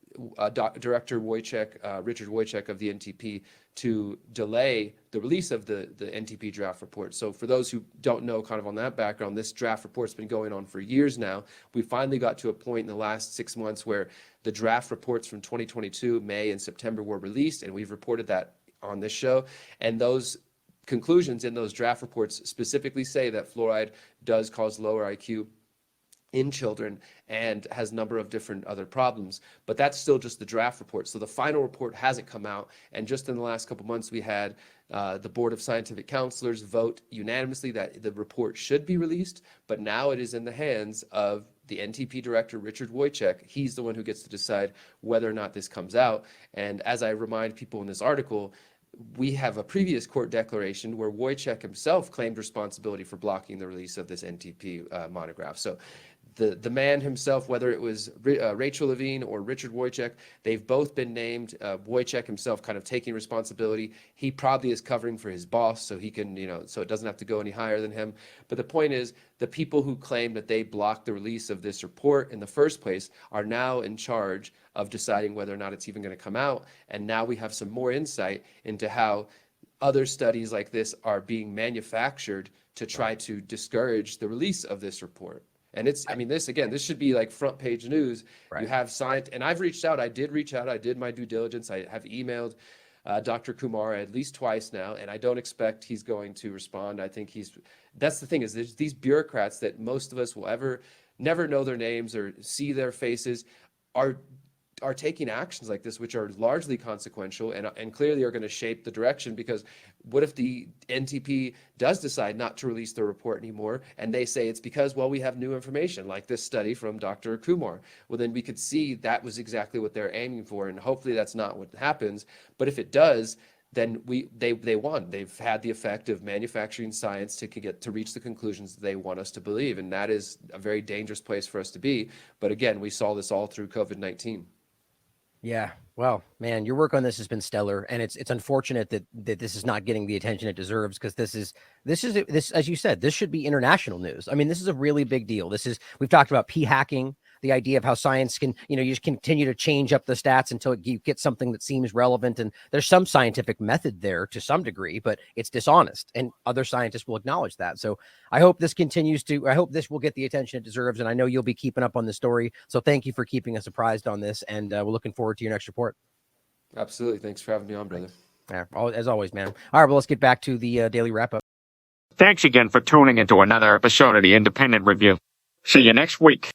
Director Wojcik, Richard Wojcik of the NTP, to delay the release of the NTP draft report. So for those who don't know kind of on that background, this draft report's been going on for years now. We finally got to a point in the last 6 months where the draft reports from 2022, May and September, were released, and we've reported that on this show. And those conclusions in those draft reports specifically say that fluoride does cause lower IQ in children and has a number of different other problems, but that's still just the draft report. So the final report hasn't come out, and just in the last couple months we had the Board of Scientific Counselors vote unanimously that the report should be released, but now it is in the hands of the NTP director, Richard Wojcik. He's the one who gets to decide whether or not this comes out. And as I remind people in this article, we have a previous court declaration where Wojcik himself claimed responsibility for blocking the release of this NTP monograph. So the man himself, whether it was Rachel Levine or Richard Wojcik, they've both been named. Wojcik himself kind of taking responsibility. He probably is covering for his boss, so he can, so it doesn't have to go any higher than him. But the point is, the people who claim that they blocked the release of this report in the first place are now in charge of deciding whether or not it's even going to come out. And now we have some more insight into how other studies like this are being manufactured to try to discourage the release of this report. And it's, this should be like front page news. Right. You have science, and I've reached out. I did my due diligence. I have emailed Dr. Kumar at least twice now, and I don't expect he's going to respond. I think that's the thing, is there's these bureaucrats that most of us will never know their names or see their faces are taking actions like this, which are largely consequential and clearly are going to shape the direction. Because what if the NTP does decide not to release the report anymore, and they say it's because, well, we have new information, like this study from Dr. Kumar? Well, then we could see that was exactly what they're aiming for, and hopefully that's not what happens. But if it does, then they won. They've had the effect of manufacturing science to reach the conclusions that they want us to believe, and that is a very dangerous place for us to be. But again, we saw this all through COVID-19. Yeah, well, man, your work on this has been stellar, and it's unfortunate that this is not getting the attention it deserves, because this is as you said, this should be international news. I mean, this is a really big deal. We've talked about p-hacking, the idea of how science can, you just continue to change up the stats until you get something that seems relevant. And there's some scientific method there to some degree, but it's dishonest, and other scientists will acknowledge that. So I hope this will get the attention it deserves. And I know you'll be keeping up on the story. So thank you for keeping us apprised on this. And we're looking forward to your next report. Absolutely. Thanks for having me on, brother. Yeah, as always, man. All right, well, let's get back to the daily wrap up. Thanks again for tuning into another episode of the Independent Review. See you next week.